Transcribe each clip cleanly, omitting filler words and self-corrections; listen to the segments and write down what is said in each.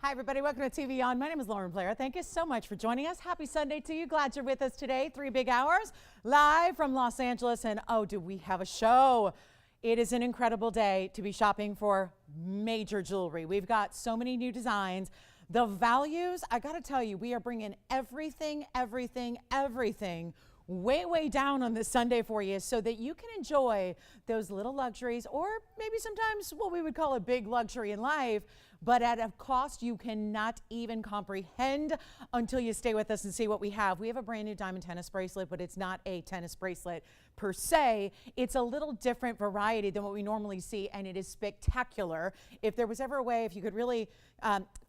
Hi, everybody. Welcome to TVON. My name is Lauren Blair. Thank you so much for joining us. Happy Sunday to you. Glad you're with us today. 3 big hours live from Los Angeles. And oh, do we have a show? It is an incredible day to be shopping for major jewelry. We've got so many new designs. The values, I got to tell you, we are bringing everything way down on this Sunday for you so that you can enjoy those little luxuries, or maybe sometimes what we would call a big luxury in life, but at a cost you cannot even comprehend until you stay with us and see what we have. We have a brand new diamond tennis bracelet, but it's not a tennis bracelet per se. It's a little different variety than what we normally see, and it is spectacular. If there was ever a way, if you could really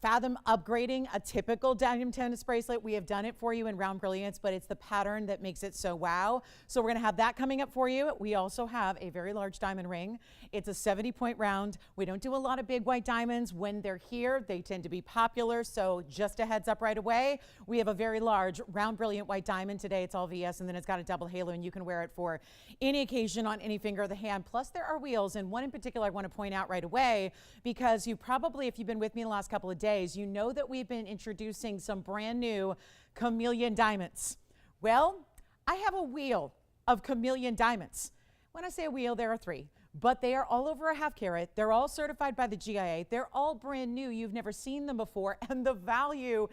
fathom upgrading a typical diamond tennis bracelet, we have done it for you in round brilliance, but it's the pattern that makes it so wow. So we're going to have that coming up for you. We also have a very large diamond ring. It's a 70-point round. We don't do a lot of big white diamonds. When they're here, they tend to be popular. So just a heads up right away, we have a very large round brilliant white diamond today. It's all VS, and then it's got a double halo, and you can wear it for any occasion on any finger of the hand. Plus there are wheels, and one in particular I want to point out right away, because you probably, if you've been with me the last couple of days, you know that we've been introducing some brand new Chameleon diamonds. Well, I have a wheel of Chameleon diamonds. When I say a wheel, there are 3, but they are all over a ½ carat. They're all certified by the GIA. They're all brand new. You've never seen them before, and the value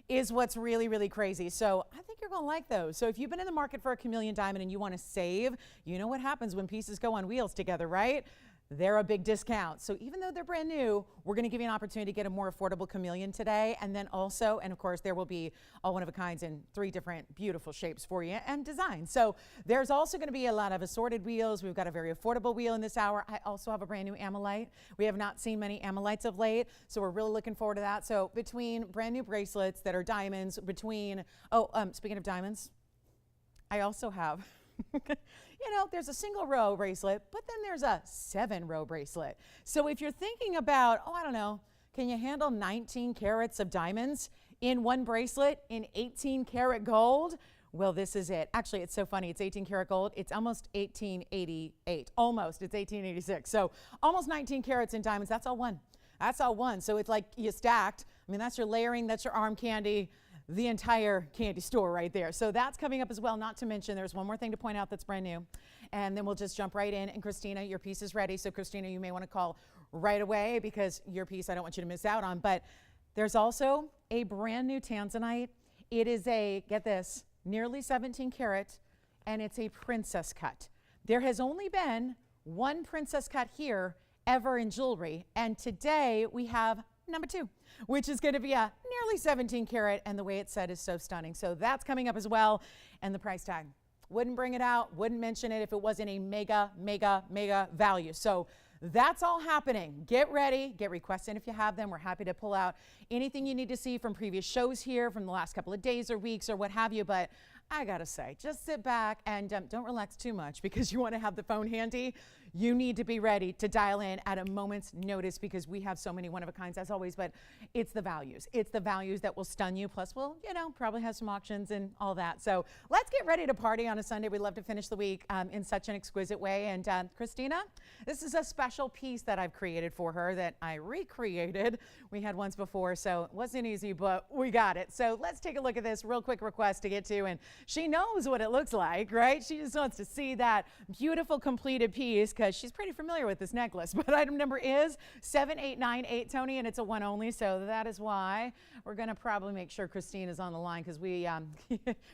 is what's really crazy. So I think you're going to like those. So if you've been in the market for a Chameleon diamond and you want to save, you know what happens when pieces go on wheels together, right? They're a big discount. So even though they're brand new, we're going to give you an opportunity to get a more affordable Chameleon today. And then also, and of course, there will be all one of a kinds in 3 different beautiful shapes for you and designs. So there's also going to be a lot of assorted wheels. We've got a very affordable wheel in this hour. I also have a brand new Ammolite. We have not seen many Ammolites of late, so we're really looking forward to that. So between brand new bracelets that are diamonds, between, speaking of diamonds, I also have you know, there's a single row bracelet, but then there's a 7-row bracelet. So if you're thinking about, I don't know, can you handle 19 carats of diamonds in one bracelet in 18 karat gold? Well, this is it. Actually, it's so funny. It's 18 karat gold. It's almost 1888. Almost. It's 1886. So almost 19 carats in diamonds. That's all one. That's all one. So it's like you stacked. I mean, that's your layering. That's your arm candy. The entire candy store right there. So that's coming up as well. Not to mention, there's one more thing to point out that's brand new. And then we'll just jump right in. And Christina, your piece is ready. So Christina, you may want to call right away, because your piece I don't want you to miss out on. But there's also a brand new Tanzanite. It is a, get this, nearly 17 karat, and it's a princess cut. There has only been one princess cut here ever in jewelry. And today we have number 2, which is going to be a nearly 17 karat, and the way it's set is so stunning. So that's coming up as well. And the price tag, wouldn't bring it out, wouldn't mention it if it wasn't a mega value. So that's all happening. Get ready, get requests in if you have them. We're happy to pull out anything you need to see from previous shows here, from the last couple of days or weeks or what have you. But I gotta say, just sit back and don't relax too much, because you want to have the phone handy. You need to be ready to dial in at a moment's notice, because we have so many one-of-a-kinds as always, but it's the values. It's the values that will stun you. Plus, we'll, you know, probably have some auctions and all that. So let's get ready to party on a Sunday. We'd love to finish the week in such an exquisite way. And Christina, this is a special piece that I've created for her that I recreated. We had once before, so it wasn't easy, but we got it. So let's take a look at this real quick request to get to. And she knows what it looks like, right? She just wants to see that beautiful completed piece, because she's pretty familiar with this necklace. But item number is 7898, Tony, and it's a one only. So that is why we're going to probably make sure Christine is on the line, because we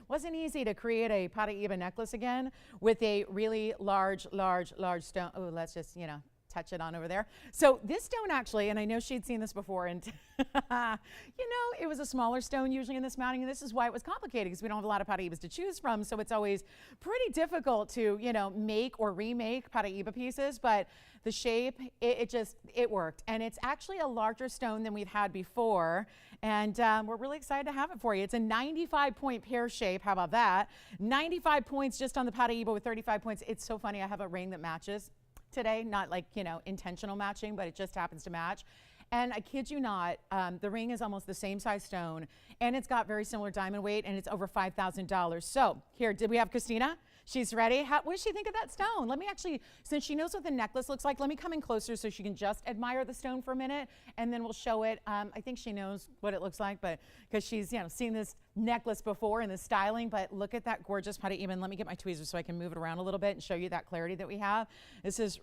wasn't easy to create a Paraiba necklace again with a really large stone. Oh, let's just, you know, touch it on over there. So this stone actually, and I know she'd seen this before, and you know, it was a smaller stone usually in this mounting, and this is why it was complicated, because we don't have a lot of Paraibas to choose from, so it's always pretty difficult to, you know, make or remake Paraiba pieces. But the shape, it worked, and it's actually a larger stone than we've had before, and we're really excited to have it for you. It's a 95-point pear shape. How about that? 95 points just on the Paraiba with 35 points. It's so funny. I have a ring that matches today, not like, you know, intentional matching, but it just happens to match. And I kid you not, the ring is almost the same size stone, and it's got very similar diamond weight, and it's over $5,000. So here, did we have Christina? She's ready. What does she think of that stone? Let me actually, since she knows what the necklace looks like, let me come in closer so she can just admire the stone for a minute, and then we'll show it. I think she knows what it looks like, but because she's seen this necklace before in the styling. But look at that gorgeous Paraiba. Let me get my tweezers so I can move it around a little bit and show you that clarity that we have. This is,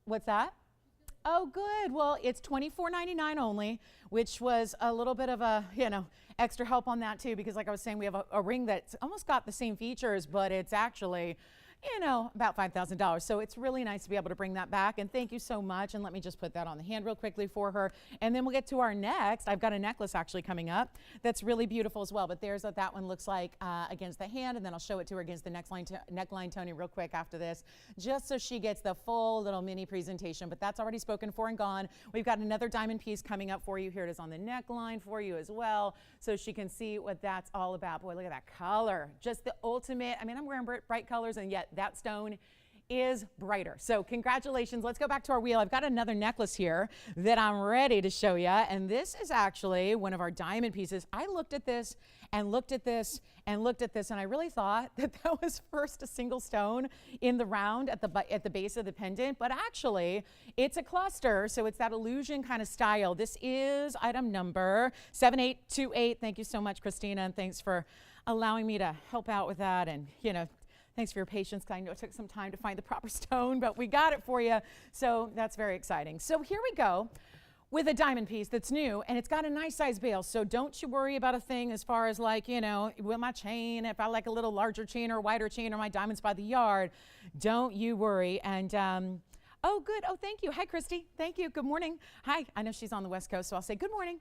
what's that? Oh, good. Well, it's $24.99 only, which was a little bit of a, extra help on that too, because like I was saying, we have a ring that's almost got the same features, but it's actually, about $5,000. So it's really nice to be able to bring that back. And thank you so much. And let me just put that on the hand real quickly for her. And then we'll get to our next. I've got a necklace actually coming up that's really beautiful as well. But there's what that one looks like against the hand. And then I'll show it to her against the neckline, Tony, real quick after this, just so she gets the full little mini presentation. But that's already spoken for and gone. We've got another diamond piece coming up for you. Here it is on the neckline for you as well, so she can see what that's all about. Boy, look at that color. Just the ultimate. I mean, I'm wearing bright colors, and yet that stone is brighter. So congratulations. Let's go back to our wheel. I've got another necklace here that I'm ready to show you. And this is actually one of our diamond pieces. I looked at this and looked at this and looked at this, and I really thought that that was first a single stone in the round at the base of the pendant, but actually it's a cluster. So it's that illusion kind of style. This is item number 7828. Thank you so much, Christina, and thanks for allowing me to help out with that. And thanks for your patience, because I know it took some time to find the proper stone, but we got it for you. So that's very exciting. So here we go with a diamond piece that's new, and it's got a nice size bail. So don't you worry about a thing as far as like, with my chain, if I like a little larger chain or wider chain or my diamonds by the yard, don't you worry. And oh, good. Oh, thank you. Hi, Christy. Thank you. Good morning. Hi. I know she's on the West Coast, so I'll say good morning.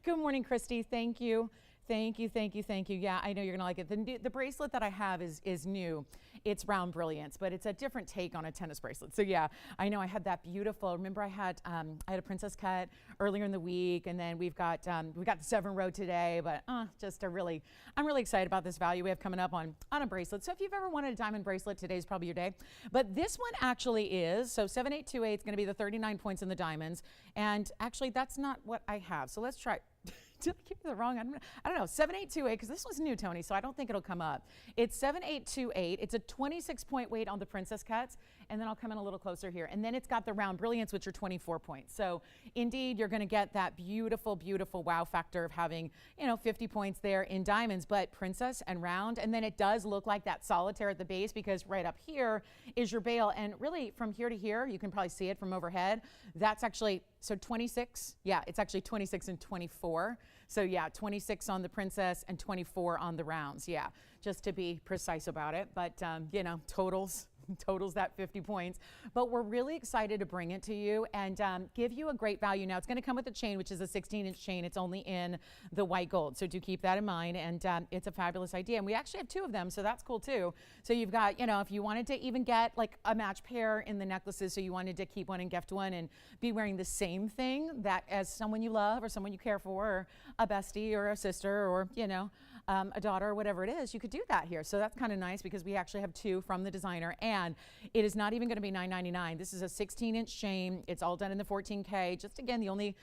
Good morning, Christy. Thank you. Thank you, thank you, thank you. Yeah, I know you're gonna like it. The bracelet that I have is new. It's round brilliance, but it's a different take on a tennis bracelet. So yeah, I know I had that beautiful. Remember, I had a princess cut earlier in the week, and then we got the 7 row today. But I'm really excited about this value we have coming up on a bracelet. So if you've ever wanted a diamond bracelet, today's probably your day. But this one actually is. So 7828 is going to be the 39 points in the diamonds, and actually that's not what I have. So let's try. Did I give you the wrong? I don't know. 7828, because this was new, Tony, so I don't think it'll come up. It's 7828. It's a 26-point weight on the princess cuts, and then I'll come in a little closer here. And then it's got the round brilliance, which are 24 points. So indeed, you're going to get that beautiful, beautiful wow factor of having 50 points there in diamonds, but princess and round. And then it does look like that solitaire at the base, because right up here is your bail. And really, from here to here, you can probably see it from overhead. That's actually, so 26. Yeah, it's actually 26 and 24. So yeah, 26 on the princess and 24 on the rounds. Yeah, just to be precise about it. But totals that 50 points. But we're really excited to bring it to you and give you a great value. Now it's going to come with a chain, which is a 16-inch chain. It's only in the white gold, so do keep that in mind. And it's a fabulous idea. And we actually have 2 of them, so that's cool too. So you've got, if you wanted to even get like a match pair in the necklaces, so you wanted to keep one and gift one and be wearing the same thing that as someone you love or someone you care for, or a bestie or a sister, or a daughter, or whatever it is, you could do that here. So that's kind of nice, because we actually have 2 from the designer, and it is not even going to be $9.99. This is a 16-inch chain. It's all done in the 14K. Just again, the only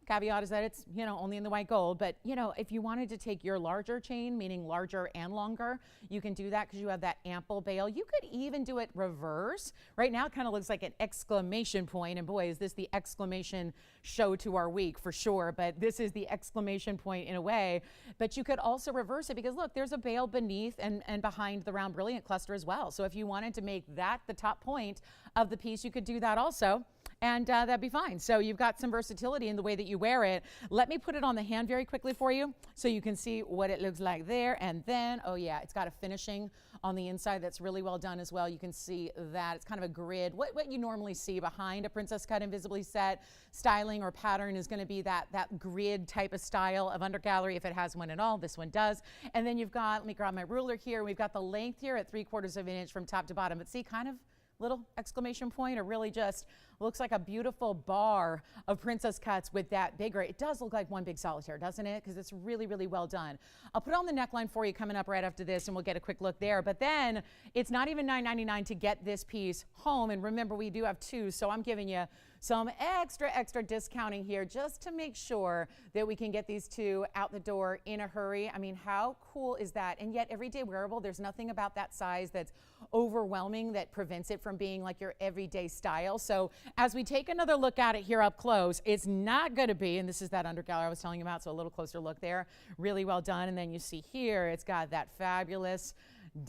caveat is that it's only in the white gold. But if you wanted to take your larger chain, meaning larger and longer, you can do that, because you have that ample bail. You could even do it reverse. Right now it kind of looks like an exclamation point, and boy, is this the exclamation show to our week for sure. But this is the exclamation point in a way. But you could also reverse it, because look, there's a bail beneath and behind the round brilliant cluster as well. So if you wanted to make that the top point of the piece, you could do that also, and that'd be fine. So you've got some versatility in the way that you wear it. Let me put it on the hand very quickly for you, so you can see what it looks like there. And then, oh yeah, it's got a finishing on the inside that's really well done as well. You can see that it's kind of a grid. What you normally see behind a princess cut invisibly set styling or pattern is going to be that grid type of style of undergallery, if it has one at all. This one does. And then you've got, let me grab my ruler here. We've got the length here at 3/4 of an inch from top to bottom. But see, kind of little exclamation point, or really just Looks like a beautiful bar of princess cuts with that bigger. It does look like one big solitaire, doesn't it? Because it's really, really well done. I'll put on the neckline for you coming up right after this, and we'll get a quick look there. But then it's not even $9.99 to get this piece home. And remember, we do have two, so I'm giving you some extra discounting here just to make sure that we can get these two out the door in a hurry. I mean, how cool is that? And yet everyday wearable, there's nothing about that size that's overwhelming that prevents it from being like your everyday style. So as we take another look at it here up close, it's not going to be, and this is that undergallery I was telling you about, so a little closer look there, really well done. And then you see here, it's got that fabulous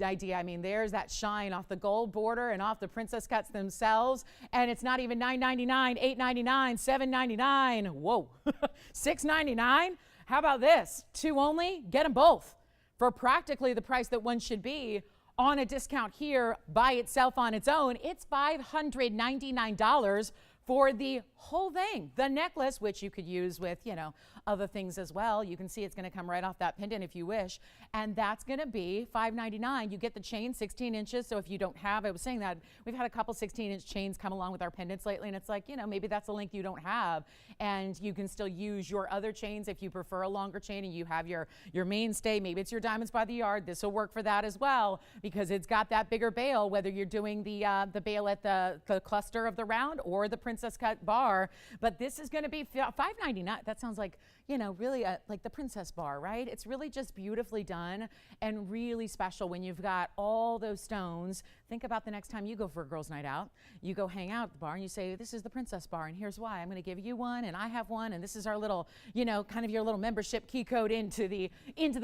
idea. I mean, there's that shine off the gold border and off the princess cuts themselves. And it's not even $9.99, $8.99, $7.99. Whoa, $6.99. How about this? Two only, get them both for practically the price that one should be on a discount here by itself on its own. It's $599 for the whole thing. The necklace, which you could use with, you know, other things as well. You can see it's going to come right off that pendant if you wish. And that's going to be $599. You get the chain 16 inches. So if you don't have, I was saying that we've had a couple 16-inch chains come along with our pendants lately. And it's like, you know, maybe that's a length you don't have. And you can still use your other chains if you prefer a longer chain and you have your mainstay. Maybe it's your diamonds by the yard. This will work for that as well because it's got that bigger bail, whether you're doing the bail at the cluster of the round or the princess cut bar. But this is going to be $599. That sounds like, you know, really like the princess bar, right? It's really just beautifully done and really special when you've got all those stones. Think about the next time you go for a girls' night out. You go hang out at the bar and you say, this is the princess bar and here's why. I'm going to give you one and I have one and this is our little, you know, kind of your little membership key code into the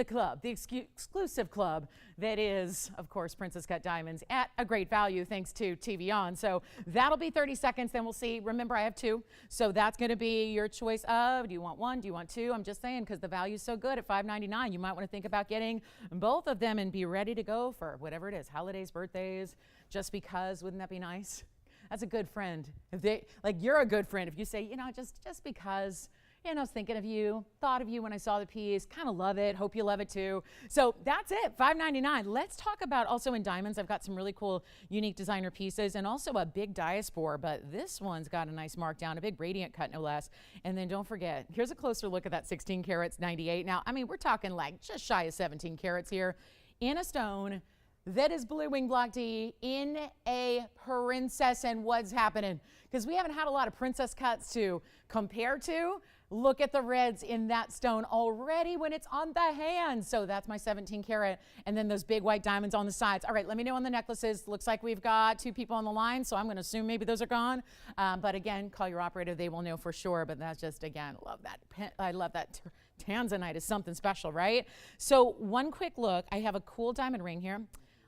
club, the exclusive club that is, of course, Princess Cut Diamonds at a great value thanks to TVON. So that'll be 30 seconds. Then we'll see. Remember, I have two. So that's going to be your choice of, do you want one? Do you want two? I'm just saying because the value is so good at $599. You might want to think about getting both of them and be ready to go for whatever it is, holidays, birthdays, just because. Wouldn't that be nice? That's a good friend. If they, like, you're a good friend if you say, you know, just because, you know, I was thinking of you, thought of you when I saw the piece, kind of love it, hope you love it too. So that's it, $599. Let's talk about also in diamonds. I've got some really cool, unique designer pieces and also a big diaspore, but this one's got a nice mark down, a big radiant cut no less. And then don't forget, here's a closer look at that 16 carats 98. Now, I mean, we're talking like just shy of 17 carats here in a stone that is blue wing block D in a princess. And what's happening? Because we haven't had a lot of princess cuts to compare to. Look at the reds in that stone already when it's on the hand. So that's my 17 karat. And then those big white diamonds on the sides. All right, let me know on the necklaces. Looks like we've got two people on the line, so I'm going to assume maybe those are gone. But again, call your operator. They will know for sure. But that's just, again, love that. I love that. Tanzanite is something special, right? So one quick look. I have a cool diamond ring here,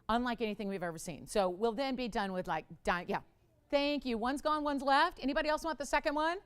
unlike anything we've ever seen. So we'll then be done with like, yeah. Thank you. One's gone, one's left. Anybody else want the second one?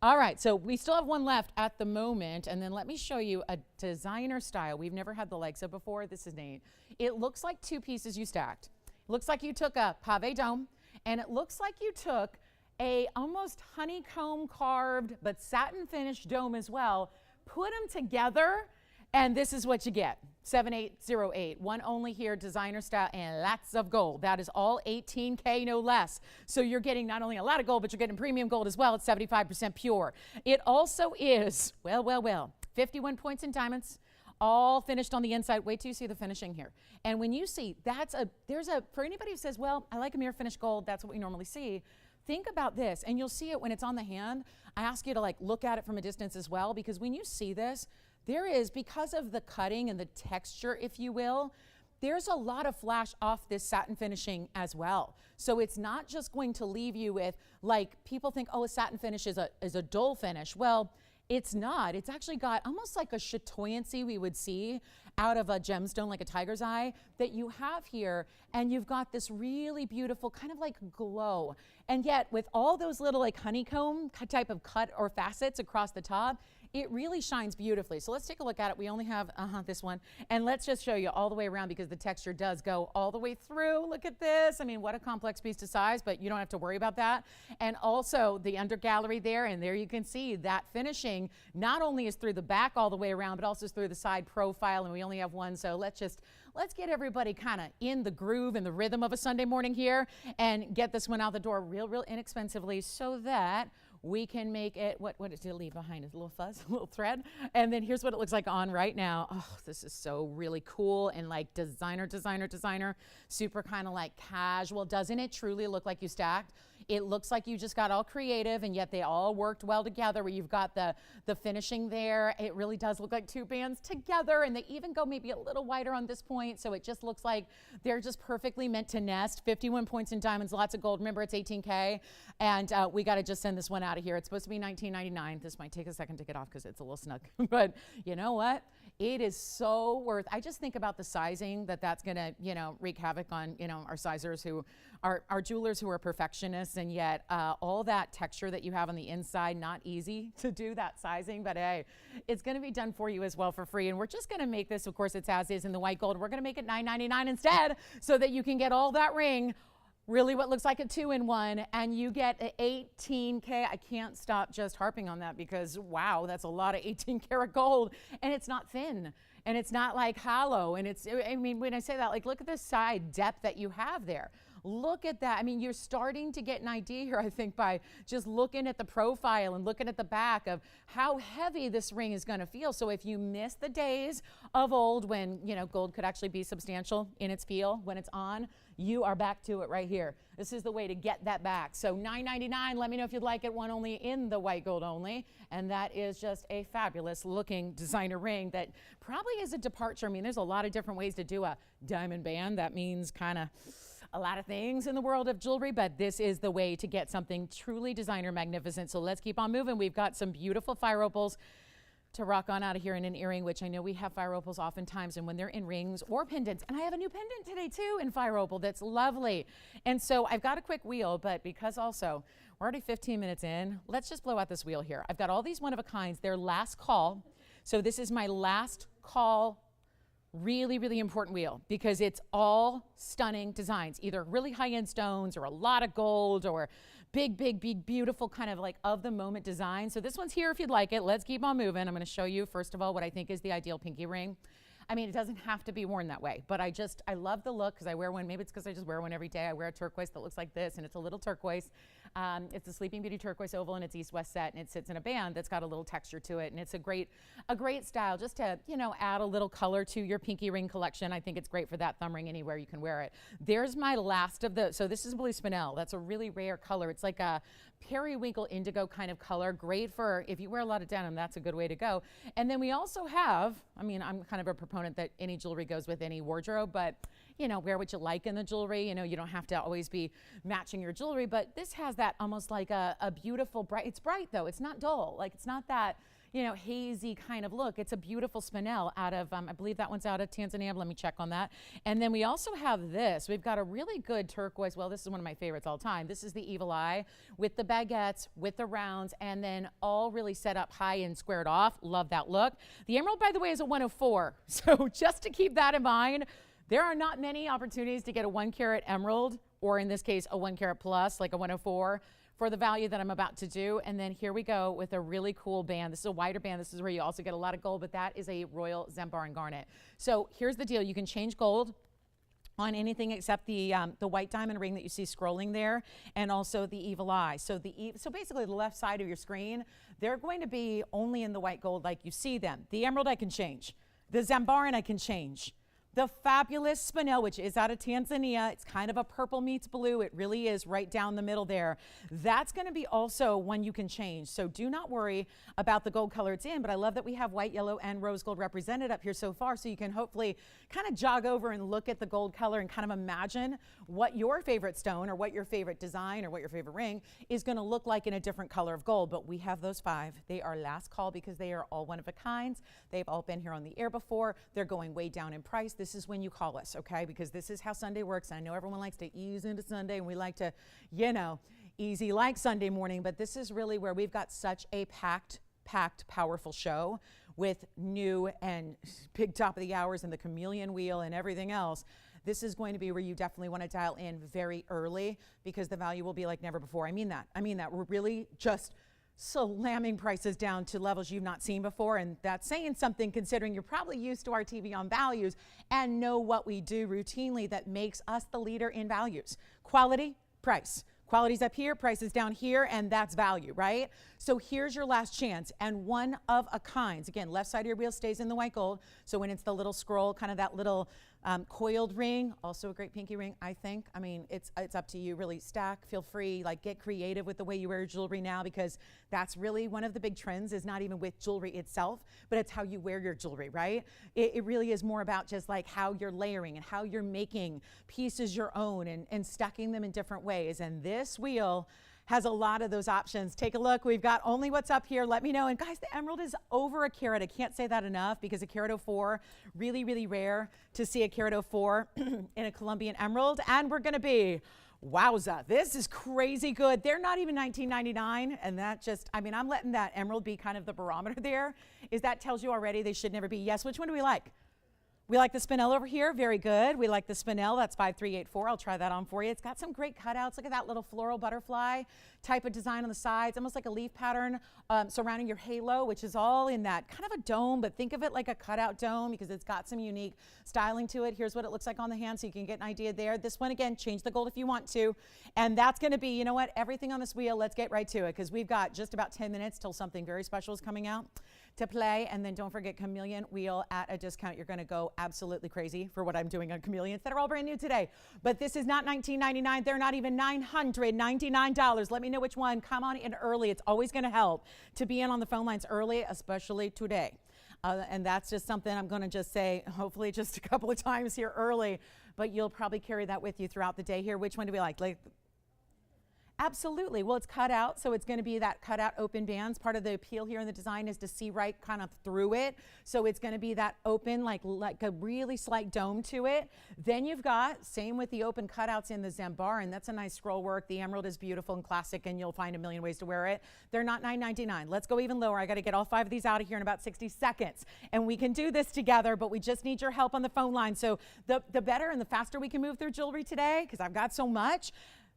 All right, so we still have one left at the moment, and then let me show you a designer style we've never had the likes of before. This is neat. It looks like two pieces you stacked. It looks like you took a pave dome, and it looks like you took a almost honeycomb carved but satin finished dome as well, put them together, and this is what you get. 7808, one only here, designer style, and lots of gold. That is all 18K, no less. So you're getting not only a lot of gold, but you're getting premium gold as well. It's 75% pure. It also is, well, 51 points in diamonds, all finished on the inside. Wait till you see the finishing here. And when you see, for anybody who says, well, I like a mirror finished gold, that's what we normally see. Think about this, and you'll see it when it's on the hand. I ask you to like look at it from a distance as well, because when you see this, there is, because of the cutting and the texture, if you will, there's a lot of flash off this satin finishing as well. So it's not just going to leave you with, like, people think, oh, a satin finish is a dull finish. Well, it's not. It's actually got almost like a chatoyancy we would see out of a gemstone, like a tiger's eye, that you have here. And you've got this really beautiful kind of like glow. And yet with all those little like honeycomb type of cut or facets across the top, it really shines beautifully. So let's take a look at it. We only have this one, and let's just show you all the way around because the texture does go all the way through. Look at this. I mean, what a complex piece to size, but you don't have to worry about that. And also the under gallery there, and there you can see that finishing not only is through the back all the way around, but also through the side profile, and we only have one. So let's get everybody kind of in the groove and the rhythm of a Sunday morning here and get this one out the door real inexpensively so that we can make it, what did it leave behind? A little fuzz, a little thread. And then here's what it looks like on right now. Oh, this is so really cool and like designer, super kind of like casual. Doesn't it truly look like you stacked? It looks like you just got all creative, and yet they all worked well together where you've got the finishing there. It really does look like two bands together, and they even go maybe a little wider on this point, so it just looks like they're just perfectly meant to nest. 51 points in diamonds, lots of gold. Remember, it's 18K, and we got to just send this one out of here. It's supposed to be $19.99. This might take a second to get off because it's a little snug, but you know what? It is so worth. I just think about the sizing that's going to, wreak havoc on, our sizers who are our jewelers who are perfectionists, and yet all that texture that you have on the inside, not easy to do that sizing, but hey, it's going to be done for you as well for free. And we're just going to make this, of course, it's as is in the white gold. We're going to make it $9.99 instead so that you can get all that ring. Really what looks like a 2-in-1, and you get an 18K. I can't stop just harping on that because, wow, that's a lot of 18 karat gold, and it's not thin, and it's not like hollow, and I mean, when I say that, like, look at the side depth that you have there. Look at that. I mean, you're starting to get an idea here, I think, by just looking at the profile and looking at the back of how heavy this ring is going to feel. So if you miss the days of old when, gold could actually be substantial in its feel when it's on, you are back to it right here. This is the way to get that back. So $9.99, let me know if you'd like it, one only in the white gold only. And that is just a fabulous looking designer ring that probably is a departure. I mean, there's a lot of different ways to do a diamond band. That means kind of a lot of things in the world of jewelry, but this is the way to get something truly designer magnificent. So let's keep on moving. We've got some beautiful fire opals to rock on out of here in an earring, which I know we have fire opals oftentimes, and when they're in rings or pendants, and I have a new pendant today too in fire opal that's lovely. And so I've got a quick wheel, but because also we're already 15 minutes in, let's just blow out this wheel here. I've got all these one-of-a-kinds. They're last call. So this is my last call, really important wheel because it's all stunning designs, either really high-end stones or a lot of gold or big, beautiful kind of like of the moment design. So this one's here if you'd like it. Let's keep on moving. I'm going to show you, first of all, what I think is the ideal pinky ring. I mean, it doesn't have to be worn that way, but I love the look because I wear one. Maybe it's because I just wear one every day. I wear a turquoise that looks like this, and it's a little turquoise. It's a Sleeping Beauty turquoise oval, and it's east-west set, and it sits in a band that's got a little texture to it, and it's a great style just to, add a little color to your pinky ring collection. I think it's great for that thumb ring anywhere you can wear it. There's my last of the, so this is blue spinel. That's a really rare color. It's like a periwinkle indigo kind of color, great for if you wear a lot of denim, that's a good way to go. And then we also have, I mean, I'm kind of a proponent that any jewelry goes with any wardrobe, but wear what you like in the jewelry. You don't have to always be matching your jewelry, but this has that almost like a beautiful bright, it's bright though, it's not dull, like it's not that hazy kind of look. It's a beautiful spinel out of, I believe that one's out of Tanzania. Let me check on that. And then we also have this. We've got a really good turquoise. Well, this is one of my favorites all time. This is the Evil Eye with the baguettes, with the rounds, and then all really set up high and squared off. Love that look. The emerald, by the way, is a 104. So just to keep that in mind, there are not many opportunities to get a 1 carat emerald, or in this case, a 1 carat plus, like a 104. For the value that I'm about to do. And then here we go with a really cool band. This is a wider band. This is where you also get a lot of gold, but that is a royal Zambar and garnet. So here's the deal. You can change gold on anything except the white diamond ring that you see scrolling there, and also the Evil Eye. So so basically the left side of your screen, they're going to be only in the white gold like you see them. The emerald I can change. The Zambaran I can change. The fabulous spinel, which is out of Tanzania, it's kind of a purple meets blue. It really is right down the middle there. That's going to be also one you can change. So do not worry about the gold color it's in, but I love that we have white, yellow, and rose gold represented up here so far, so you can hopefully kind of jog over and look at the gold color and kind of imagine what your favorite stone or what your favorite design or what your favorite ring is going to look like in a different color of gold. But we have those 5. They are last call because they are all one of a kinds. They've all been here on the air before. They're going way down in price. This is when you call us, okay? Because this is how Sunday works. I know everyone likes to ease into Sunday, and we like to, easy like Sunday morning, but this is really where we've got such a packed packed, powerful show with new and big top of the hours and the Chameleon wheel and everything else. This is going to be where you definitely want to dial in very early because the value will be like never before. I mean that. We're really just slamming prices down to levels you've not seen before, and that's saying something considering you're probably used to our TVON values and know what we do routinely that makes us the leader in values. Quality, price. Quality's up here, price is down here, and that's value, right? So here's your last chance, and one of a kind. Again, left side of your wheel stays in the white gold, so when it's the little scroll, kind of that little coiled ring, also a great pinky ring, I think. I mean, it's up to you, really. Stack, feel free, like get creative with the way you wear your jewelry now, because that's really one of the big trends is not even with jewelry itself, but it's how you wear your jewelry, right? It really is more about just like how you're layering and how you're making pieces your own and stacking them in different ways. And this wheel has a lot of those options. Take a look. We've got only what's up here. Let me know. And guys, the emerald is over a carat. I can't say that enough because a carat 04, really, really rare to see a carat 04 in a Colombian emerald. And we're going to be, wowza, this is crazy good. They're not even $19.99. And that just, I'm letting that emerald be kind of the barometer there. Is that tells you already they should never be. Yes, which one do we like? We like the spinel over here, very good. We like the spinel, that's 5384. I'll try that on for you. It's got some great cutouts. Look at that little floral butterfly type of design on the sides, almost like a leaf pattern surrounding your halo, which is all in that kind of a dome, but think of it like a cutout dome because it's got some unique styling to it. Here's what it looks like on the hand so you can get an idea there. This one, again, change the gold if you want to. And that's gonna be, you know what, everything on this wheel, let's get right to it because we've got just about 10 minutes till something very special is coming out to play. And then don't forget Chameleon wheel at a discount. You're gonna go absolutely crazy for what I'm doing on Chameleons that are all brand new today. But this is not $19.99. They're not even $999. Let me know which one. Come on in early. It's always gonna help to be in on the phone lines early, especially today. And that's just something I'm gonna just say, hopefully just a couple of times here early, but you'll probably carry that with you throughout the day here. Which one do we like? Absolutely. Well, it's cut out, so it's going to be that cut out open bands. Part of the appeal here in the design is to see right kind of through it. So it's going to be that open, like a really slight dome to it. Then you've got, same with the open cutouts in the Zambar, and that's a nice scroll work. The emerald is beautiful and classic, and you'll find a million ways to wear it. They're not $9.99. Let's go even lower. I got to get all 5 of these out of here in about 60 seconds. And we can do this together, but we just need your help on the phone line. So the better and the faster we can move through jewelry today, because I've got so much,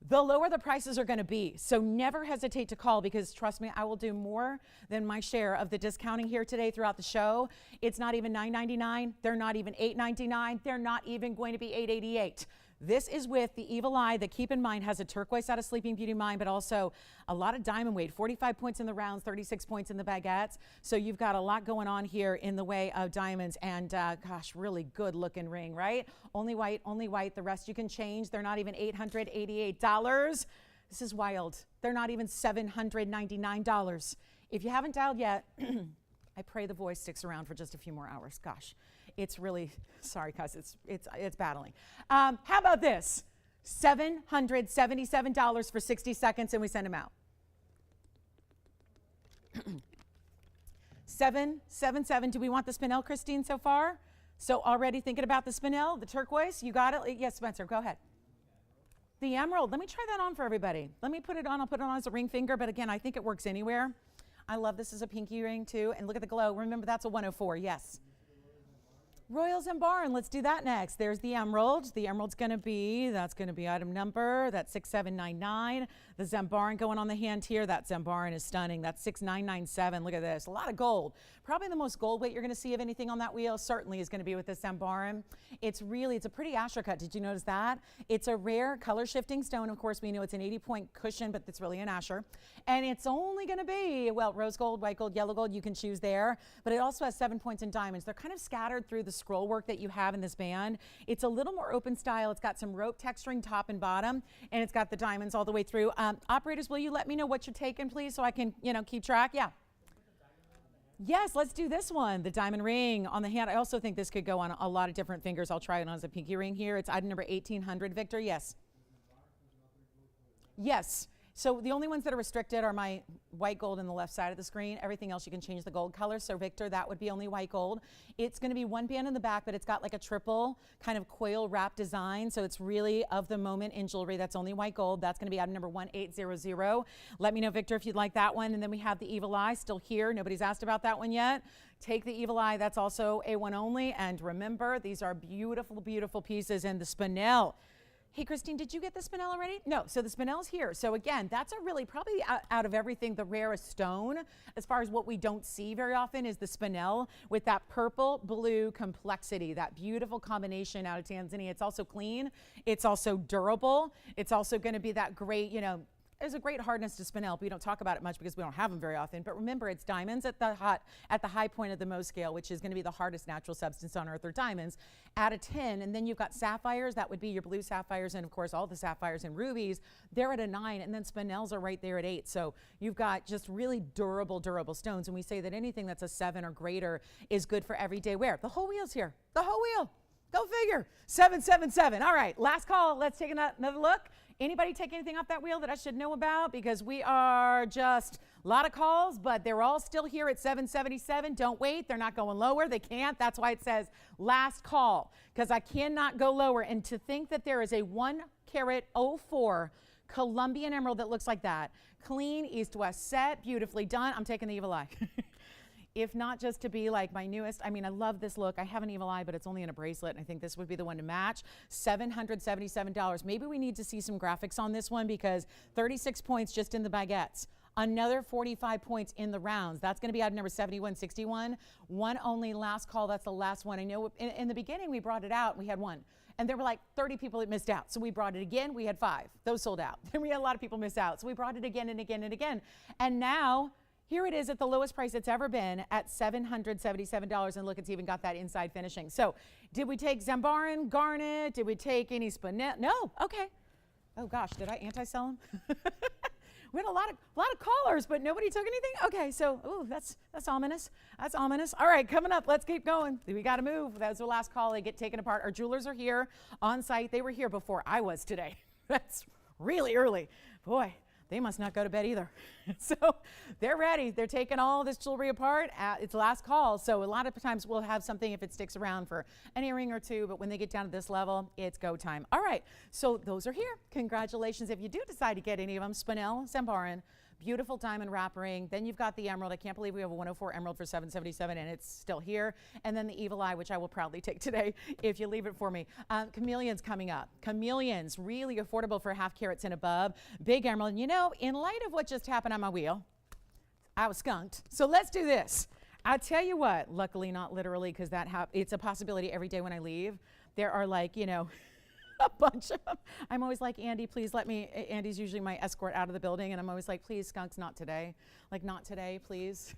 the lower the prices are going to be. So never hesitate to call because trust me, I will do more than my share of the discounting here today throughout the show. It's not even $9.99. They're not even $8.99. They're not even going to be $8.88. This is with the Evil Eye that, keep in mind, has a turquoise out of Sleeping Beauty mine, but also a lot of diamond weight, 45 points in the rounds, 36 points in the baguettes. So you've got a lot going on here in the way of diamonds and gosh, really good looking ring, right? Only white, only white. The rest you can change. They're not even $888. This is wild. They're not even $799. If you haven't dialed yet, I pray the voice sticks around for just a few more hours. Gosh. It's really, sorry guys, it's battling. How about this? $777 for 60 seconds and we send them out. 777, do we want the spinel, Christine, so far? So already thinking about the spinel, the turquoise, you got it? Yes, Spencer, go ahead. The emerald, let me try that on for everybody. Let me put it on, I'll put it on as a ring finger, but again, I think it works anywhere. I love this as a pinky ring too, and look at the glow. Remember, that's a 104, yes. Royals and Barn, let's do that next. There's the emerald. The emerald's going to be, that's going to be item number, that's 6799. The Zambaran going on the hand here, that Zambaran is stunning. That's 6997. Look at this, a lot of gold. Probably the most gold weight you're going to see of anything on that wheel certainly is going to be with this Zambaran. It's a pretty Asher cut. Did you notice that? It's a rare color shifting stone. Of course, we know it's an 80-point cushion, but it's really an Asher. And it's only going to be, well, rose gold, white gold, yellow gold, you can choose there. But it also has 7 points in diamonds. They're kind of scattered through the scroll work that you have in this band. It's a little more open style. It's got some rope texturing top and bottom, and it's got the diamonds all the way through. Operators, will you let me know what you're taking, please, so I can, keep track? Yeah. Yes, let's do this one, the diamond ring on the hand. I also think this could go on a lot of different fingers. I'll try it on as a pinky ring here. It's item number 1800, Victor. Yes. Yes. So the only ones that are restricted are my white gold in the left side of the screen. Everything else you can change the gold color. So Victor, that would be only white gold. It's going to be one band in the back, but it's got like a triple kind of coil wrap design. So it's really of the moment in jewelry. That's only white gold. That's going to be item number 1800. Let me know, Victor, if you'd like that one. And then we have the Evil Eye still here. Nobody's asked about that one yet. Take the Evil Eye. That's also A1 only. And remember, these are beautiful, beautiful pieces. And the spinel. Hey, Christine, did you get the spinel already? No, so the spinel's here. So again, that's a really, probably out of everything, the rarest stone, as far as what we don't see very often is the spinel with that purple blue complexity, that beautiful combination out of Tanzania. It's also clean. It's also durable. It's also going to be that great, you know, there's a great hardness to spinel, but we don't talk about it much because we don't have them very often. But remember, it's diamonds at the high point of the Mohs scale, which is going to be the hardest natural substance on earth, or diamonds, at a 10. And then you've got sapphires. That would be your blue sapphires, and of course all the sapphires and rubies. They're at a 9, and then spinels are right there at 8. So you've got just really durable stones. And we say that anything that's a 7 or greater is good for everyday wear. The whole wheel's here. The whole wheel. Go figure. 777. All right, last call. Let's take another look. Anybody take anything off that wheel that I should know about? Because we are just a lot of calls, but they're all still here at 777. Don't wait. They're not going lower. They can't. That's why it says last call, because I cannot go lower. And to think that there is a 1 carat 04 Colombian emerald that looks like that, clean, east-west set, beautifully done. I'm taking the Evil Eye. If not just to be like my newest, I mean, I love this look. I have an Evil Eye, but it's only in a bracelet, and I think this would be the one to match. $777. Maybe we need to see some graphics on this one, because 36 points just in the baguettes. Another 45 points in the rounds. That's going to be item number 7161. One only, last call. That's the last one. I know in the beginning we brought it out, and we had one. And there were like 30 people that missed out. So we brought it again. We had 5. Those sold out. Then we had a lot of people miss out. So we brought it again and again and again. And now, here it is at the lowest price it's ever been at $777. And look, it's even got that inside finishing. So did we take Zambaran, Garnet? Did we take any spinel? No. Okay. Oh gosh, did I anti-sell them? We had a lot of callers, but nobody took anything. Okay, so ooh, that's ominous. That's ominous. All right, coming up, let's keep going. We got to move. That was the last call. They get taken apart. Our jewelers are here on site. They were here before I was today. That's really early. Boy, they must not go to bed either. So they're ready. They're taking all this jewelry apart. It's last call. So a lot of times we'll have something if it sticks around for an earring or two, but when they get down to this level, it's go time. All right, so those are here. Congratulations if you do decide to get any of them. Spinel, Zambaran, beautiful diamond wrap ring. Then you've got the emerald. I can't believe we have a 104 emerald for $777 and it's still here. And then the Evil Eye, which I will proudly take today if you leave it for me. Chameleon's coming up. Chameleon's really affordable for half carats and above. Big emerald. And you know, in light of what just happened on my wheel, I was skunked. So let's do this. I tell you what, luckily not literally, because it's a possibility every day when I leave. There are like, you know, a bunch of them. I'm always like, Andy, please let me. Andy's usually my escort out of the building, and I'm always like, please, skunks, not today. Like, not today, please.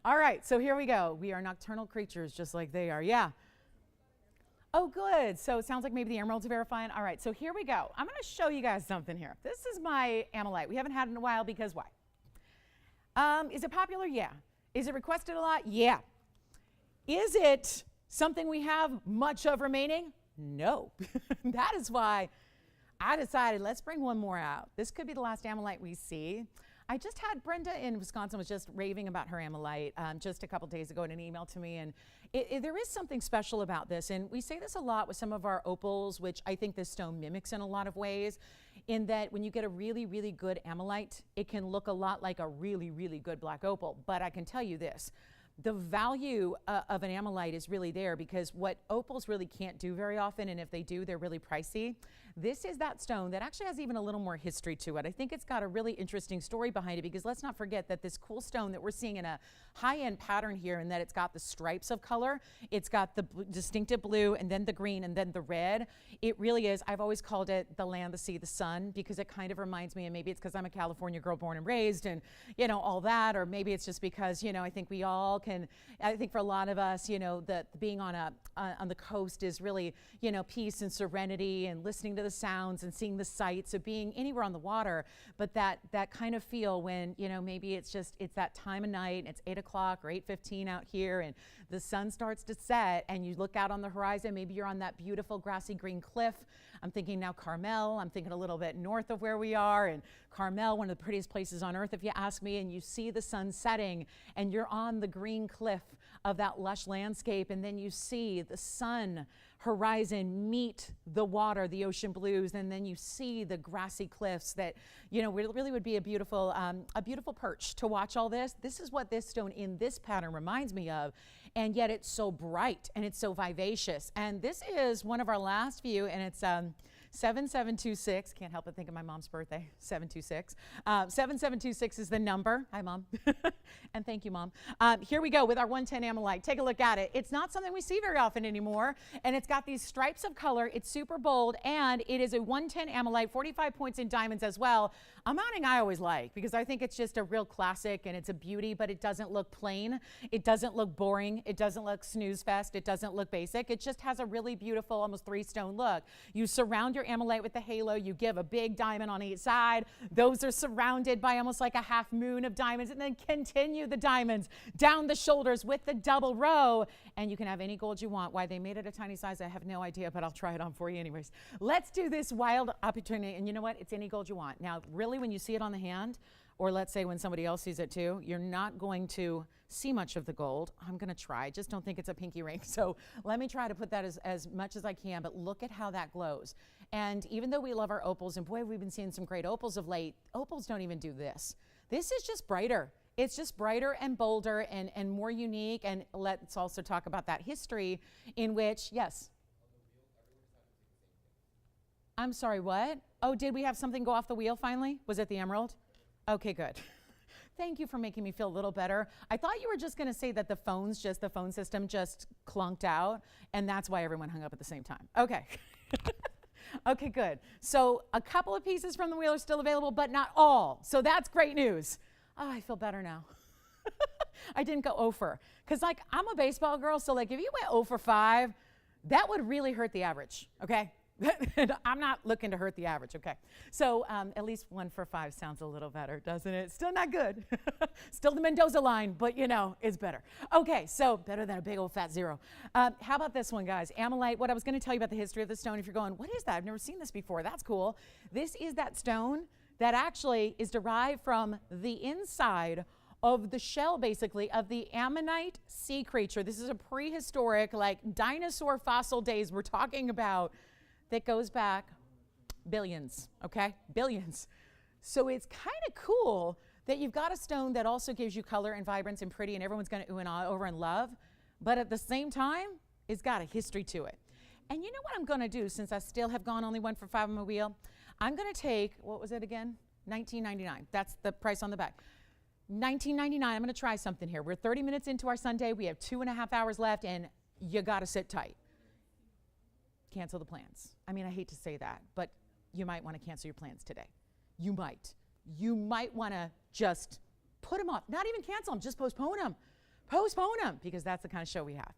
All right, so here we go. We are nocturnal creatures just like they are. Yeah. Oh, good. So it sounds like maybe the emeralds are verifying. All right, so here we go. I'm going to show you guys something here. This is my Ammolite. We haven't had it in a while because why? Is it popular? Yeah. Is it requested a lot? Yeah. Is it something we have much of remaining? No. That is why I decided let's bring one more out. This could be the last Ammolite we see. I just had Brenda in Wisconsin was just raving about her Ammolite just a couple days ago in an email to me, and there is something special about this, and we say this a lot with some of our opals, which I think this stone mimics in a lot of ways, in that when you get a really, really good Ammolite, it can look a lot like a really, really good black opal. But I can tell you this, the value of an Ammolite is really there, because what opals really can't do very often, and if they do, they're really pricey. This is that stone that actually has even a little more history to it. I think it's got a really interesting story behind it, because let's not forget that this cool stone that we're seeing in a high-end pattern here, and that it's got the stripes of color, it's got the distinctive blue, and then the green, and then the red. It really is, I've always called it the land, the sea, the sun, because it kind of reminds me, and maybe it's because I'm a California girl born and raised, and you know, all that, or maybe it's just because, you know, I think we all can, I think for a lot of us, you know, that being on the coast is really, you know, peace and serenity and listening to the the sounds and seeing the sights of being anywhere on the water, but that kind of feel when, you know, maybe it's that time of night, and it's 8 o'clock or 8:15 out here, and the sun starts to set, and you look out on the horizon. Maybe you're on that beautiful grassy green cliff. I'm thinking now Carmel. I'm thinking a little bit north of where we are, and Carmel, one of the prettiest places on earth, if you ask me, and you see the sun setting, and you're on the green cliff of that lush landscape, and then you see the sun horizon meet the water, the ocean blues, and then you see the grassy cliffs that, you know, really would be a beautiful perch to watch all this. This is what this stone in this pattern reminds me of, and yet it's so bright and it's so vivacious. And this is one of our last few, and it's 7726. Can't help but think of my mom's birthday. 726. 7726 is the number. Hi, Mom. And thank you, Mom. Here we go with our 110 Ammolite. Take a look at it. It's not something we see very often anymore, and it's got these stripes of color. It's super bold, and it is a 110 Ammolite, 45 points in diamonds as well. A mounting I always like because I think it's just a real classic, and it's a beauty, but it doesn't look plain. It doesn't look boring. It doesn't look snooze fest. It doesn't look basic. It just has a really beautiful, almost 3-stone look. You surround your Ammolite with the halo. You give a big diamond on each side. Those are surrounded by almost like a half moon of diamonds, and then continue the diamonds down the shoulders with the double row, and you can have any gold you want. Why they made it a tiny size, I have no idea, but I'll try it on for you anyways. Let's do this wild opportunity, and you know what? It's any gold you want. Now, really, when you see it on the hand, or let's say when somebody else sees it too, you're not going to see much of the gold. I'm going to try. I just don't think it's a pinky ring. So let me try to put that as much as I can, but look at how that glows. And even though we love our opals, and boy, we've been seeing some great opals of late, opals don't even do this. This is just brighter. It's just brighter and bolder and more unique. And let's also talk about that history in which, yes. I'm sorry, what? Oh, did we have something go off the wheel finally? Was it the emerald? Okay, good. Thank you for making me feel a little better. I thought you were just going to say that the phone system just clunked out, and that's why everyone hung up at the same time. Okay. Okay, good. So a couple of pieces from the wheel are still available, but not all. So that's great news. Oh, I feel better now. I didn't go 0 for, because like I'm a baseball girl, so like if you went 0 for 5, that would really hurt the average, okay? I'm not looking to hurt the average, okay? So at least 1 for 5 sounds a little better, doesn't it? Still not good. Still the Mendoza line, but you know, it's better. Okay, so better than a big old fat 0. How about this one, guys? Ammolite, what I was gonna tell you about the history of the stone, if you're going, what is that? I've never seen this before. That's cool. This is that stone that actually is derived from the inside of the shell, basically, of the ammonite sea creature. This is a prehistoric, like dinosaur fossil days we're talking about, that goes back billions, okay? Billions. So it's kind of cool that you've got a stone that also gives you color and vibrance and pretty, and everyone's going to ooh and ah over and love, but at the same time, it's got a history to it. And you know what I'm going to do, since I still have gone only 1 for 5 on my wheel? I'm going to take, what was it again? $19.99. That's the price on the back. $19.99. I'm going to try something here. We're 30 minutes into our Sunday. We have 2.5 hours left, and you got to sit tight. Cancel the plans. I mean, I hate to say that, but you might want to cancel your plans today. You might. You might want to just put them off. Not even cancel them, just postpone them. Postpone them, because that's the kind of show we have.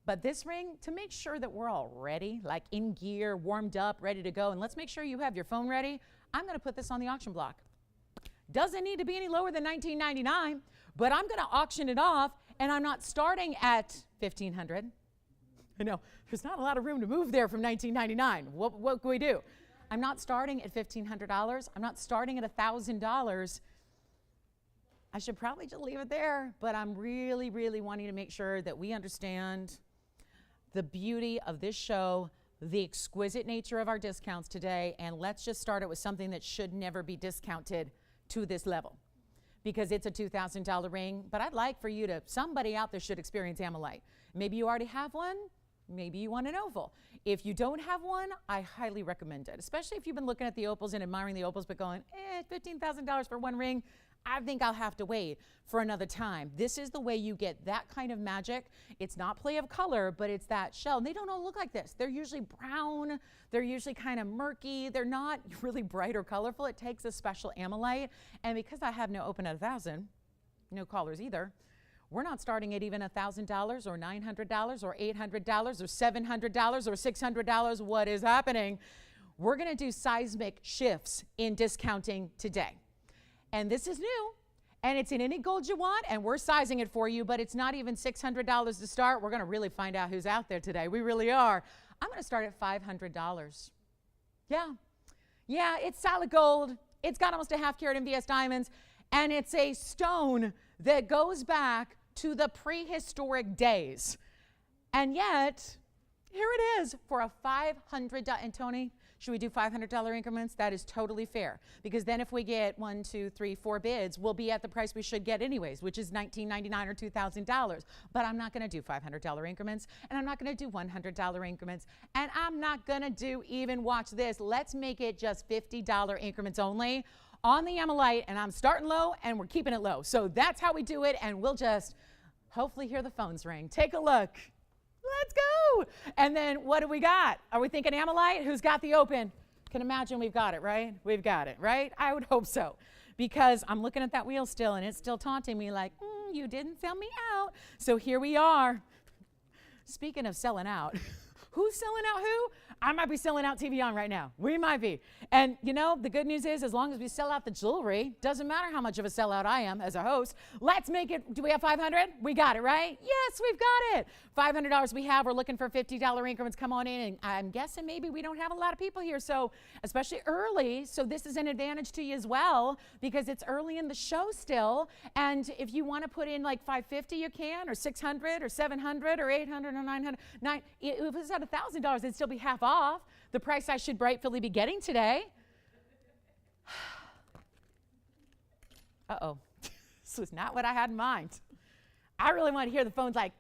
But this ring, to make sure that we're all ready, like in gear, warmed up, ready to go, and let's make sure you have your phone ready, I'm going to put this on the auction block. Doesn't need to be any lower than $19.99, but I'm going to auction it off, and I'm not starting at $1,500. I know, there's not a lot of room to move there from $19.99. What can we do? I'm not starting at $1,500. I'm not starting at $1,000. I should probably just leave it there, but I'm really, really wanting to make sure that we understand the beauty of this show, the exquisite nature of our discounts today, and let's just start it with something that should never be discounted to this level, because it's a $2,000 ring. But I'd like for you to, somebody out there should experience Ammolite. Maybe you already have one. Maybe you want an oval. If you don't have one, I highly recommend it, especially if you've been looking at the opals and admiring the opals, but going, $15,000 for one ring. I think I'll have to wait for another time. This is the way you get that kind of magic. It's not play of color, but it's that shell. And they don't all look like this. They're usually brown. They're usually kind of murky. They're not really bright or colorful. It takes a special Ammolite. And because I have no open at 1,000, no callers either, we're not starting at even $1,000 or $900 or $800 or $700 or $600. What is happening? we're going to do seismic shifts in discounting today. And this is new, and it's in any gold you want, and we're sizing it for you, but it's not even $600 to start. We're going to really find out who's out there today. We really are. I'm going to start at $500. Yeah, it's solid gold. It's got almost a half carat MVS diamonds, and it's a stone that goes back to the prehistoric days. And yet, here it is for a $500. And Tony, should we do $500 increments? That is totally fair, because then if we get 1, 2, 3, 4 bids, we'll be at the price we should get anyways, which is $19.99 or $2,000. But I'm not going to do $500 increments, and I'm not going to do $100 increments, and I'm not going to do even, watch this, let's make it just $50 increments only on the Ammolite, and I'm starting low, and we're keeping it low. So that's how we do it, and we'll just hopefully hear the phones ring. Take a look. Let's go. And then what do we got? Are we thinking Ammolite? Who's got the open? Can imagine we've got it, right? We've got it, right? I would hope so, because I'm looking at that wheel still, and it's still taunting me like, you didn't sell me out. So here we are. Speaking of selling out, who's selling out who? I might be selling out TVON right now. We might be. And you know, the good news is, as long as we sell out the jewelry, doesn't matter how much of a sellout I am as a host. Let's make it, do we have 500? We got it, right? Yes, we've got it. $500 we have. We're looking for $50 increments. Come on in. And I'm guessing maybe we don't have a lot of people here, so especially early. So this is an advantage to you as well, because it's early in the show still. And if you want to put in like 550, you can, or 600, or 700, or 800, or 900. If it's at $1,000, it'd still be half off the price I should rightfully be getting today. Uh-oh. This was not what I had in mind. I really want to hear the phones like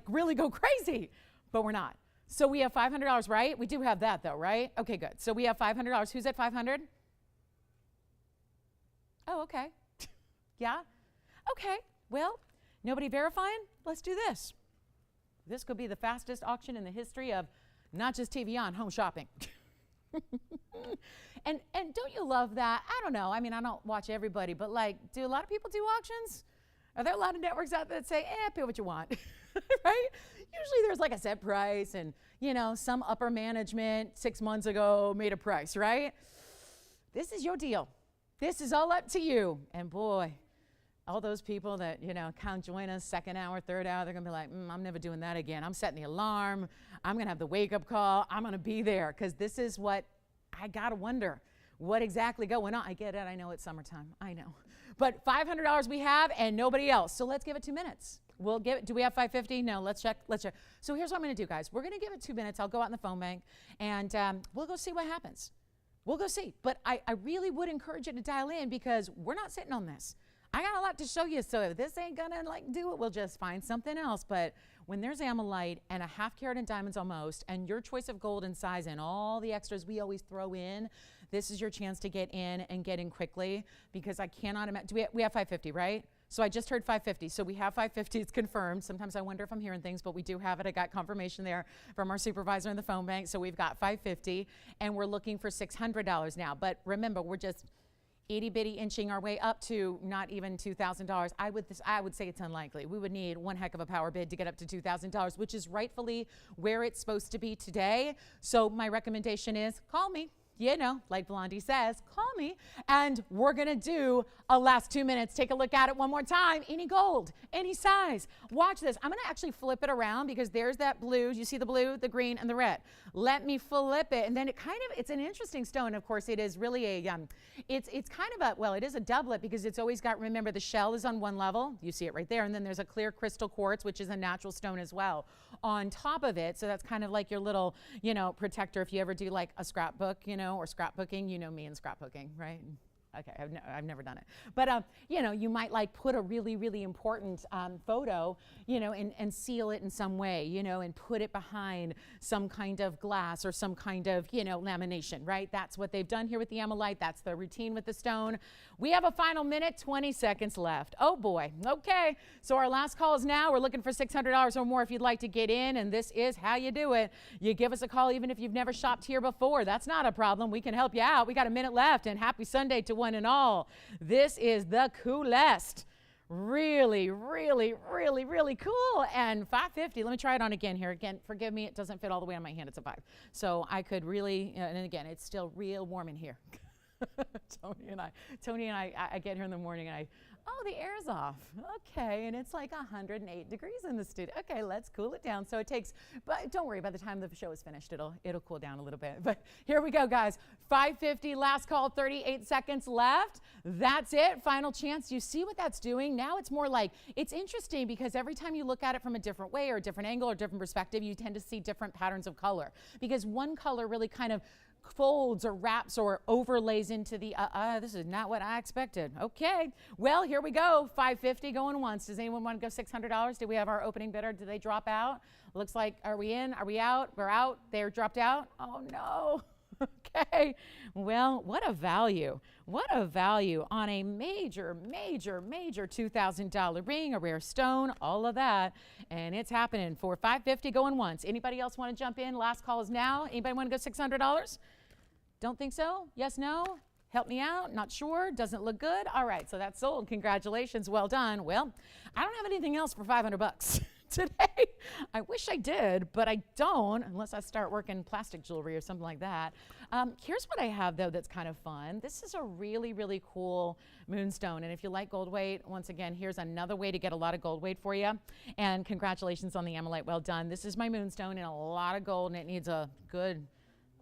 really go crazy, but we're not. So we have $500, right? We do have that though, right? Okay, good. So we have $500. Who's at 500? Oh, okay. Yeah? Okay. Well, nobody verifying? Let's do this. This could be the fastest auction in the history of not just TVON, home shopping. and don't you love that? I don't know. I mean, I don't watch everybody, but like, do a lot of people do auctions? Are there a lot of networks out there that say, pay what you want, right? Usually there's like a set price, and you know, some upper management 6 months ago made a price, right? This is your deal. This is all up to you. And boy, all those people that, you know, can't join us second hour, third hour, they're going to be like, I'm never doing that again. I'm setting the alarm. I'm going to have the wake-up call. I'm going to be there, because this is what I got to wonder. What exactly going on? I get it. I know it's summertime. I know. But $500 we have and nobody else. So let's give it 2 minutes. We'll give it. Do we have 550? No, let's check. Let's check. So here's what I'm going to do, guys. We're going to give it 2 minutes. I'll go out in the phone bank, and we'll go see what happens. We'll go see. But I really would encourage you to dial in, because we're not sitting on this. I got a lot to show you, so if this ain't gonna like do it, we'll just find something else. But when there's Ammolite and a half carat in diamonds almost, and your choice of gold and size and all the extras we always throw in, this is your chance to get in and get in quickly, because I cannot imagine. We have 550, right? So I just heard 550. So we have 550. It's confirmed. Sometimes I wonder if I'm hearing things, but we do have it. I got confirmation there from our supervisor in the phone bank. So we've got 550, and we're looking for $600 now. But remember, we're just itty bitty inching our way up to not even $2,000. I would say it's unlikely. We would need one heck of a power bid to get up to $2,000, which is rightfully where it's supposed to be today. So my recommendation is call me. You know, like Blondie says, call me, and we're going to do a last 2 minutes. Take a look at it one more time. Any gold, any size. Watch this. I'm going to actually flip it around, because there's that blue. You see the blue, the green, and the red. Let me flip it, and then it's an interesting stone. Of course, it is really a, it's kind of a, well, it is a doublet, because it's always got, remember, the shell is on one level. You see it right there, and then there's a clear crystal quartz, which is a natural stone as well, on top of it. So that's kind of like your little, you know, protector if you ever do like a scrapbook, you know, or scrapbooking. You know me and scrapbooking, right? Okay, I've never done it. But, you know, you might like put a really, really important photo, you know, and seal it in some way, you know, and put it behind some kind of glass or some kind of, you know, lamination, right? That's what they've done here with the Ammolite. That's the routine with the stone. We have a final minute, 20 seconds left. Oh boy, okay. So our last call is now. We're looking for $600 or more if you'd like to get in, and this is how you do it. You give us a call even if you've never shopped here before. That's not a problem. We can help you out. We got a minute left, and happy Sunday to one and all. This is the coolest Really, really, really, really cool. And $5.50. Let me try it on again here. Again, forgive me, it doesn't fit all the way on my hand. It's a 5. So I could really, and again, it's still real warm in here. Tony and I get here in the morning and oh, the air's off. Okay, and it's like 108 degrees in the studio. Okay, let's cool it down. So it takes, but don't worry, by the time the show is finished, it'll cool down a little bit. But here we go, guys. $5.50, last call, 38 seconds left. That's it, final chance. You see what that's doing? Now it's more like, it's interesting because every time you look at it from a different way or a different angle or different perspective, you tend to see different patterns of color because one color really kind of folds or wraps or overlays into the this is not what I expected. Okay, well, here we go. $5.50 going once. Does anyone want to go $600? Do we have our opening bidder? Did they drop out? Looks like, are we in? Are we out? We're out. They're dropped out. Oh no. Okay, well, what a value. What a value on a major $2,000 ring, a rare stone, all of that. And it's happening for $5.50 going once. Anybody else want to jump in? Last call is now. Anybody want to go $600? Don't think so? Yes, no? Help me out? Not sure? Doesn't look good? All right, so that's sold. Congratulations, well done. Well, I don't have anything else for $500 today. I wish I did, but I don't unless I start working plastic jewelry or something like that. Here's what I have, though, that's kind of fun. This is a really, really cool moonstone. And if you like gold weight, once again, here's another way to get a lot of gold weight for you. And congratulations on the Ammolite. Well done. This is my moonstone in a lot of gold, and it needs a good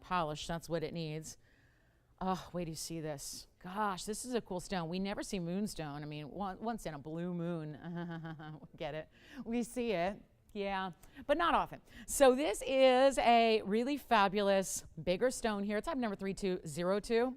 polish. That's what it needs. Oh, wait, do you see this? Gosh, this is a cool stone. We never see moonstone. I mean, once in a blue moon. Get it? We see it. Yeah, but not often. So this is a really fabulous, bigger stone here. It's type number 3202.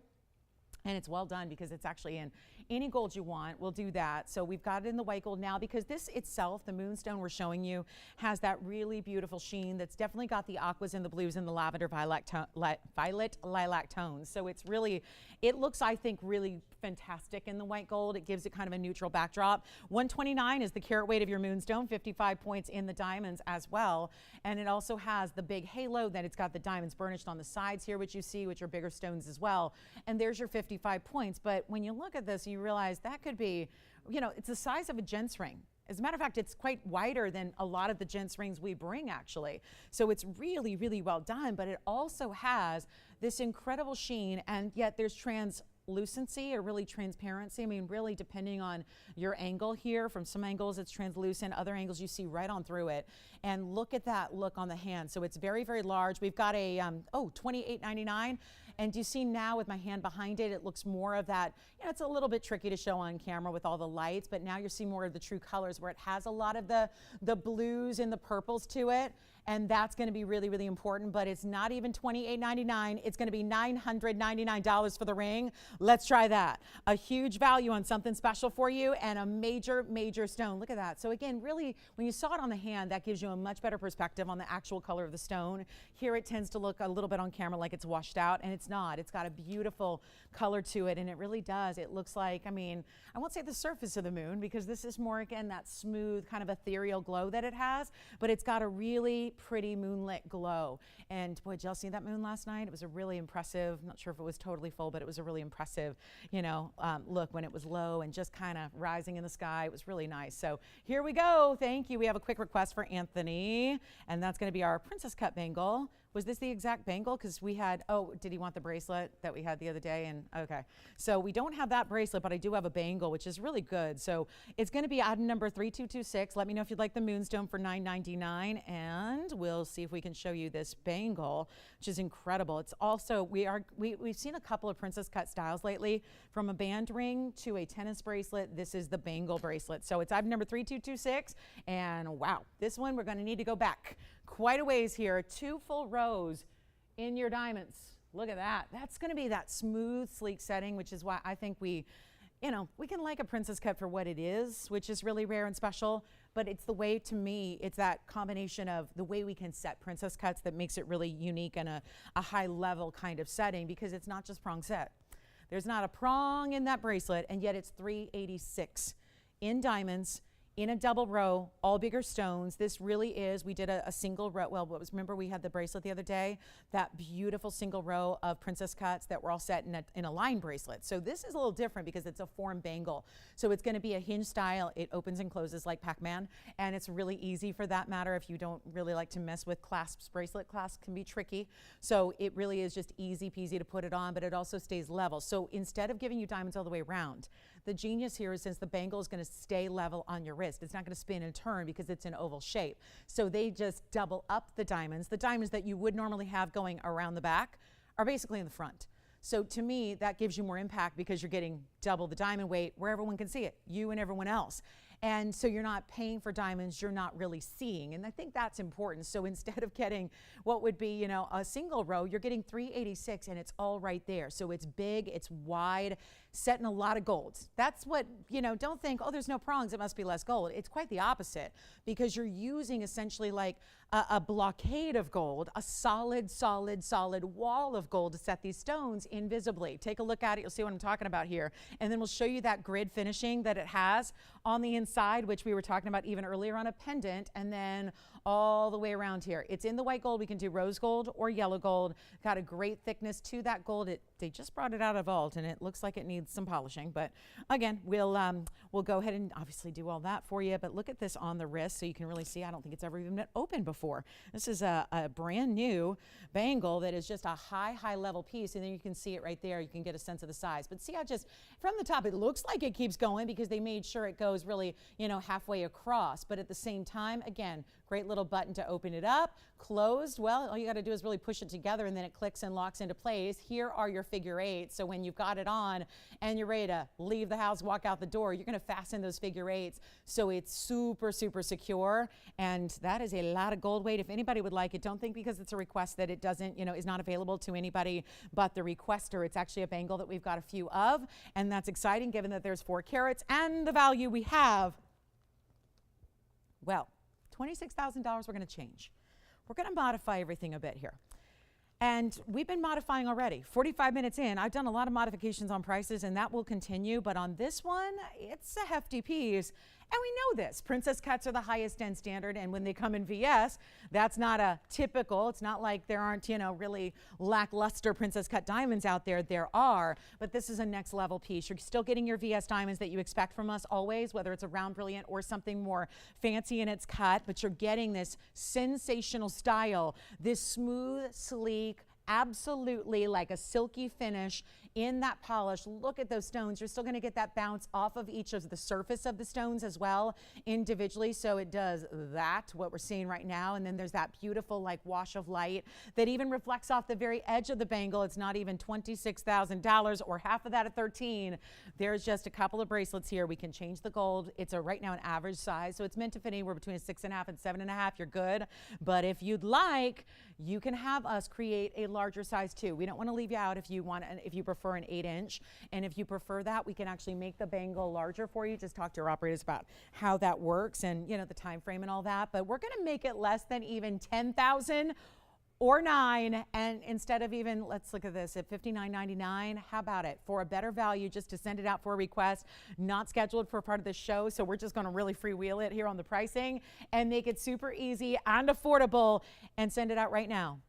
And it's well done because it's actually in any gold you want. We'll do that. So we've got it in the white gold now because this itself, the moonstone we're showing you, has that really beautiful sheen that's definitely got the aquas and the blues and the lavender violet lilac tones. So it's really, it looks, I think, really fantastic in the white gold. It gives it kind of a neutral backdrop. 129 is the carat weight of your moonstone, 55 points in the diamonds as well. And it also has the big halo that it's got the diamonds burnished on the sides here, which you see, which are bigger stones as well. And there's your 55 points. But when you look at this, you realize that could be, you know, it's the size of a gents ring. As a matter of fact, it's quite wider than a lot of the gents rings we bring, actually. So it's really, really well done, but it also has this incredible sheen, and yet there's translucency or really transparency. I mean, really depending on your angle here. From some angles it's translucent, other angles you see right on through it. And look at that look on the hand. So it's very, very large. We've got a $28.99. And you see now with my hand behind it, it looks more of that, you know, it's a little bit tricky to show on camera with all the lights, but now you're seeing more of the true colors where it has a lot of the blues and the purples to it. And that's going to be really, really important, but it's not even $28.99. It's going to be $999 for the ring. Let's try that. A huge value on something special for you and a major, major stone. Look at that. So again, really, when you saw it on the hand, that gives you a much better perspective on the actual color of the stone. Here it tends to look a little bit on camera like it's washed out, and it's not. It's got a beautiful color to it, and it really does. It looks like, I mean, I won't say the surface of the moon because this is more, again, that smooth kind of ethereal glow that it has, but it's got a really pretty moonlit glow. And boy, did y'all see that moon last night? It was a really impressive, not sure if it was totally full, but it was a really impressive, you know, look when it was low and just kind of rising in the sky. It was really nice. So here we go. Thank you. We have a quick request for Anthony, and that's going to be our princess cut bangle. Was this the exact bangle? Because we had, oh, did he want the bracelet that we had the other day? And okay, so we don't have that bracelet, but I do have a bangle, which is really good. So it's going to be item number 3226. Let me know if you'd like the moonstone for $9.99, and we'll see if we can show you this bangle, which is incredible. It's also, we've seen a couple of princess cut styles lately, from a band ring to a tennis bracelet. This is the bangle bracelet. So it's item number 3226, and wow, this one we're going to need to go back quite a ways here. 2 full rows in your diamonds. Look at that. That's going to be that smooth, sleek setting, which is why I think we can like a princess cut for what it is, which is really rare and special, but it's the way, to me, it's that combination of the way we can set princess cuts that makes it really unique and a high level kind of setting, because it's not just prong set. There's not a prong in that bracelet, and yet it's $386 in diamonds, in a double row, all bigger stones. This really is, we did a single row. Well, remember we had the bracelet the other day, that beautiful single row of princess cuts that were all set in a line bracelet. So this is a little different because it's a form bangle. So it's going to be a hinge style. It opens and closes like Pac-Man, and it's really easy for that matter if you don't really like to mess with clasps. Bracelet clasps can be tricky. So it really is just easy peasy to put it on, but it also stays level. So instead of giving you diamonds all the way around, the genius here is since the bangle is going to stay level on your wrist, it's not going to spin and turn because it's an oval shape. So they just double up the diamonds. The diamonds that you would normally have going around the back are basically in the front. So to me, that gives you more impact because you're getting double the diamond weight where everyone can see it, you and everyone else. And so you're not paying for diamonds you're not really seeing. And I think that's important. So instead of getting what would be, you know, a single row, you're getting 386 and it's all right there. So it's big, it's wide, set in a lot of gold. That's what, you know, don't think, oh, there's no prongs, it must be less gold. It's quite the opposite because you're using essentially like a blockade of gold, a solid wall of gold to set these stones invisibly. Take a look at it, you'll see what I'm talking about here. And then we'll show you that grid finishing that it has on the inside, which we were talking about even earlier on a pendant, and then all the way around here. It's in the white gold. We can do rose gold or yellow gold. Got a great thickness to that gold. They just brought it out of vault and it looks like it needs some polishing, but again, we'll go ahead and obviously do all that for you. But look at this on the wrist so you can really see. I don't think it's ever even been open before. This is a brand new bangle that is just a high level piece, and then you can see it right there. You can get a sense of the size, but see how just from the top it looks like it keeps going because they made sure it goes really, you know, halfway across, but at the same time, again, great little button to open it up. Closed, well, all you got to do is really push it together and then it clicks and locks into place. Here are your figure eights. So when you've got it on and you're ready to leave the house, walk out the door, you're going to fasten those figure eights. So it's super secure. And that is a lot of gold weight. If anybody would like it, don't think because it's a request that it doesn't, you know, is not available to anybody but the requester. It's actually a bangle that we've got a few of. And that's exciting given that there's 4 carats and the value we have. Well, $26,000 we're going to change. We're going to modify everything a bit here. And we've been modifying already. 45 minutes in, I've done a lot of modifications on prices and that will continue, but on this one, it's a hefty piece. And we know this. Princess cuts are the highest end standard, and when they come in VS, that's not a typical, it's not like there aren't, you know, really lackluster princess cut diamonds out there. There are, but this is a next level piece. You're still getting your VS diamonds that you expect from us always, whether it's a round brilliant or something more fancy in its cut, but you're getting this sensational style, this smooth, sleek, absolutely like a silky finish in that polish. Look at those stones. You're still going to get that bounce off of each of the surface of the stones as well individually. So it does that, what we're seeing right now. And then there's that beautiful like wash of light that even reflects off the very edge of the bangle. It's not even $26,000 or half of that at 13. There's just a couple of bracelets here. We can change the gold. It's right now an average size. So it's meant to fit anywhere between a 6.5 and 7.5. You're good. But if you'd like, you can have us create a larger size too. We don't want to leave you out if you want, if you prefer an 8-inch. And if you prefer that, we can actually make the bangle larger for you. Just talk to your operators about how that works and, you know, the time frame and all that. But we're going to make it less than even 10,000 or 9, and instead of even, let's look at this, at $59.99, how about it? For a better value, just to send it out for a request, not scheduled for part of the show, so we're just gonna really freewheel it here on the pricing and make it super easy and affordable and send it out right now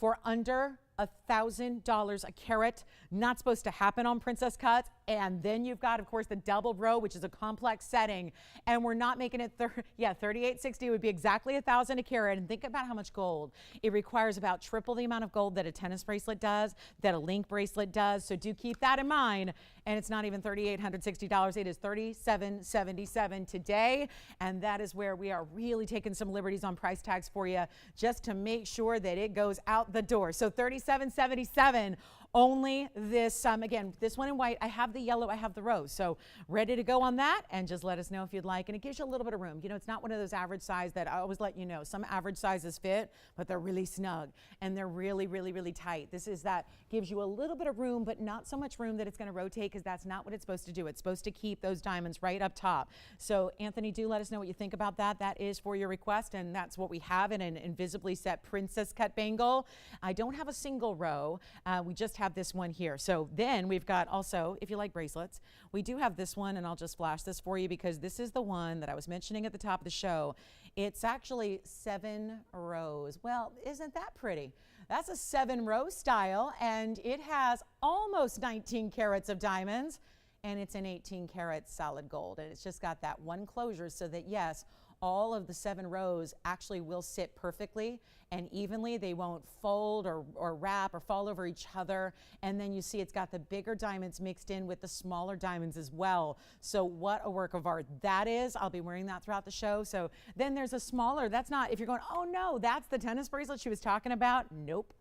for under $1,000 a carat. Not supposed to happen on princess cuts. And then you've got, of course, the double row, which is a complex setting. And we're not making it, $38.60 would be exactly $1,000 a carat. And think about how much gold. It requires about triple the amount of gold that a tennis bracelet does, that a link bracelet does. So do keep that in mind. And it's not even $3,860. It is $3,777 today. And that is where we are really taking some liberties on price tags for you, just to make sure that it goes out the door. So $3,777. Only this, again, this one in white. I have the yellow, I have the rose. So ready to go on that, and just let us know if you'd like. And it gives you a little bit of room. You know, it's not one of those average size that I always let you know. Some average sizes fit, but they're really snug and they're really, really, really tight. This is that gives you a little bit of room, but not so much room that it's going to rotate, because that's not what it's supposed to do. It's supposed to keep those diamonds right up top. So Anthony, do let us know what you think about that. That is for your request, and that's what we have in an invisibly set princess cut bangle. I don't have a single row. We just have have this one here. So then we've got also, if you like bracelets, we do have this one, and I'll just flash this for you because this is the one that I was mentioning at the top of the show. It's actually 7 rows. Well, isn't that pretty? That's a 7-row style, and it has almost 19 carats of diamonds, and it's an 18 karat solid gold, and it's just got that one closure so that, yes, all of the 7 rows actually will sit perfectly and evenly. They won't fold or wrap or fall over each other. And then you see it's got the bigger diamonds mixed in with the smaller diamonds as well. So what a work of art that is. I'll be wearing that throughout the show. So then there's a smaller, that's not, if you're going, oh no, that's the tennis bracelet she was talking about. Nope,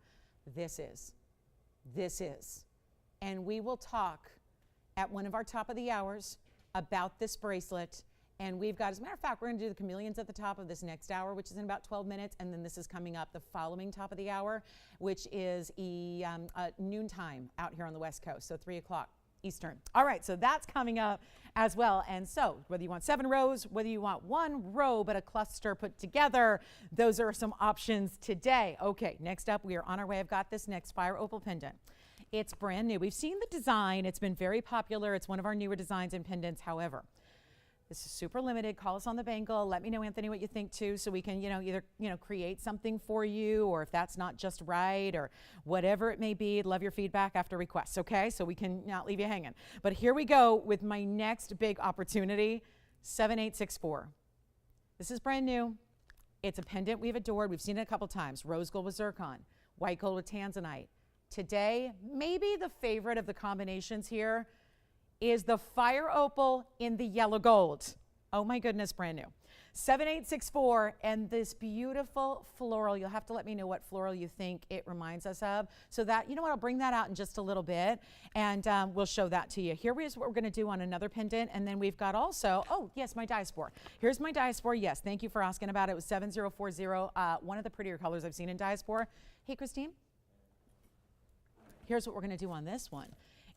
this is. And we will talk at one of our top of the hours about this bracelet. And we've got, as a matter of fact, we're going to do the chameleons at the top of this next hour, which is in about 12 minutes. And then this is coming up the following top of the hour, which is noontime out here on the West Coast. So 3 o'clock Eastern. All right, so that's coming up as well. And so whether you want 7 rows, whether you want 1 row but a cluster put together, those are some options today. Okay, next up, we are on our way. I've got this next fire opal pendant. It's brand new. We've seen the design. It's been very popular. It's one of our newer designs in pendants. However, this is super limited. Call us on the bangle. Let me know, Anthony, what you think too, so we can, either create something for you, or if that's not just right, or whatever it may be. Love your feedback after requests, okay? So we can not leave you hanging. But here we go with my next big opportunity, 7864. This is brand new. It's a pendant we've adored. We've seen it a couple times. Rose gold with zircon, white gold with Tanzanite. Today, maybe the favorite of the combinations here is the fire opal in the yellow gold. Oh my goodness, brand new. 7864, and this beautiful floral. You'll have to let me know what floral you think it reminds us of. So that, you know what, I'll bring that out in just a little bit, and we'll show that to you. Here is what we're gonna do on another pendant, and then we've got also, oh yes, my diaspore. Here's my diaspore, yes, thank you for asking about it. It was 7040, one of the prettier colors I've seen in diaspore. Hey, Christine. Here's what we're gonna do on this one.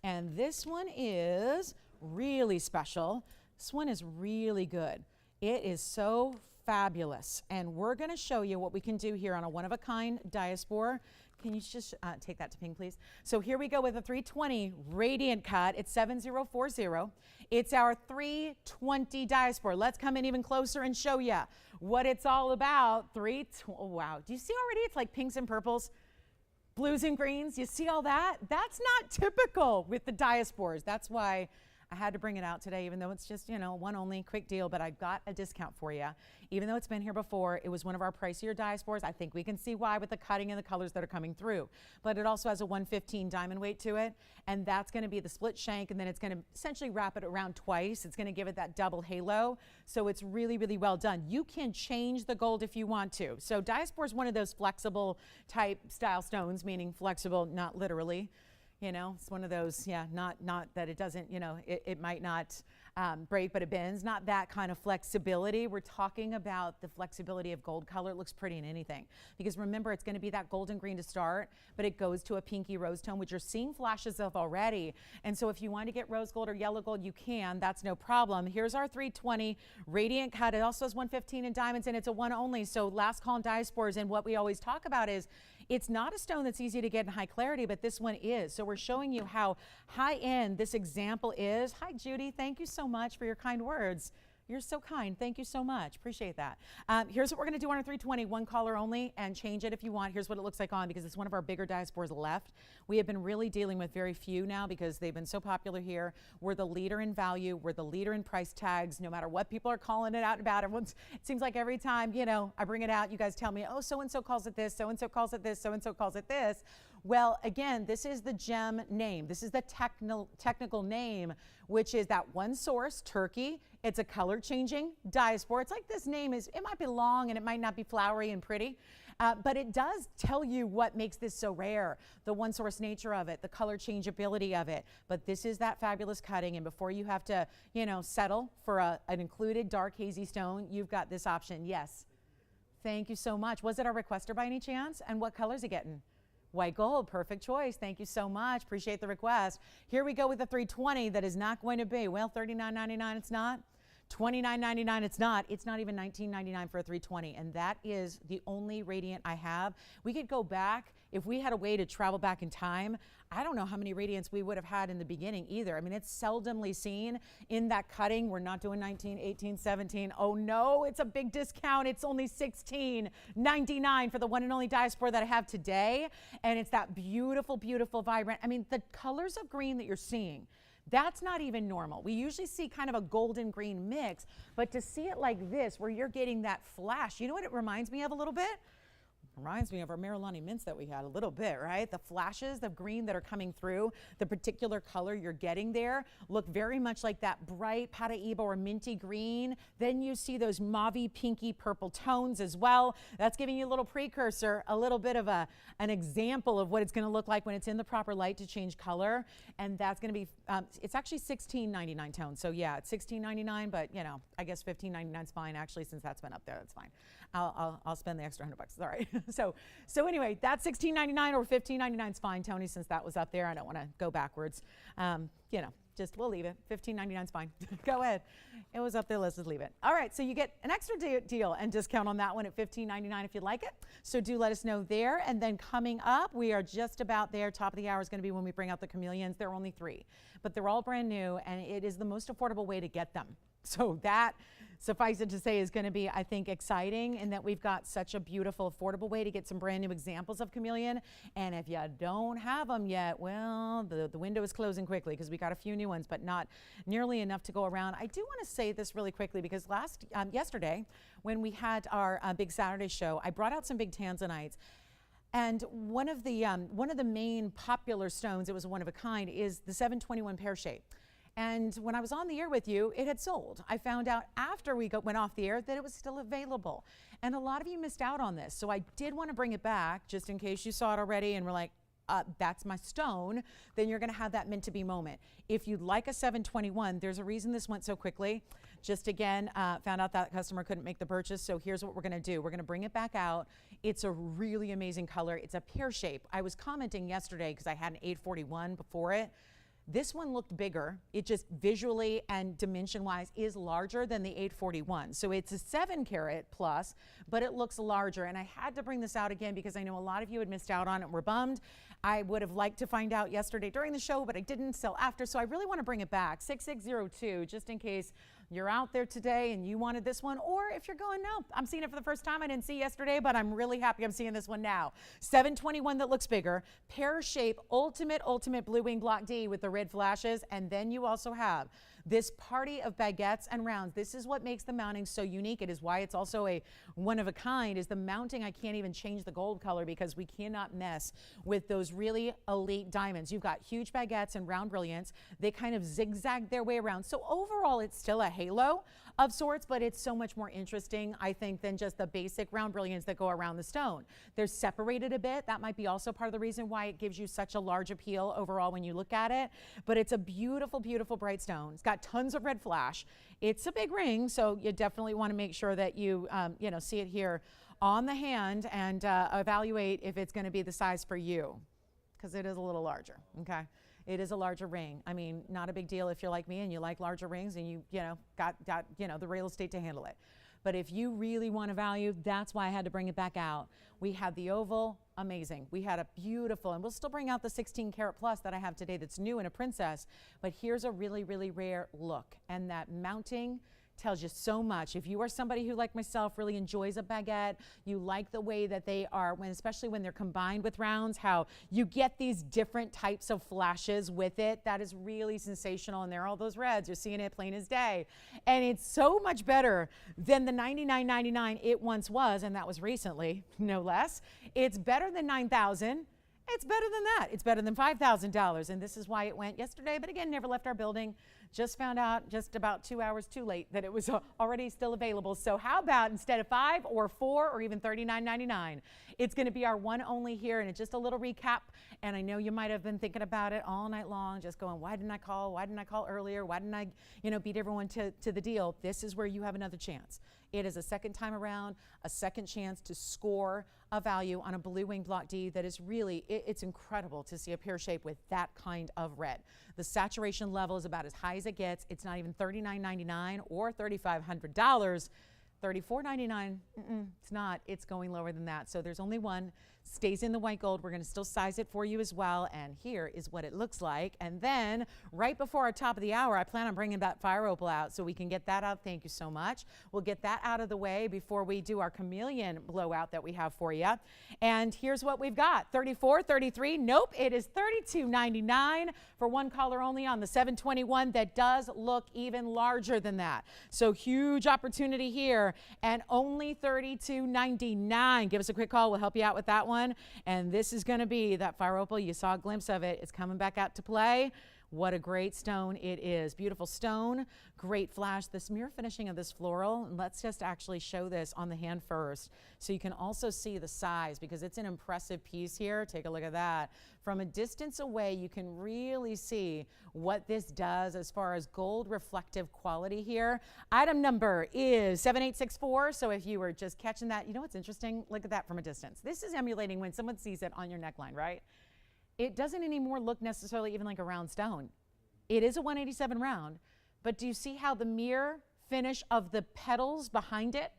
And this one is really special. This one is really good. It is so fabulous. And we're going to show you what we can do here on a one-of-a-kind diaspore. Can you just take that to ping, please? So here we go with a 320 radiant cut. It's 7040. It's our 320 diaspore. Let's come in even closer and show you what it's all about. Oh, wow. Do you see already? It's like pinks and purples. Blues and greens, you see all that? That's not typical with the diaspores. That's why I had to bring it out today, even though it's just, one only, quick deal, but I got a discount for you. Even though it's been here before, it was one of our pricier diaspores. I think we can see why with the cutting and the colors that are coming through. But it also has a 115 diamond weight to it, and that's gonna be the split shank, and then it's gonna essentially wrap it around twice. It's gonna give it that double halo, so it's really, really well done. You can change the gold if you want to. So diaspore is one of those flexible type style stones, meaning flexible, not literally. It's one of those, yeah, not that it doesn't, it might not break, but it bends. Not that kind of flexibility. We're talking about the flexibility of gold color. It looks pretty in anything. Because remember, it's going to be that golden green to start, but it goes to a pinky rose tone, which you're seeing flashes of already. And so if you want to get rose gold or yellow gold, you can. That's no problem. Here's our 320 radiant cut. It also has 115 in diamonds, and it's a one only. So last call in diaspores, and what we always talk about is it's not a stone that's easy to get in high clarity, but this one is. So we're showing you how high end this example is. Hi, Judy. Thank you so much for your kind words. You're so kind. Thank you so much. Appreciate that. Here's what we're going to do on our 320, one color only, and change it if you want. Here's what it looks like on, because it's one of our bigger diaspores left. We have been really dealing with very few now because they've been so popular here. We're the leader in value. We're the leader in price tags, no matter what people are calling it out about. It seems like every time, I bring it out, you guys tell me, oh, so-and-so calls it this, so-and-so calls it this, so-and-so calls it this. Well, again, this is the gem name. This is the technical name, which is that one source, Turkey. It's a color changing diaspore. It's like this name it might be long and it might not be flowery and pretty, but it does tell you what makes this so rare, the one source nature of it, the color changeability of it. But this is that fabulous cutting, and before you have to, settle for an included dark hazy stone, you've got this option. Yes. Thank you so much. Was it our requester by any chance? And what color is it getting? White gold, perfect choice. Thank you so much. Appreciate the request. Here we go with the 320 that is not going to be, well, $39.99 it's not. $29.99 it's not. It's not even $19.99 for a 320, and that is the only radiant I have. We could go back if we had a way to travel back in time, I don't know how many radiants we would have had in the beginning either. I mean, it's seldomly seen in that cutting. We're not doing 19, 18, 17. Oh no, it's a big discount. It's only $16.99 for the one and only diaspore that I have today. And it's that beautiful, beautiful, vibrant. I mean, the colors of green that you're seeing, that's not even normal. We usually see kind of a golden green mix, but to see it like this, where you're getting that flash, you know what it reminds me of a little bit? Reminds me of our Marilani mints that we had a little bit, right? The flashes of green that are coming through, the particular color you're getting there look very much like that bright Paraiba or minty green. Then you see those mauvey, pinky, purple tones as well. That's giving you a little precursor, a little bit of an example of what it's gonna look like when it's in the proper light to change color. And that's gonna be, it's actually $16.99 tones. So yeah, it's $16.99, but you know, I guess $15.99 is fine actually, since that's been up there, that's fine. I'll spend the extra $100, all right. So anyway, that's $16.99 or $15.99 is fine, Tony, since that was up there. I don't want to go backwards. You know, just we'll leave it. $15.99 is fine. Go ahead. It was up there. Let's just leave it. All right, so you get an extra deal and discount on that one at $15.99 if you like it. So do let us know there. And then coming up, we are just about there. Top of the hour is going to be when we bring out the Chameleons. There are only 3, but they're all brand new, and it is the most affordable way to get them. So that, suffice it to say, is going to be, I think, exciting in that we've got such a beautiful, affordable way to get some brand new examples of Chameleon. And if you don't have them yet, well, the window is closing quickly because we got a few new ones, but not nearly enough to go around. I do want to say this really quickly because yesterday, when we had our big Saturday show, I brought out some big Tanzanites. And one of the main popular stones, it was one of a kind, is the 721 pear-shaped. And when I was on the air with you, it had sold. I found out after we went off the air that it was still available. And a lot of you missed out on this. So I did want to bring it back just in case you saw it already and were like, that's my stone, then you're going to have that meant to be moment. If you'd like a 721, there's a reason this went so quickly. Just again, found out that customer couldn't make the purchase. So here's what we're going to do. We're going to bring it back out. It's a really amazing color. It's a pear shape. I was commenting yesterday because I had an 841 before it. This one looked bigger. It just visually and dimension-wise is larger than the 841. So it's a 7 carat plus, but it looks larger. And I had to bring this out again because I know a lot of you had missed out on it and were bummed. I would have liked to find out yesterday during the show, but I didn't sell after. So I really want to bring it back. 6602, just in case you're out there today and you wanted this one, or if you're going, no, I'm seeing it for the first time. I didn't see yesterday, but I'm really happy I'm seeing this one now. 721 that looks bigger, pear shape, ultimate blue wing block D with the red flashes. And then you also have this party of baguettes and rounds. This is what makes the mounting so unique. It is why it's also a one of a kind, is the mounting. I can't even change the gold color because we cannot mess with those really elite diamonds. You've got huge baguettes and round brilliance. They kind of zigzag their way around. So overall, it's still a halo of sorts, but it's so much more interesting, I think, than just the basic round brilliance that go around the stone. They're separated a bit. That might be also part of the reason why it gives you such a large appeal overall when you look at it. But it's a beautiful, beautiful bright stone. It's got tons of red flash. It's a big ring, so you definitely want to make sure that you, see it here on the hand and evaluate if it's going to be the size for you, because it is a little larger, okay? It is a larger ring. I mean, not a big deal if you're like me and you like larger rings and you got the real estate to handle it. But if you really want a value, that's why I had to bring it back out. We had the oval, amazing. We had a beautiful, and we'll still bring out the 16 karat plus that I have today that's new in a princess, but here's a really, really rare look. And that mounting tells you so much. If you are somebody who, like myself, really enjoys a baguette, you like the way that they are, especially when they're combined with rounds, how you get these different types of flashes with it. That is really sensational. And there are all those reds. You're seeing it plain as day. And it's so much better than the $99.99 it once was, and that was recently, no less. It's better than $9,000. It's better than that. It's better than $5,000. And this is why it went yesterday, but again, never left our building. Just found out just about 2 hours too late that it was already still available. So how about instead of 5 or 4 or even $39.99, it's going to be our one only here. And it's just a little recap. And I know you might have been thinking about it all night long, just going, why didn't I call? Why didn't I call earlier? Why didn't I, beat everyone to the deal? This is where you have another chance. It is a second time around, a second chance to score a value on a blue wing block D that is really, it's incredible to see a pear shape with that kind of red. The saturation level is about as high as it gets. It's not even $39.99 or $3,500. $34.99, it's not. It's going lower than that. So there's only one. stays in the white gold. We're going to still size it for you as well. And here is what it looks like. And then right before our top of the hour, I plan on bringing that fire opal out so we can get that out. Thank you so much. We'll get that out of the way before we do our chameleon blowout that we have for you. And here's what we've got. $34, $33. Nope, it is $32.99 for one color only on the 721 that does look even larger than that. So huge opportunity here, and only $32.99. Give us a quick call. We'll help you out with that one. And this is going to be that fire opal. You saw a glimpse of it. It's coming back out to play. What a great stone it is. Beautiful stone, great flash. The smear finishing of this floral, and let's just actually show this on the hand first so you can also see the size, because it's an impressive piece here. Take a look at that. From a distance away, you can really see what this does as far as gold reflective quality here. Item number is 7864. So if you were just catching that, you know what's interesting? Look at that from a distance. This is emulating when someone sees it on your neckline, right? It doesn't anymore look necessarily even like a round stone. It is a 187 round, but do you see how the mirror finish of the petals behind it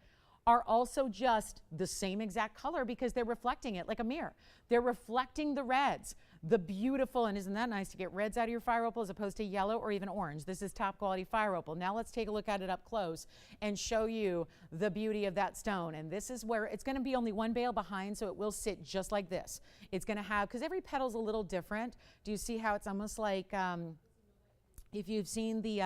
are also just the same exact color because they're reflecting it like a mirror. They're reflecting the reds. The beautiful, and isn't that nice to get reds out of your fire opal as opposed to yellow or even orange? This is top quality fire opal. Now let's take a look at it up close and show you the beauty of that stone. And this is where it's going to be only one bale behind, so it will sit just like this. It's going to have, because every petal's a little different. Do you see how it's almost like, if you've seen the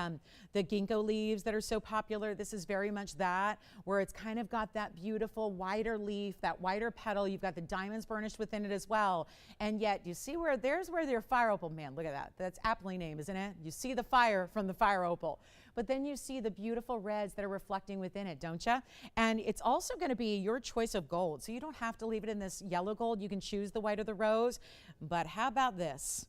ginkgo leaves that are so popular, this is very much that, where it's kind of got that beautiful wider leaf, that wider petal. You've got the diamonds burnished within it as well. And yet, you see where, there's where their fire opal, man, look at that. That's aptly named, isn't it? You see the fire from the fire opal. But then you see the beautiful reds that are reflecting within it, don't you? And it's also going to be your choice of gold. So you don't have to leave it in this yellow gold. You can choose the white or the rose. But how about this?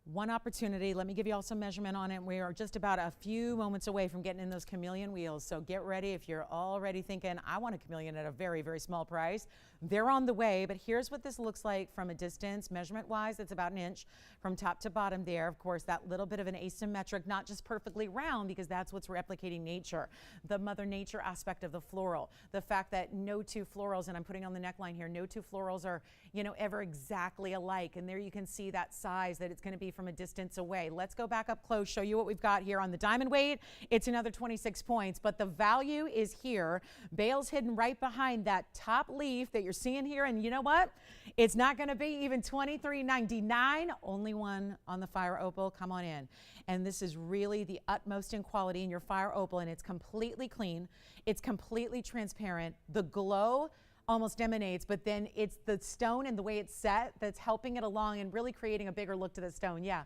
One opportunity. Let me give you all some measurement on it. We are just about a few moments away from getting in those chameleon wheels. So get ready if you're already thinking, I want a chameleon at a very, very small price. They're on the way, but here's what this looks like from a distance. Measurement-wise, it's about an inch from top to bottom there. Of course, that little bit of an asymmetric, not just perfectly round, because that's what's replicating nature. The Mother Nature aspect of the floral. The fact that no two florals, and I'm putting on the neckline here, no two florals are, you know, ever exactly alike. And there you can see that size that it's going to be from a distance away. Let's go back up close, show you what we've got here on the diamond weight. It's another 26 points, but the value is here. Bale's hidden right behind that top leaf that you're seeing here, and you know what? It's not going to be even $23.99. Only one on the fire opal. Come on in. And this is really the utmost in quality in your fire opal, and it's completely clean. It's completely transparent. The glow almost emanates, but then it's the stone and the way it's set that's helping it along and really creating a bigger look to the stone. Yeah.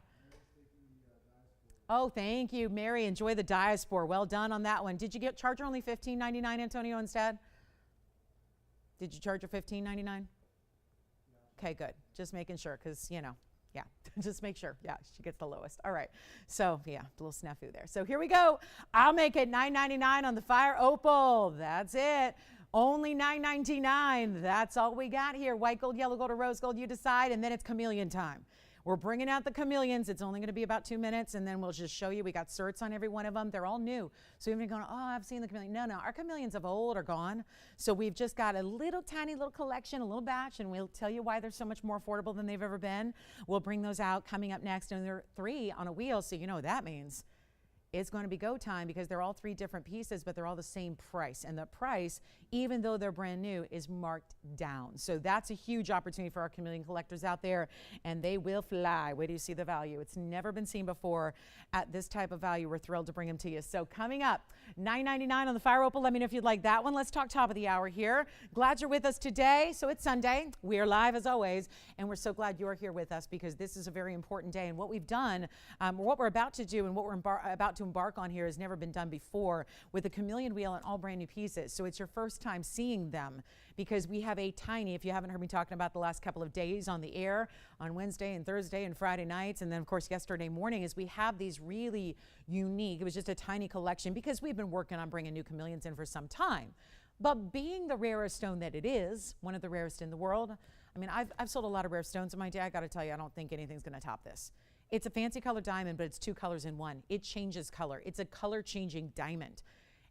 Oh, thank you, Mary. Enjoy the diaspore. Well done on that one. Did you charge her only $15.99, Antonio, instead? Did you charge her $15.99? Yeah. Okay, good. Just making sure, because, you know, yeah, just make sure. Yeah, she gets the lowest. All right. So, yeah, a little snafu there. So here we go. I'll make it $9.99 on the fire opal. That's it. Only $9.99. That's all we got here. White gold, yellow gold, or rose gold, you decide, and then it's chameleon time. We're bringing out the chameleons. It's only going to be about 2 minutes, and then we'll just show you. We got certs on every one of them. They're all new. So you're going, oh, I've seen the chameleon. No, our chameleons of old are gone. So we've just got a little tiny little collection, a little batch, and we'll tell you why they're so much more affordable than they've ever been. We'll bring those out coming up next, and there are 3 on a wheel, so you know what that means. It's going to be go time, because they're all 3 different pieces, but they're all the same price. And the price, even though they're brand new, is marked down. So that's a huge opportunity for our chameleon collectors out there, and they will fly. Where do you see the value? It's never been seen before at this type of value. We're thrilled to bring them to you. So coming up, $9.99 on the fire opal. Let me know if you'd like that one. Let's talk top of the hour here. Glad you're with us today. So it's Sunday. We are live as always, and we're so glad you're here with us, because this is a very important day. And what we've done, what we're about to do, and what we're about to embark on here has never been done before, with a chameleon wheel and all brand new pieces. So it's your first time seeing them, because we have a tiny, if you haven't heard me talking about the last couple of days on the air, on Wednesday and Thursday and Friday nights, and then of course yesterday morning, is we have these really unique, it was just a tiny collection, because we've been working on bringing new chameleons in for some time. But being the rarest stone that it is, one of the rarest in the world, I mean, I've sold a lot of rare stones in my day. I got to tell you, I don't think anything's going to top this. It's a fancy color diamond, but it's 2 colors in one. It changes color. It's a color changing diamond.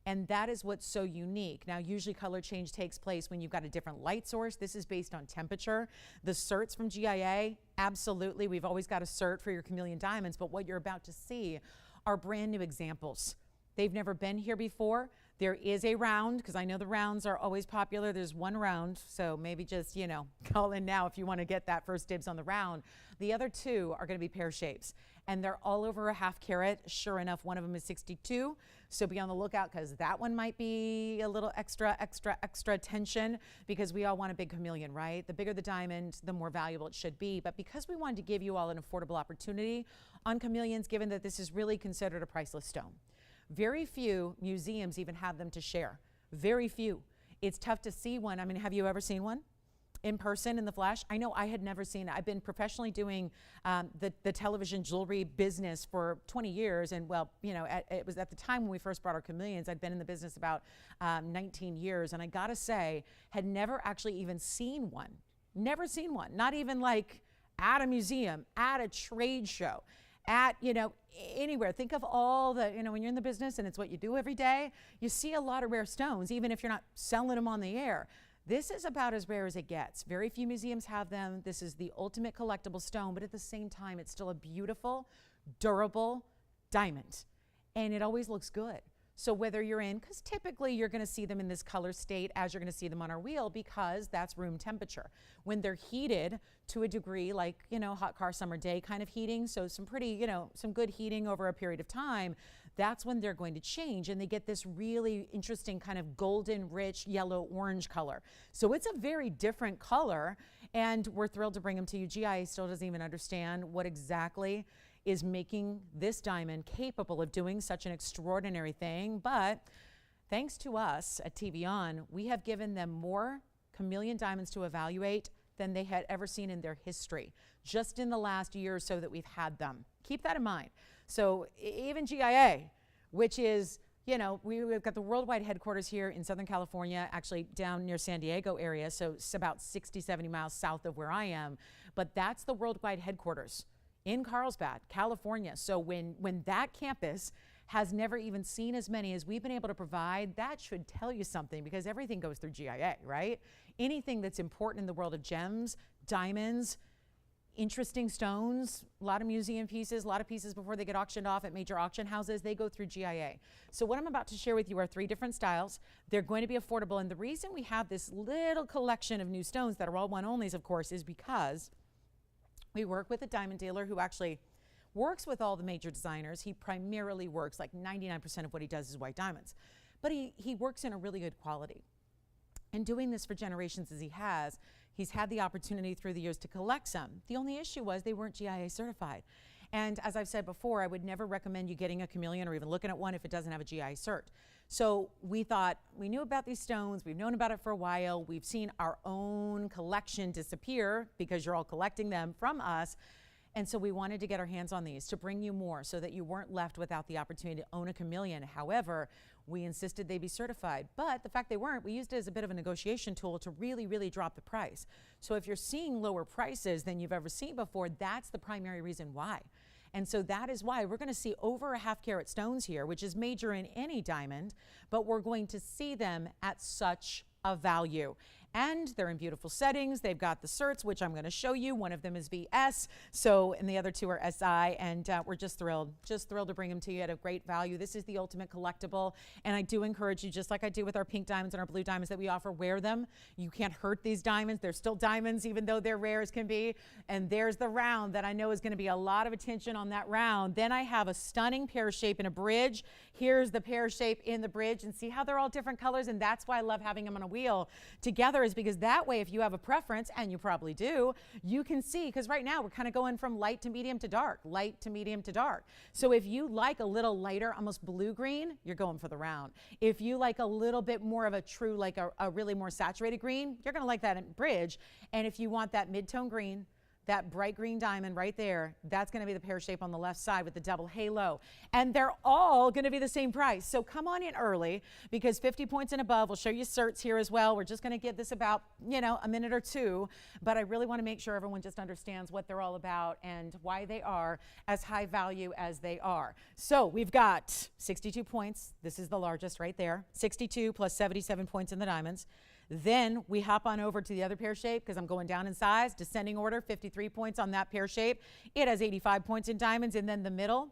And that is what's so unique. Now, usually color change takes place when you've got a different light source. This is based on temperature. The certs from GIA, absolutely. We've always got a cert for your Chameleon diamonds, but what you're about to see are brand new examples. They've never been here before. There is a round, because I know the rounds are always popular. There's one round, so maybe just, you know, call in now if you want to get that first dibs on the round. The other two are going to be pear shapes, and they're all over a ½ carat. Sure enough, one of them is 62, so be on the lookout, because that one might be a little extra attention, because we all want a big chameleon, right? The bigger the diamond, the more valuable it should be. But because we wanted to give you all an affordable opportunity on chameleons, given that this is really considered a priceless stone. Very few museums even have them to share. Very few. It's tough to see one. I mean, have you ever seen one in person, in the flesh? I know I had never seen it. I've been professionally doing the television jewelry business for 20 years. And well, you know, it was at the time when we first brought our chameleons. I'd been in the business about 19 years. And I gotta say, had never actually even seen one. Never seen one. Not even like at a museum, at a trade show, at, you know, anywhere. Think of all the, you know, when you're in the business and it's what you do every day, you see a lot of rare stones, even if you're not selling them on the air. This is about as rare as it gets. Very few museums have them. This is the ultimate collectible stone, but at the same time, it's still a beautiful, durable diamond. And it always looks good. So whether you're in, because typically you're going to see them in this color state as you're going to see them on our wheel, because that's room temperature. When they're heated to a degree, like, you know, hot car summer day kind of heating, so some pretty, you know, some good heating over a period of time, that's when they're going to change, and they get this really interesting kind of golden rich yellow orange color. So it's a very different color, and we're thrilled to bring them to you. GIA still doesn't even understand what exactly is making this diamond capable of doing such an extraordinary thing. But thanks to us at TVON, we have given them more chameleon diamonds to evaluate than they had ever seen in their history, just in the last year or so that we've had them. Keep that in mind. So even GIA, which is, you know, we've got the worldwide headquarters here in Southern California, actually down near San Diego area, so it's about 60, 70 miles south of where I am, but that's the worldwide headquarters in Carlsbad, California. So when that campus has never even seen as many as we've been able to provide, that should tell you something, because everything goes through GIA, right? Anything that's important in the world of gems, diamonds, interesting stones, a lot of museum pieces, a lot of pieces before they get auctioned off at major auction houses, they go through GIA. So what I'm about to share with you are 3 different styles. They're going to be affordable, and the reason we have this little collection of new stones that are all one-onlys, of course, is because we work with a diamond dealer who actually works with all the major designers. He primarily works, like 99% of what he does is white diamonds. But he works in a really good quality. And doing this for generations as he has, he's had the opportunity through the years to collect some. The only issue was they weren't GIA certified. And as I've said before, I would never recommend you getting a chameleon or even looking at one if it doesn't have a GIA cert. So we thought, we knew about these stones, we've known about it for a while, we've seen our own collection disappear because you're all collecting them from us. And so we wanted to get our hands on these to bring you more so that you weren't left without the opportunity to own a chameleon. However, we insisted they be certified. But the fact they weren't, we used it as a bit of a negotiation tool to really, really drop the price. So if you're seeing lower prices than you've ever seen before, that's the primary reason why. And so that is why we're going to see over a ½ carat stones here, which is major in any diamond, but we're going to see them at such a value. And they're in beautiful settings. They've got the certs, which I'm going to show you. One of them is VS, so, and the other 2 are SI, and we're just thrilled to bring them to you at a great value. This is the ultimate collectible, and I do encourage you, just like I do with our pink diamonds and our blue diamonds that we offer, wear them. You can't hurt these diamonds. They're still diamonds, even though they're rare as can be. And there's the round that I know is going to be a lot of attention on that round. Then I have a stunning pear shape in a bridge. Here's the pear shape in the bridge, and see how they're all different colors, and that's why I love having them on a wheel together, is because that way, if you have a preference, and you probably do, you can see, because right now we're kind of going from light to medium to dark, light to medium to dark. So if you like a little lighter, almost blue-green, you're going for the round. If you like a little bit more of a true, like a really more saturated green, you're going to like that in bridge. And if you want that mid-tone green, that bright green diamond right there, that's going to be the pear shape on the left side with the double halo. And they're all going to be the same price. So come on in early, because 50 points and above, we'll show you certs here as well. We're just going to give this about, a minute or two, but I really want to make sure everyone just understands what they're all about and why they are as high value as they are. So we've got 62 points. This is the largest right there. 62 plus 77 points in the diamonds. Then we hop on over to the other pear shape, because I'm going down in size, descending order, 53 points on that pear shape. It has 85 points in diamonds. And then the middle,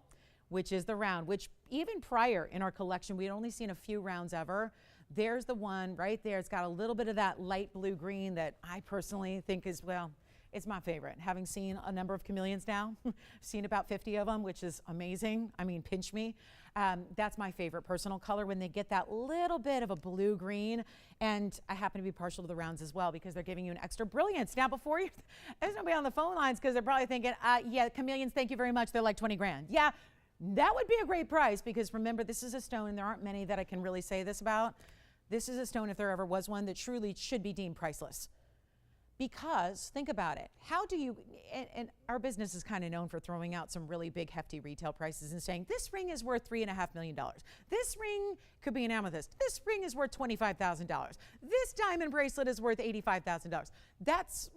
which is the round, which even prior in our collection, we'd only seen a few rounds ever. There's the one right there. It's got a little bit of that light blue green that I personally think is, well, it's my favorite. Having seen a number of chameleons now, seen about 50 of them, which is amazing. I mean, pinch me. That's my favorite personal color, when they get that little bit of a blue green. And I happen to be partial to the rounds as well, because they're giving you an extra brilliance. Now, before you, there's nobody on the phone lines, because they're probably thinking, yeah, chameleons, thank you very much. They're like 20 grand. Yeah, that would be a great price, because remember, this is a stone, and there aren't many that I can really say this about. This is a stone, if there ever was one, that truly should be deemed priceless. Because think about it, how do you, and our business is kind of known for throwing out some really big hefty retail prices and saying, this ring is worth $3.5 million. This ring could be an amethyst. This ring is worth $25,000. This diamond bracelet is worth $85,000. That's,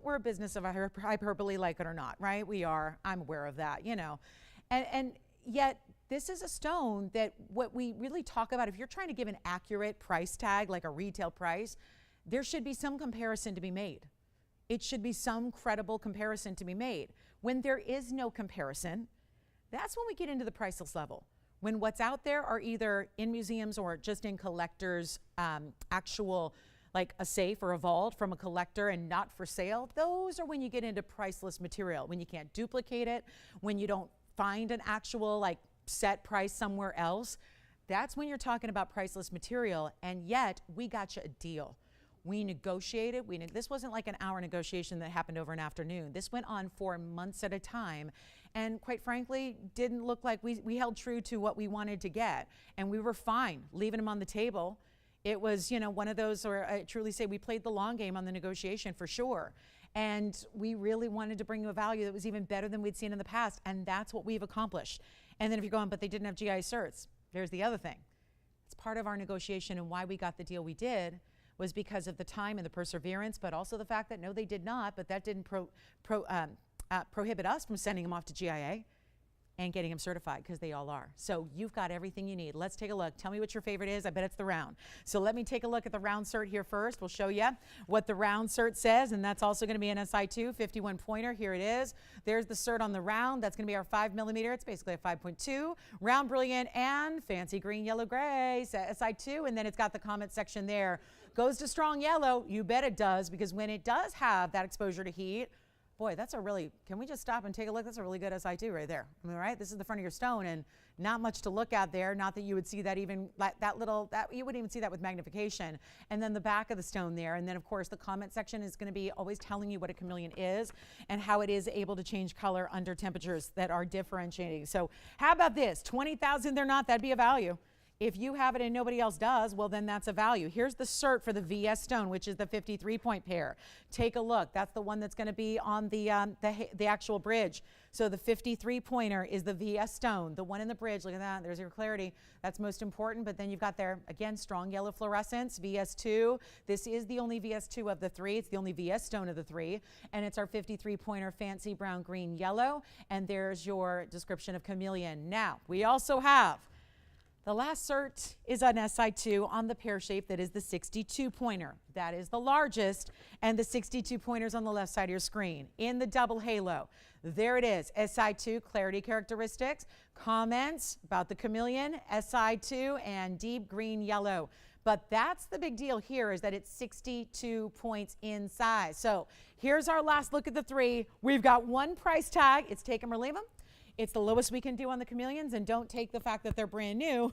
we're a business of hyperbole, like it or not, right? We are, I'm aware of that, and yet this is a stone that what we really talk about, if you're trying to give an accurate price tag, like a retail price, there should be some comparison to be made. It should be some credible comparison to be made. When there is no comparison, that's when we get into the priceless level. When what's out there are either in museums or just in collectors' actual, like a safe or a vault from a collector and not for sale, those are when you get into priceless material. When you can't duplicate it, when you don't find an actual like set price somewhere else, that's when you're talking about priceless material. And yet we got you a deal. We negotiated. This wasn't like an hour negotiation that happened over an afternoon. This went on for months at a time, and quite frankly, didn't look like we held true to what we wanted to get, and we were fine leaving them on the table. It was, one of those where I truly say we played the long game on the negotiation for sure, and we really wanted to bring you a value that was even better than we'd seen in the past, and that's what we've accomplished. And then if you're going, but they didn't have GI certs, there's the other thing. It's part of our negotiation, and why we got the deal we did was because of the time and the perseverance, but also the fact that no, they did not, but that didn't prohibit us from sending them off to GIA and getting them certified, because they all are. So you've got everything you need. Let's take a look. Tell me what your favorite is. I bet it's the round. So let me take a look at the round cert here first. We'll show you what the round cert says, and that's also going to be an SI2 51 pointer. Here it is. There's the cert on the round. That's going to be our 5mm. It's basically a 5.2. Round brilliant and fancy green, yellow, gray, SI2, and then it's got the comment section there. Goes to strong yellow. You bet it does, because when it does have that exposure to heat, boy, that's a really, can we just stop and take a look? That's a really good SI2 right there. I mean, right? This is the front of your stone, and not much to look at there. Not that you would see that even, you wouldn't even see that with magnification. And then the back of the stone there. And then, of course, the comment section is going to be always telling you what a chameleon is and how it is able to change color under temperatures that are differentiating. So how about this? 20,000 they're not, that'd be a value. If you have it and nobody else does, well, then that's a value. Here's the cert for the VS stone, which is the 53-point pair. Take a look. That's the one that's going to be on the actual bridge. So the 53-pointer is the VS stone, the one in the bridge. Look at that. There's your clarity. That's most important. But then you've got there, again, strong yellow fluorescence, VS2. This is the only VS2 of the three. It's the only VS stone of the three. And it's our 53-pointer fancy brown, green, yellow. And there's your description of chameleon. Now, we also have the last cert is an SI2 on the pear shape that is the 62-pointer. That is the largest, and the 62 pointers on the left side of your screen in the double halo. There it is, SI2 clarity characteristics, comments about the chameleon, SI2, and deep green yellow. But that's the big deal here, is that it's 62 points in size. So here's our last look at the three. We've got one price tag. It's take them or leave them. It's the lowest we can do on the chameleons, and don't take the fact that they're brand new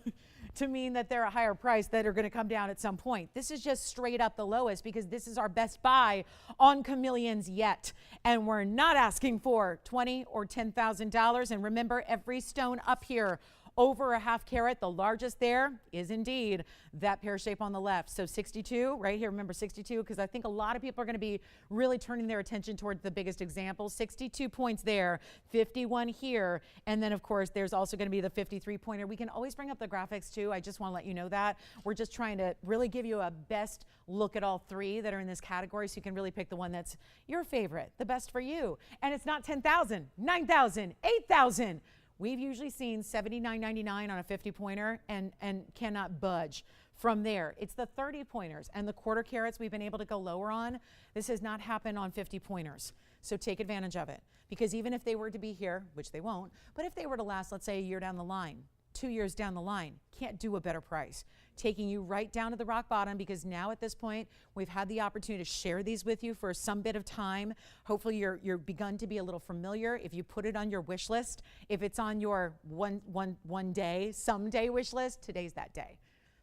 to mean that they're a higher price that are going to come down at some point. This is just straight up the lowest, because this is our best buy on chameleons yet. And we're not asking for $20,000 or $10,000. And remember, every stone up here over a half carat. The largest there is indeed that pear shape on the left. So 62 right here. Remember 62, because I think a lot of people are going to be really turning their attention towards the biggest example. 62 points there, 51 here. And then of course, there's also going to be the 53 pointer. We can always bring up the graphics too. I just want to let you know that we're just trying to really give you a best look at all three that are in this category, so you can really pick the one that's your favorite, the best for you. And it's not 10,000, 9,000, 8,000. We've usually seen $79.99 on a 50 pointer and cannot budge from there. It's the 30 pointers and the quarter carats we've been able to go lower on. This has not happened on 50 pointers. So take advantage of it, because even if they were to be here, which they won't, but if they were to last, let's say a year down the line, 2 years down the line, can't do a better price. Taking you right down to the rock bottom, because now at this point, we've had the opportunity to share these with you for some bit of time. Hopefully you're begun to be a little familiar. If you put it on your wish list, if it's on your one day, someday wish list, today's that day,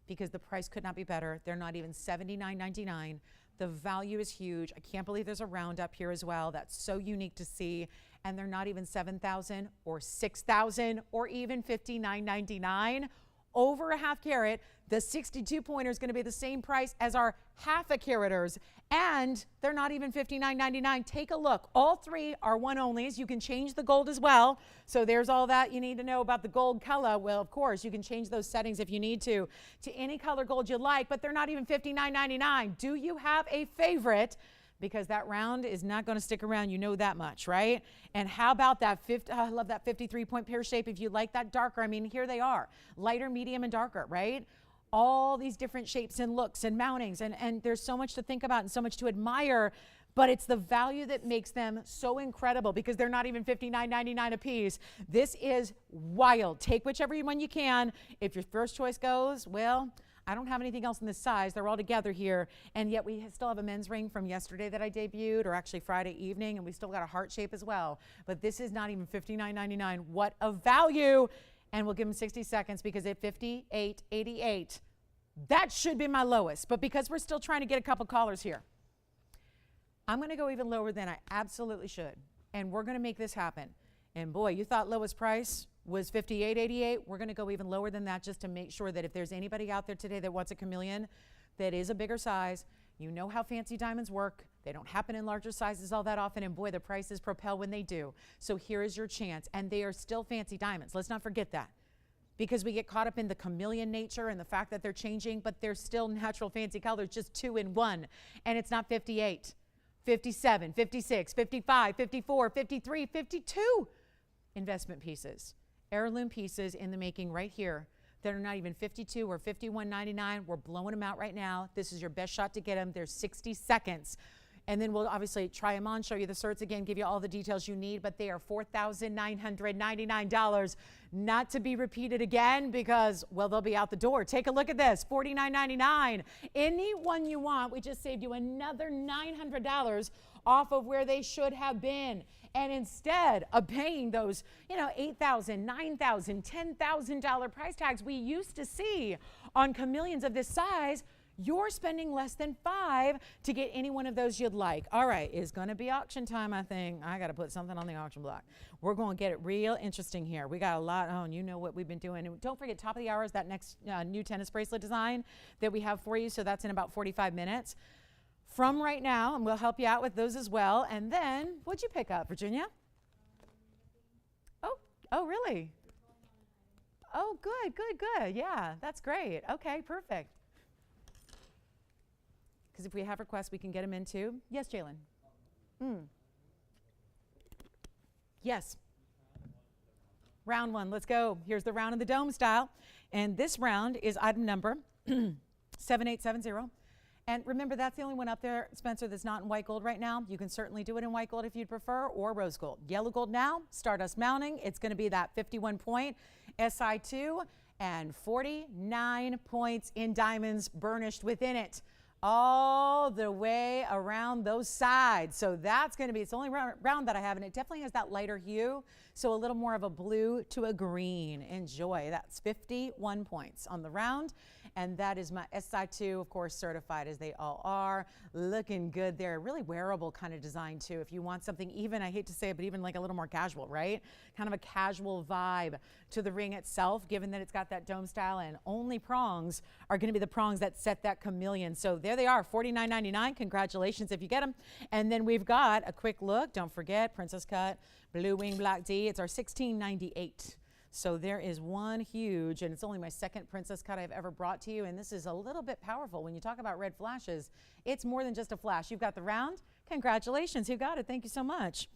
because the price could not be better. They're not even $79.99. The value is huge. I can't believe there's a round up here as well. That's so unique to see. And they're not even $7,000 or $6,000 or even $59.99. Over a half carat, the 62 pointer is going to be the same price as our half a caraters, and they're not even $59.99. Take a look. All three are one onlys. You can change the gold as well. So there's all that you need to know about the gold color. Well, of course, you can change those settings if you need to any color gold you like, but they're not even $59.99. Do you have a favorite? Because that round is not going to stick around, you know that much, right? And how about that I love that 53-point pear shape. If you like that darker, I mean, here they are, lighter, medium, and darker, right? All these different shapes and looks and mountings, and there's so much to think about and so much to admire, but it's the value that makes them so incredible, because they're not even $59.99 a piece. This is wild. Take whichever one you can. If your first choice goes, well, I don't have anything else in this size. They're all together here. And yet we still have a men's ring from yesterday that I debuted, or actually Friday evening, and we still got a heart shape as well. But this is not even $59.99. What a value. And we'll give them 60 seconds, because at $58.88, that should be my lowest. But because we're still trying to get a couple callers here, I'm going to go even lower than I absolutely should. And we're going to make this happen. And boy, you thought lowest price was $58.88. We're going to go even lower than that, just to make sure that if there's anybody out there today that wants a Chameleon that is a bigger size, you know how fancy diamonds work. They don't happen in larger sizes all that often, and boy, the prices propel when they do. So here is your chance, and they are still fancy diamonds. Let's not forget that, because we get caught up in the chameleon nature and the fact that they're changing, but they're still natural fancy colors, just 2 in 1, and it's not 58, 57, 56, 55, 54, 53, 52 investment pieces. Heirloom pieces in the making right here that are not even 52 or 51.99. We're blowing them out right now. This is your best shot to get them. There's 60 seconds. And then we'll obviously try them on, show you the certs again, give you all the details you need, but they are $4,999, not to be repeated again, because, well, they'll be out the door. Take a look at this, $49.99. Any one you want, we just saved you another $900 off of where they should have been. And instead of paying those, $8,000, $9,000, $10,000 price tags we used to see on chameleons of this size, you're spending less than $5 to get any one of those you'd like. All right, it's going to be auction time, I think. I got to put something on the auction block. We're going to get it real interesting here. We got a lot on. You know what we've been doing. And don't forget, top of the hour is that next new tennis bracelet design that we have for you. So that's in about 45 minutes from right now, and we'll help you out with those as well. And then, what'd you pick up, Virginia? Oh, really? Oh, good. Yeah, that's great. Okay, perfect. Because if we have requests, we can get them in too. Yes, Jalen. Yes. Round one, let's go. Here's the round in the dome style. And this round is item number 7870. And remember, that's the only one up there, Spencer, that's not in white gold right now. You can certainly do it in white gold if you'd prefer, or rose gold. Yellow gold now, Stardust mounting. It's going to be that 51-point SI2 and 49 points in diamonds burnished within it, all the way around those sides. So that's going to be, it's the only round that I have, and it definitely has that lighter hue, so a little more of a blue to a green. Enjoy. That's 51 points on the round. And that is my SI2, of course, certified as they all are. Looking good there. Really wearable kind of design too. If you want something even, I hate to say it, but even like a little more casual, right? Kind of a casual vibe to the ring itself, given that it's got that dome style, and only prongs are going to be the prongs that set that chameleon. So there they are, $49.99. Congratulations if you get them. And then we've got a quick look. Don't forget, princess cut, blue wing, black D. It's our $16.98. So there is one huge, and it's only my second princess cut I've ever brought to you, and this is a little bit powerful. When you talk about red flashes, it's more than just a flash. You've got the round. Congratulations, you got it. Thank you so much.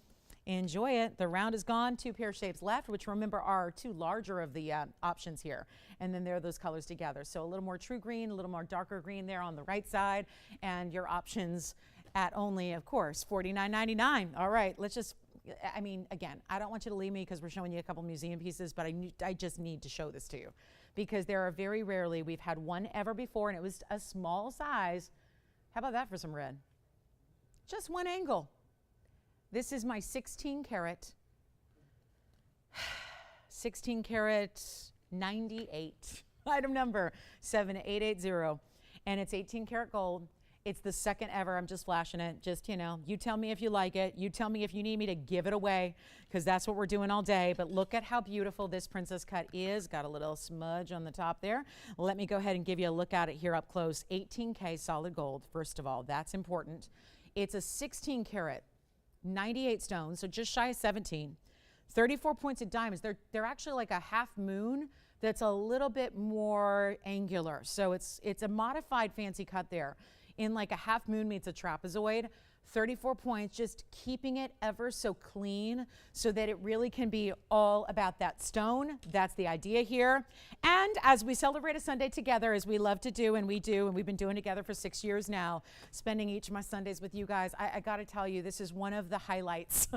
Enjoy it. The round is gone. 2 pear shapes left, which remember are 2 larger of the options here. And then there are those colors together. So a little more true green, a little more darker green there on the right side, and your options at only, of course, $49.99. All right, let's just, I mean, again, I don't want you to leave me because we're showing you a couple museum pieces, but I just need to show this to you because there are very rarely, we've had one ever before, and it was a small size. How about that for some red? Just one angle. This is my 16 karat 98 item number 7880, and it's 18 karat gold. It's the second ever. I'm just flashing it. Just, you know, you tell me if you like it. You tell me if you need me to give it away, because that's what we're doing all day. But look at how beautiful this princess cut is. Got a little smudge on the top there. Let me go ahead and give you a look at it here up close. 18K solid gold, first of all. That's important. It's a 16 karat, 98 stones, so just shy of 17. 34 points of diamonds. They're actually like a half moon that's a little bit more angular. So it's a modified fancy cut there. In like a half moon meets a trapezoid. 34 points, just keeping it ever so clean so that it really can be all about that stone. That's the idea here. And as we celebrate a Sunday together, as we love to do, and we've been doing together for 6 years now, spending each of my Sundays with you guys, I got to tell you, this is one of the highlights.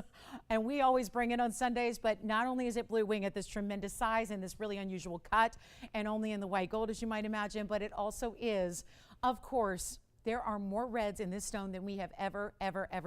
And we always bring it on Sundays, but not only is it blue wing at this tremendous size and this really unusual cut, and only in the white gold, as you might imagine, but it also is, of course, there are more reds in this stone than we have ever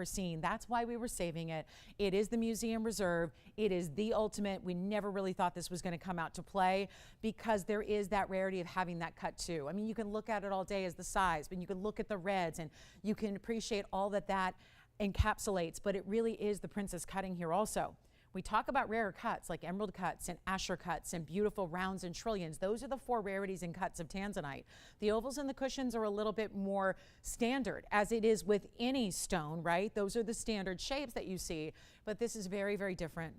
seen. That's why we were saving it. It is the museum reserve. It is the ultimate. We never really thought this was going to come out to play because there is that rarity of having that cut too. I mean, you can look at it all day as the size, but you can look at the reds and you can appreciate all that encapsulates, but it really is the princess cutting here also. We talk about rare cuts like emerald cuts and Asher cuts and beautiful rounds and trillions. Those are the 4 rarities and cuts of Tanzanite. The ovals and the cushions are a little bit more standard, as it is with any stone, right? Those are the standard shapes that you see, but this is very different.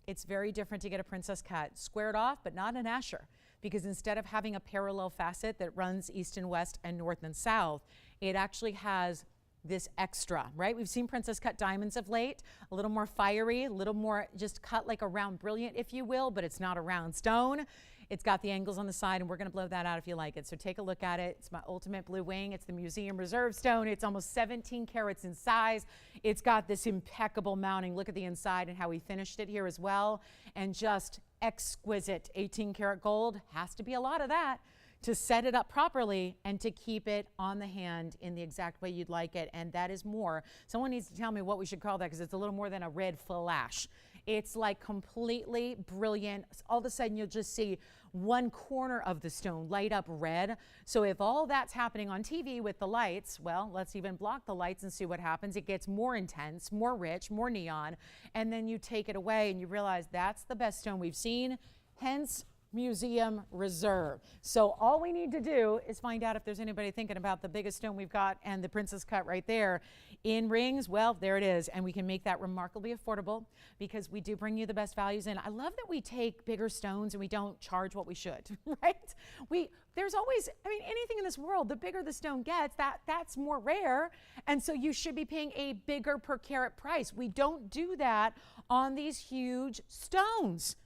It's very different to get a princess cut. Squared off, but not an Asher, because instead of having a parallel facet that runs east and west and north and south, it actually has this extra, right? We've seen princess cut diamonds of late, a little more fiery, a little more just cut like a round brilliant, if you will, but it's not a round stone. It's got the angles on the side, and we're going to blow that out if you like it. So take a look at it. It's my ultimate blue wing. It's the museum reserve stone. It's almost 17 carats in size. It's got this impeccable mounting. Look at the inside and how we finished it here as well. And just exquisite 18 karat gold. Has to be a lot of that to set it up properly and to keep it on the hand in the exact way you'd like it. And that is more. Someone needs to tell me what we should call that, because it's a little more than a red flash. It's like completely brilliant. All of a sudden you'll just see one corner of the stone light up red. So if all that's happening on TV with the lights, well, let's even block the lights and see what happens. It gets more intense, more rich, more neon. And then you take it away and you realize that's the best stone we've seen. Hence, museum reserve. So all we need to do is find out if there's anybody thinking about the biggest stone we've got and the princess cut right there in rings. Well, there it is. And we can make that remarkably affordable because we do bring you the best values in. I love that we take bigger stones and we don't charge what we should, right? There's always, I mean, anything in this world, the bigger the stone gets, that's more rare. And so you should be paying a bigger per carat price. We don't do that on these huge stones.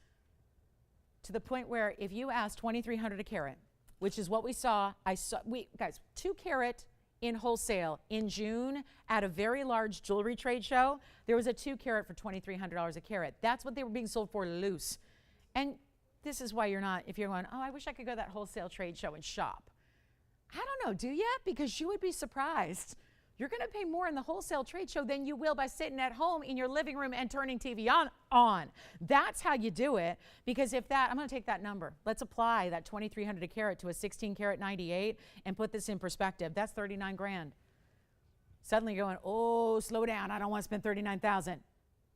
To the point where if you ask $2,300 a carat, which is what we saw, guys, 2 carat in wholesale in June at a very large jewelry trade show, there was a 2 carat for $2,300 a carat. That's what they were being sold for loose. And this is why you're not, if you're going, oh, I wish I could go to that wholesale trade show and shop. I don't know, do you? Because you would be surprised You're going to pay more in the wholesale trade show than you will by sitting at home in your living room and turning TV on. That's how you do it. Because if that, I'm going to take that number. Let's apply that 2,300 a carat to a 16 carat 98 and put this in perspective. That's 39 grand. Suddenly you're going, oh, slow down. I don't want to spend 39,000.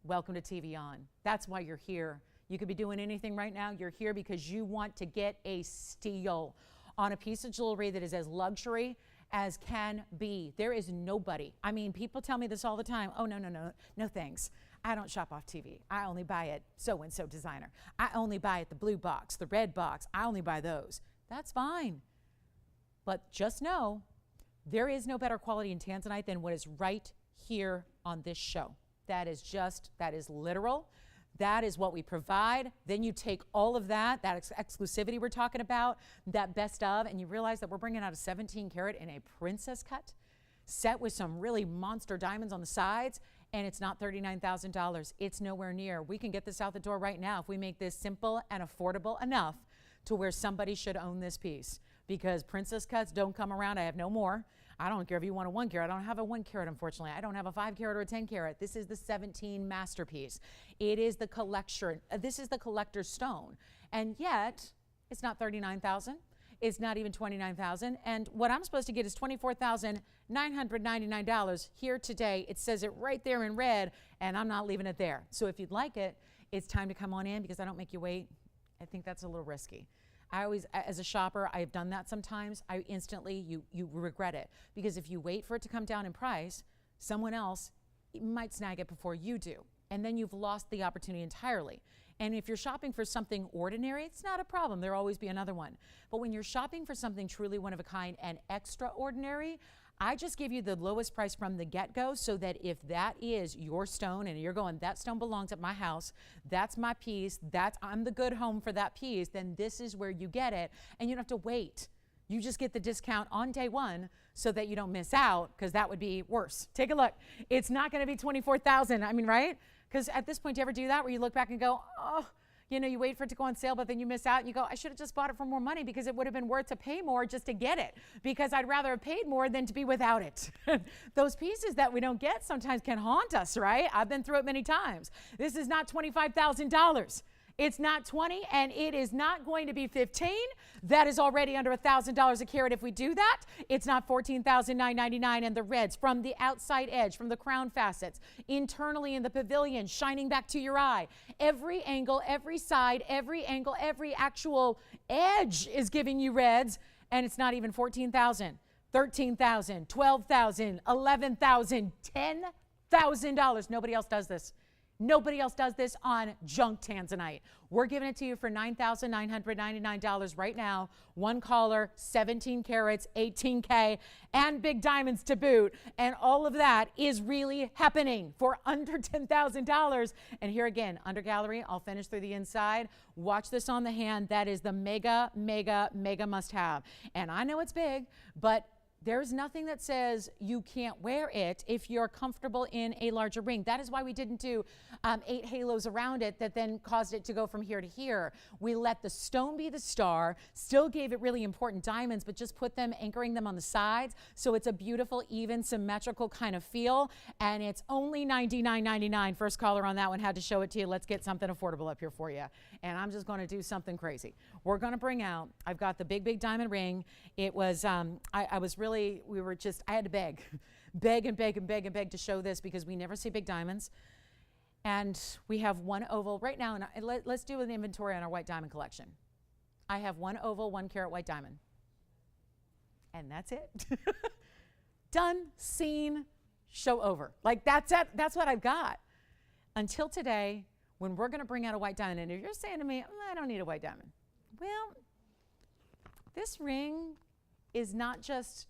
Welcome to TVON. That's why you're here. You could be doing anything right now. You're here because you want to get a steal on a piece of jewelry that is as luxury as can be. There is nobody. I mean, people tell me this all the time. Oh, no thanks. I don't shop off TV. I only buy at so-and-so designer. I only buy at the blue box, the red box. I only buy those. That's fine. But just know, there is no better quality in Tanzanite than what is right here on this show. That is literal. That is what we provide. Then you take all of that exclusivity we're talking about, that best of, and you realize that we're bringing out a 17 carat in a princess cut set with some really monster diamonds on the sides, and it's not $39,000. It's nowhere near. We can get this out the door right now if we make this simple and affordable enough to where somebody should own this piece, because princess cuts don't come around. I have no more. I don't care if you want a 1 carat. I don't have a 1 carat, unfortunately. I don't have a 5 carat or a 10 carat. This is the 17 masterpiece. It is the collection. This is the collector's stone. And yet, it's not $39,000. It's not even $29,000. And what I'm supposed to get is $24,999 here today. It says it right there in red, and I'm not leaving it there. So if you'd like it, it's time to come on in because I don't make you wait. I think that's a little risky. I always, as a shopper, I've done that sometimes. I instantly, you regret it. Because if you wait for it to come down in price, someone else might snag it before you do. And then you've lost the opportunity entirely. And if you're shopping for something ordinary, it's not a problem. There'll always be another one. But when you're shopping for something truly one of a kind and extraordinary, I just give you the lowest price from the get-go so that if that is your stone and you're going, that stone belongs at my house, that's my piece, I'm the good home for that piece, then this is where you get it. And you don't have to wait. You just get the discount on day one so that you don't miss out, because that would be worse. Take a look. It's not going to be $24,000. I mean, right? Because at this point, do you ever do that where you look back and go, oh, you know, you wait for it to go on sale, but then you miss out and you go, I should have just bought it for more money because it would have been worth to pay more just to get it, because I'd rather have paid more than to be without it. Those pieces that we don't get sometimes can haunt us, right? I've been through it many times. This is not $25,000. It's not 20, and it is not going to be 15. That is already under $1,000 a carat if we do that. It's not $14,999, and the reds from the outside edge, from the crown facets, internally in the pavilion, shining back to your eye. Every angle, every side, every angle, every actual edge is giving you reds, and it's not even $14,000, $13,000, $12,000, $11,000, $10,000. Nobody else does this. Nobody else does this on junk Tanzanite. We're giving it to you for $9,999 right now. One caller, 17 carats, 18K, and big diamonds to boot. And all of that is really happening for under $10,000. And here again, under gallery, I'll finish through the inside. Watch this on the hand. That is the mega, mega, mega must have. And I know it's big, but there's nothing that says you can't wear it if you're comfortable in a larger ring. That is why we didn't do 8 halos around it that then caused it to go from here to here. We let the stone be the star, still gave it really important diamonds, but just put them, anchoring them on the sides. So it's a beautiful, even, symmetrical kind of feel. And it's only $99.99. First caller on that one had to show it to you. Let's get something affordable up here for you. And I'm just going to do something crazy. We're going to bring out, I've got the big, big diamond ring. It was, I was really, I had to beg and beg to show this because we never see big diamonds. And we have one oval right now, and let's do an inventory on our white diamond collection. I have one oval, 1 carat white diamond. And that's it. Done, seen, show over. Like, that's it. That's what I've got. Until today, when we're going to bring out a white diamond. And if you're saying to me, I don't need a white diamond. Well, this ring is not just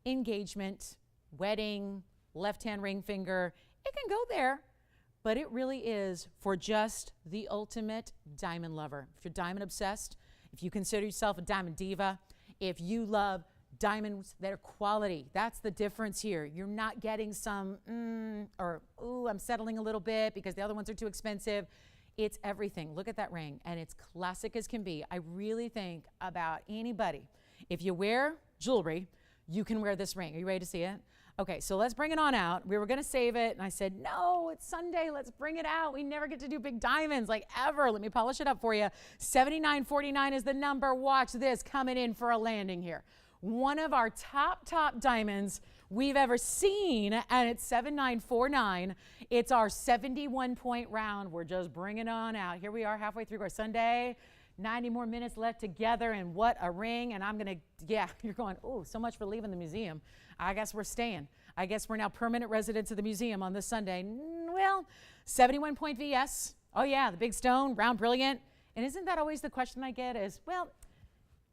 engagement, wedding, left-hand ring finger. It can go there, but it really is for just the ultimate diamond lover. If you're diamond obsessed, if you consider yourself a diamond diva, if you love diamonds that are quality, that's the difference here. You're not getting some, I'm settling a little bit because the other ones are too expensive. It's everything. Look at that ring, and it's classic as can be. I really think about anybody. If you wear jewelry, you can wear this ring. Are you ready to see it? Okay, so let's bring it on out. We were gonna save it, and I said, no, it's Sunday, let's bring it out. We never get to do big diamonds, like ever. Let me polish it up for you. $79.49 is the number. Watch this, coming in for a landing here. One of our top diamonds we've ever seen, and it's $79.49. It's our 71-point round. We're just bringing it on out. Here we are halfway through our Sunday. 90 more minutes left together, and what a ring. And I'm gonna, yeah, you're going, oh, so much for leaving the museum. I guess we're staying. I guess we're now permanent residents of the museum on this Sunday. Well, 71-point VS. Oh yeah, the big stone, round brilliant. And isn't that always the question I get is, well,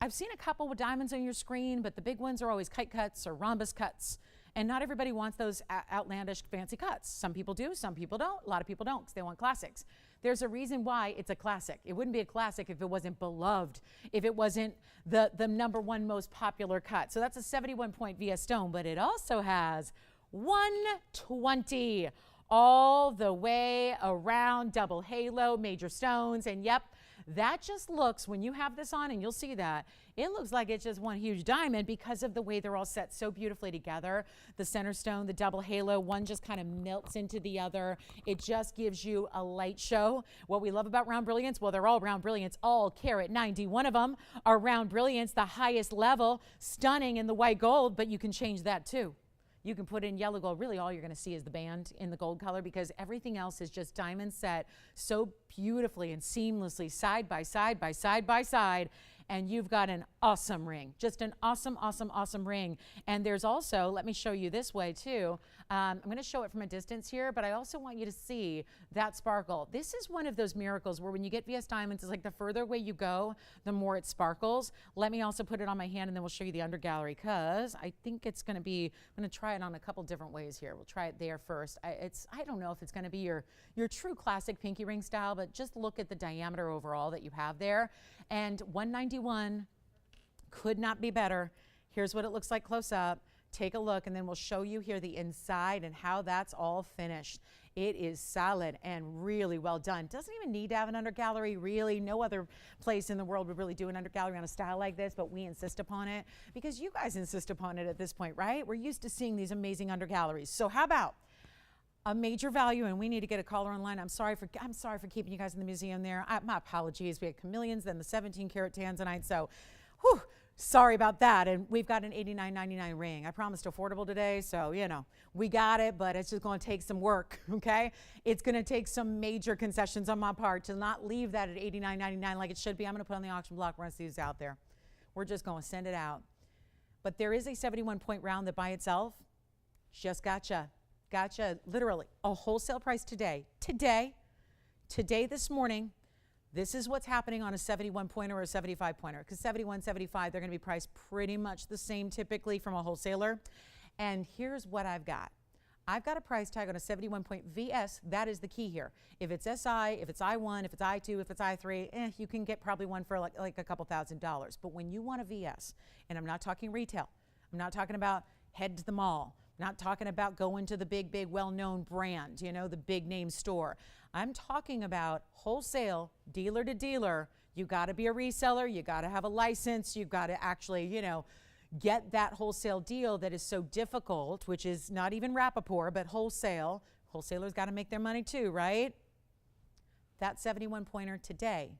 I've seen a couple with diamonds on your screen, but the big ones are always kite cuts or rhombus cuts. And not everybody wants those outlandish fancy cuts. Some people do, some people don't. A lot of people don't because they want classics. There's a reason why it's a classic. It wouldn't be a classic if it wasn't beloved, if it wasn't the #1 most popular cut. So that's a 71-point VS stone, but it also has 120 all the way around, double halo, major stones, and yep, that just looks, when you have this on, and you'll see that, it looks like it's just one huge diamond because of the way they're all set so beautifully together. The center stone, the double halo, one just kind of melts into the other. It just gives you a light show. What we love about round brilliants, well, they're all round brilliants, all carat 91 of them are round brilliants, the highest level, stunning in the white gold, but you can change that too. You can put in yellow gold. Really all you're gonna see is the band in the gold color because everything else is just diamond set so beautifully and seamlessly side by side by side by side. And you've got an awesome ring, just an awesome, awesome, awesome ring. And there's also, let me show you this way too. I'm gonna show it from a distance here, but I also want you to see that sparkle. This is one of those miracles where when you get VS diamonds, it's like the further away you go, the more it sparkles. Let me also put it on my hand and then we'll show you the under gallery because I think it's gonna be, I'm gonna try it on a couple different ways here. We'll try it there first. I don't know if it's gonna be your true classic pinky ring style, but just look at the diameter overall that you have there. And 191 could not be better. Here's what it looks like close up. Take a look and then we'll show you here the inside and how that's all finished. It is solid and really well done. Doesn't even need to have an under gallery, really. No other place in the world would really do an under gallery on a style like this, but we insist upon it because you guys insist upon it at this point, right? We're used to seeing these amazing under galleries. So how about a major value, and we need to get a caller online. I'm sorry for keeping you guys in the museum there. My apologies. We had Chameleons, then the 17-karat Tanzanite. So, whew, sorry about that. And we've got an $89.99 ring. I promised affordable today, so you know we got it, but it's just going to take some work. Okay, it's going to take some major concessions on my part to not leave that at $89.99 like it should be. I'm going to put on the auction block once these out there. We're just going to send it out. But there is a 71-point round that by itself just gotcha literally a wholesale price today, this morning. This is what's happening on a 71-pointer or a 75-pointer because 71, 75, they're going to be priced pretty much the same typically from a wholesaler. And here's what I've got. I've got a price tag on a 71-point VS. That is the key here. If it's SI, if it's I1, if it's I2, if it's I3, you can get probably one for like a couple $1,000s. But when you want a VS, and I'm not talking retail, I'm not talking about head to the mall, not talking about going to the big, well-known brand, you know, the big name store. I'm talking about wholesale, dealer to dealer. You got to be a reseller. You got to have a license. You've got to actually, you know, get that wholesale deal that is so difficult, which is not even Rappaport, but wholesale. Wholesalers got to make their money too, right? That 71-pointer today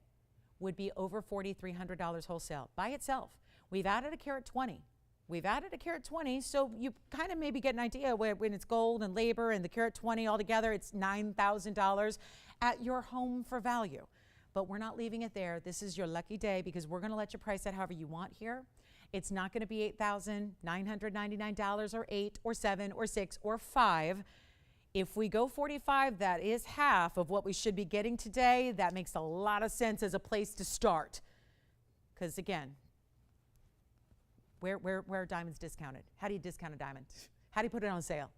would be over $4,300 wholesale by itself. We've added a carat 20. We've added a carat 20, so you kind of maybe get an idea when it's gold and labor and the carat 20 altogether, it's $9,000 at your home for value. But we're not leaving it there. This is your lucky day because we're going to let you price that however you want here. It's not going to be $8,999 or $8 or $7 or $6 or $5. If we go 45, that is half of what we should be getting today. That makes a lot of sense as a place to start. Because again, where are diamonds discounted? How do you discount a diamond? How do you put it on sale?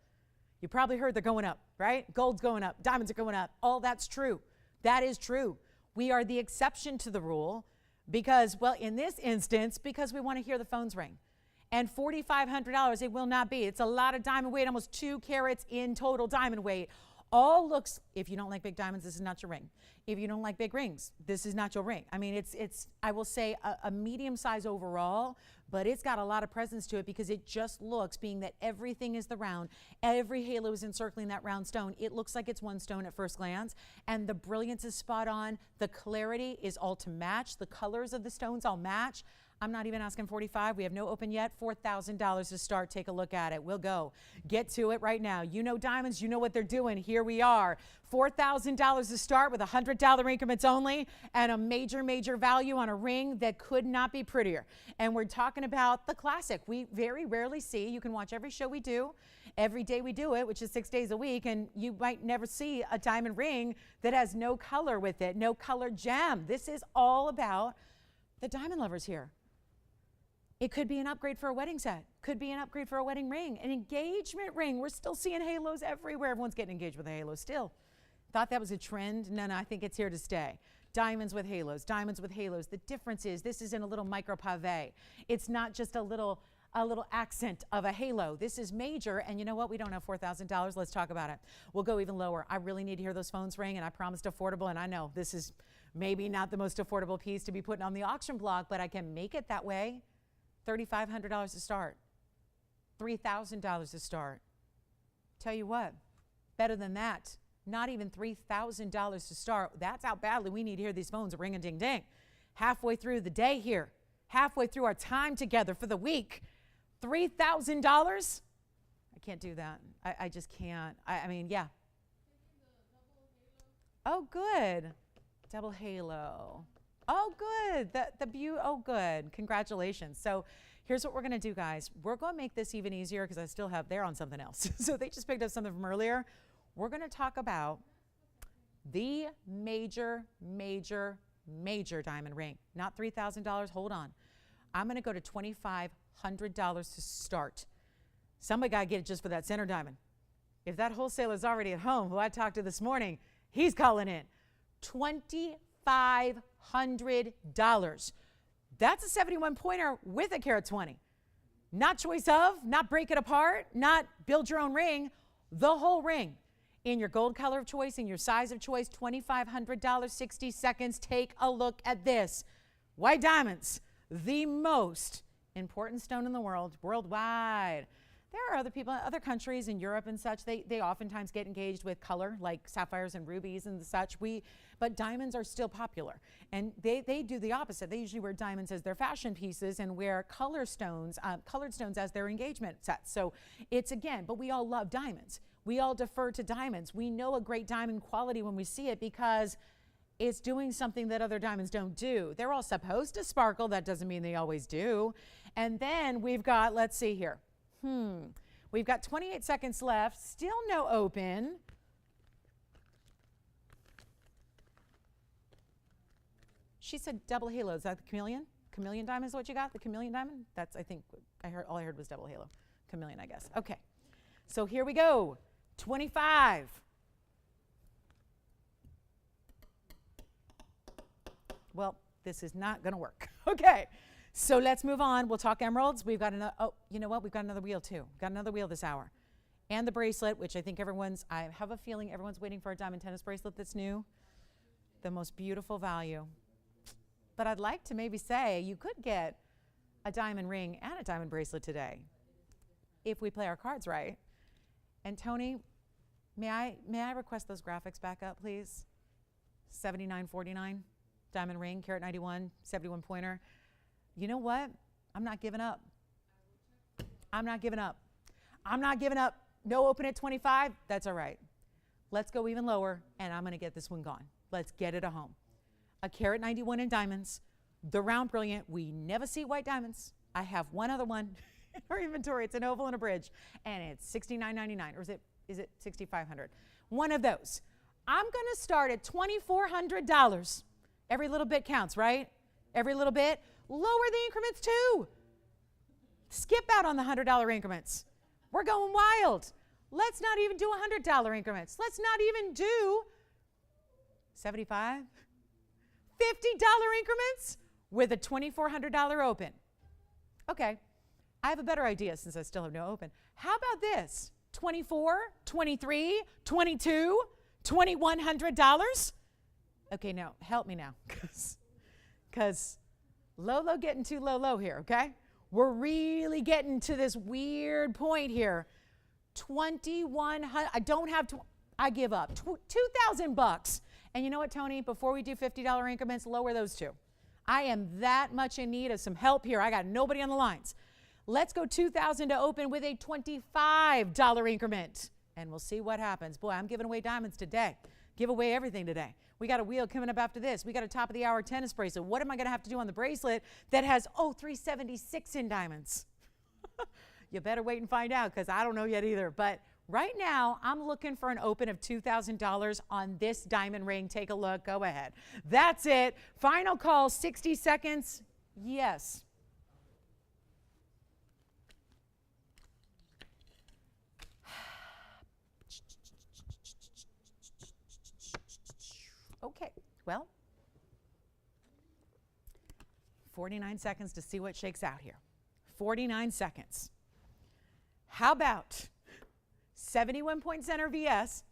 You probably heard they're going up, right? Gold's going up, diamonds are going up. All that's true. That is true. We are the exception to the rule because, well, in this instance, because we want to hear the phones ring. And $4,500, it will not be. It's a lot of diamond weight, almost 2 carats in total diamond weight. All looks, if you don't like big diamonds, this is not your ring. If you don't like big rings, this is not your ring. I mean, it's I will say, a medium size overall, but it's got a lot of presence to it because it just looks, being that everything is the round, every halo is encircling that round stone, it looks like it's one stone at first glance, and the brilliance is spot on. The clarity is all to match. The colors of the stones all match. I'm not even asking $45. We have no open yet. $4,000 to start. Take a look at it. We'll go. Get to it right now. You know diamonds. You know what they're doing. Here we are. $4,000 to start with $100 increments only, and a major, major value on a ring that could not be prettier. And we're talking about the classic. We very rarely see. You can watch every show we do, every day we do it, which is 6 days a week, and you might never see a diamond ring that has no color with it, no color gem. This is all about the diamond lovers here. It could be an upgrade for a wedding set. Could be an upgrade for a wedding ring. An engagement ring. We're still seeing halos everywhere. Everyone's getting engaged with a halo still. Thought that was a trend? No, I think it's here to stay. Diamonds with halos. Diamonds with halos. The difference is this is in a little micro pave. It's not just a little accent of a halo. This is major, and you know what? We don't have $4,000. Let's talk about it. We'll go even lower. I really need to hear those phones ring, and I promised affordable, and I know this is maybe not the most affordable piece to be putting on the auction block, but I can make it that way. $3,500 to start, $3,000 to start. Tell you what, better than that, not even $3,000 to start. That's how badly we need to hear these phones ring-a-ding-ding. Halfway through the day here, halfway through our time together for the week, $3,000? I can't do that. I just can't. I mean, yeah. Oh, good. Double halo. Oh, good. Oh, good. Congratulations. So here's what we're going to do, guys. We're going to make this even easier because I still have, they're on something else. So they just picked up something from earlier. We're going to talk about the major, major, major diamond ring. Not $3,000. Hold on. I'm going to go to $2,500 to start. Somebody got to get it just for that center diamond. If that wholesaler's already at home, who I talked to this morning, he's calling in. $2,500. That's a 71 pointer with a carat 20. Not choice of, not break it apart, not build your own ring, the whole ring. In your gold color of choice, in your size of choice, $2,500, 60 seconds. Take a look at this. White diamonds, the most important stone in the world, worldwide. There are other people, other countries in Europe and such, they oftentimes get engaged with color, like sapphires and rubies and such. But diamonds are still popular. And they do the opposite. They usually wear diamonds as their fashion pieces and wear colored stones as their engagement sets. So it's, again, but we all love diamonds. We all defer to diamonds. We know a great diamond quality when we see it because it's doing something that other diamonds don't do. They're all supposed to sparkle. That doesn't mean they always do. And then we've got, let's see here. We've got 28 seconds left. Still no open. She said double halo. Is that the chameleon? Chameleon diamond is what you got? The chameleon diamond? That's, I think, all I heard was double halo. Chameleon, I guess. Okay. So here we go. 25. Well, this is not going to work. Okay. So let's move on. We'll talk emeralds. We've got another, oh, you know what? We've got another wheel too. We've got another wheel this hour. And the bracelet, which I think I have a feeling everyone's waiting for a diamond tennis bracelet that's new. The most beautiful value. But I'd like to maybe say you could get a diamond ring and a diamond bracelet today if we play our cards right. And Tony, may I request those graphics back up, please? 79.49, diamond ring, carat 91, 71 pointer. You know what? I'm not giving up. I'm not giving up. I'm not giving up. No open at 25. That's all right. Let's go even lower, and I'm going to get this one gone. Let's get it at home. A carat 91 in diamonds. The round brilliant. We never see white diamonds. I have one other one in our inventory. It's an oval and a bridge, and it's $69.99, or is it $6,500? One of those. I'm going to start at $2,400. Every little bit counts, right? Every little bit. Lower the increments too. Skip out on the $100 increments. We're going wild. Let's not even do $100 increments. Let's not even do $75, $50 increments with a $2,400 open. Okay, I have a better idea since I still have no open. How about this? $24, $23, $22, $2,100? Okay, now help me now, because low getting too low here, okay? We're really getting to this weird point here. 2,100, I don't have, I give up. 2,000 bucks. And you know what, Tony, before we do $50 increments, lower those two. I am that much in need of some help here. I got nobody on the lines. Let's go 2,000 to open with a $25 increment. And we'll see what happens. Boy, I'm giving away diamonds today. Give away everything today. We got a wheel coming up after this. We got a top of the hour tennis bracelet. What am I going to have to do on the bracelet that has, oh, 376 in diamonds? You better wait and find out because I don't know yet either. But right now, I'm looking for an open of $2,000 on this diamond ring. Take a look. Go ahead. That's it. Final call, 60 seconds. Yes. Okay, well, 49 seconds to see what shakes out here. 49 seconds. How about 71-point center VS,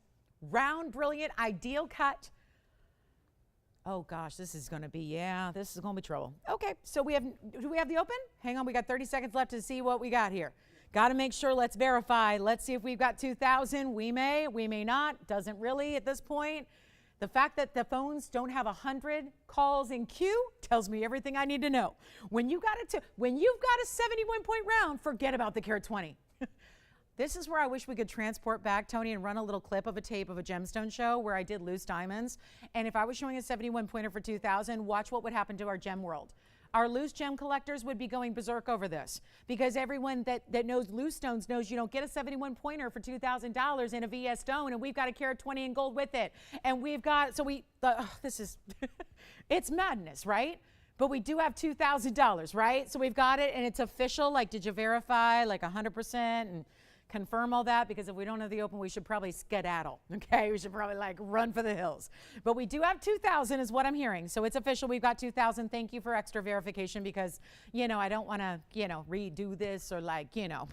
round, brilliant, ideal cut. Oh gosh, this is going to be, yeah, this is going to be trouble. Okay, so do we have the open? Hang on, we got 30 seconds left to see what we got here. Got to make sure, let's verify. Let's see if we've got 2,000. We may not, doesn't really at this point. The fact that the phones don't have 100 calls in queue tells me everything I need to know. When you've got a 71-point round, forget about the carat 20. This is where I wish we could transport back, Tony, and run a little clip of a tape of a gemstone show where I did loose diamonds. And if I was showing a 71-pointer for 2,000, watch what would happen to our gem world. Our loose gem collectors would be going berserk over this because everyone that knows loose stones knows you don't get a 71-pointer for $2,000 in a VS stone, and we've got a carat 20 in gold with it. And we've got, this is, it's madness, right? But we do have $2,000, right? So we've got it, and it's official. Like, did you verify like 100% and confirm all that? Because if we don't have the open, we should probably skedaddle, okay? We should probably like run for the hills. But we do have 2,000 is what I'm hearing. So it's official. We've got 2,000. Thank you for extra verification because, you know, I don't want to, you know, redo this or like, you know,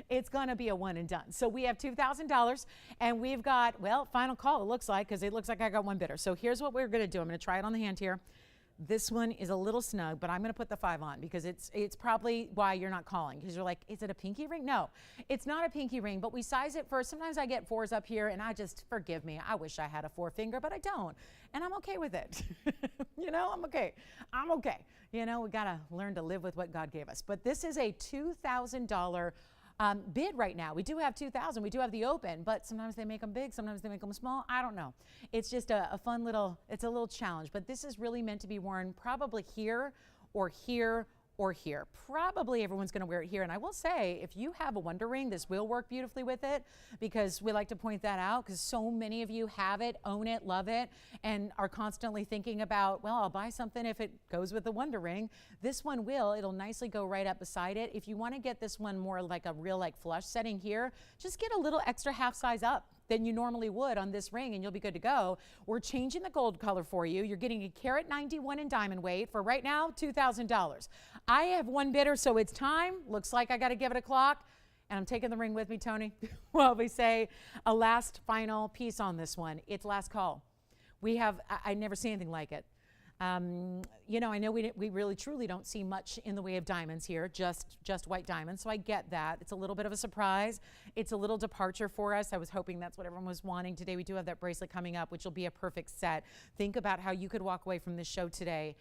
it's going to be a one and done. So we have $2,000 and we've got, well, final call it looks like, because it looks like I got one bidder. So here's what we're going to do. I'm going to try it on the hand here. This one is a little snug, but I'm going to put the 5 on because it's probably why you're not calling, because you're like, is it a pinky ring? No, it's not a pinky ring, but we size it for, sometimes I get 4s up here and I just, forgive me, I wish I had a 4-finger, but I don't. And I'm okay with it. You know, I'm okay. I'm okay. You know, we got to learn to live with what God gave us. But this is a $2,000 bid right now. We do have 2,000. We do have the open, but sometimes they make them big, sometimes they make them small. I don't know. It's just a fun little, it's a little challenge, but this is really meant to be worn probably here or here or here. Probably everyone's going to wear it here. And I will say, if you have a Wonder Ring, this will work beautifully with it, because we like to point that out because so many of you have it, own it, love it, and are constantly thinking about, well, I'll buy something if it goes with the Wonder Ring. This one will. It'll nicely go right up beside it. If you want to get this one more like a real like flush setting here, just get a little extra half size up than you normally would on this ring and you'll be good to go. We're changing the gold color for you. You're getting a carat 91 in diamond weight for right now, $2,000. I have one bidder, so it's time. Looks like I got to give it a clock. And I'm taking the ring with me, Tony. Well, we say a last final piece on this one. It's last call. We have, I never see anything like it. You know, I know we really truly don't see much in the way of diamonds here, just white diamonds. So I get that. It's a little bit of a surprise. It's a little departure for us. I was hoping that's what everyone was wanting today. We do have that bracelet coming up, which will be a perfect set. Think about how you could walk away from this show today.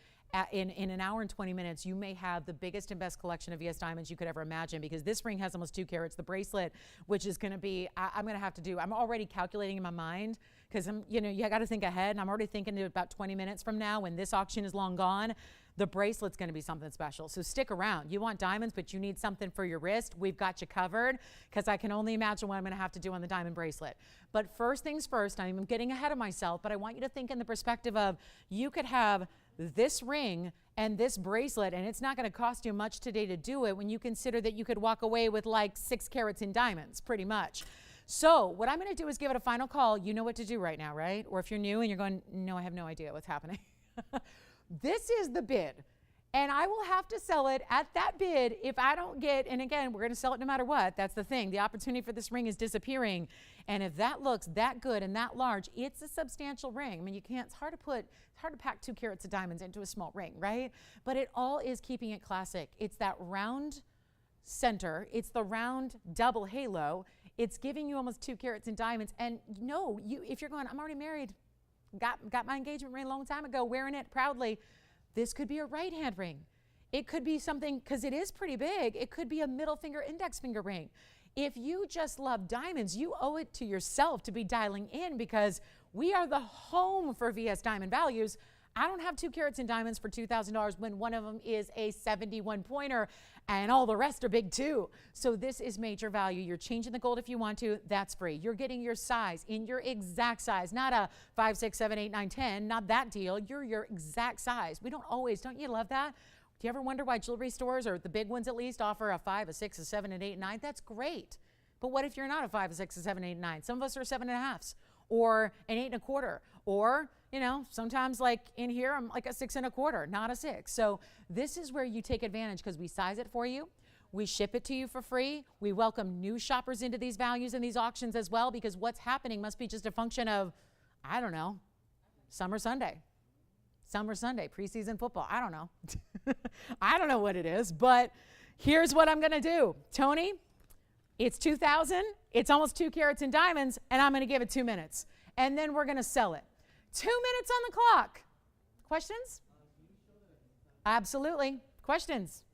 In an hour and 20 minutes, you may have the biggest and best collection of VS diamonds you could ever imagine, because this ring has almost 2 carats. The bracelet, which is going to be, I'm going to have to do, I'm already calculating in my mind, because you know, you got to think ahead, and I'm already thinking to about 20 minutes from now when this auction is long gone, the bracelet's going to be something special. So stick around. You want diamonds, but you need something for your wrist. We've got you covered, because I can only imagine what I'm going to have to do on the diamond bracelet. But first things first, I'm getting ahead of myself, but I want you to think in the perspective of, you could have this ring and this bracelet, and it's not going to cost you much today to do it, when you consider that you could walk away with like 6 carats in diamonds, pretty much. So what I'm going to do is give it a final call. You know what to do right now, right? Or if you're new and you're going, no, I have no idea what's happening. This is the bid. And I will have to sell it at that bid if I don't get, and again, we're going to sell it no matter what. That's the thing. The opportunity for this ring is disappearing. And if that looks that good and that large, it's a substantial ring. I mean, it's hard to pack 2 carats of diamonds into a small ring, right? But it all is keeping it classic. It's that round center. It's the round double halo. It's giving you almost 2 carats in diamonds. And no, if you're going, I'm already married, got my engagement ring a long time ago, wearing it proudly. This could be a right hand ring. It could be something, because it is pretty big, it could be a middle finger, index finger ring. If you just love diamonds, you owe it to yourself to be dialing in, because we are the home for VS Diamond Values. I don't have 2 carats in diamonds for $2,000 when one of them is a 71 pointer and all the rest are big too. So this is major value. You're changing the gold if you want to, that's free. You're getting your size in your exact size, not a 5, 6, 7, 8, 9, 10, not that deal. You're your exact size. We don't always, don't you love that? Do you ever wonder why jewelry stores, or the big ones at least, offer a 5, a 6, a 7, an 8, and 9? That's great. But what if you're not a 5, a 6, a 7, 8, and 9? Some of us are 7.5s, or an 8 1/4, or, you know, sometimes like in here, I'm like a 6 1/4, not a 6. So this is where you take advantage, because we size it for you. We ship it to you for free. We welcome new shoppers into these values and these auctions as well, because what's happening must be just a function of, I don't know, Summer Sunday, preseason football. I don't know. I don't know what it is, but here's what I'm going to do. Tony, it's 2,000. It's almost 2 carats in diamonds, and I'm going to give it 2 minutes, and then we're going to sell it. 2 minutes on the clock. Questions? Absolutely. Questions?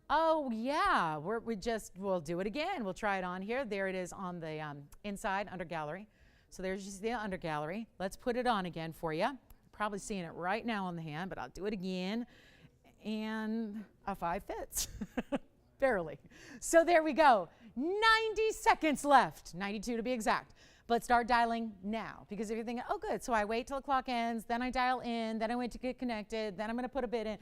Oh, yeah. We'll do it again. We'll try it on here. There it is on the inside under gallery. So there's just the under gallery. Let's put it on again for you. Probably seeing it right now on the hand, but I'll do it again. And a 5 fits. Barely. So there we go. 90 seconds left. 92 to be exact. But start dialing now, because if you're thinking, oh, good, so I wait till the clock ends, then I dial in, then I wait to get connected, then I'm going to put a bid in.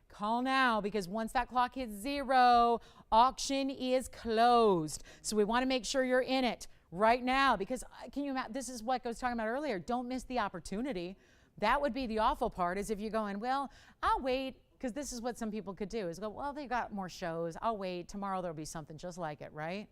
Call now, because once that clock hits 0, auction is closed. So we want to make sure you're in it right now, because can you imagine, this is what I was talking about earlier. Don't miss the opportunity. That would be the awful part, is if you're going, well, I'll wait, because this is what some people could do, is go, well, they got more shows. I'll wait. Tomorrow there'll be something just like it, right?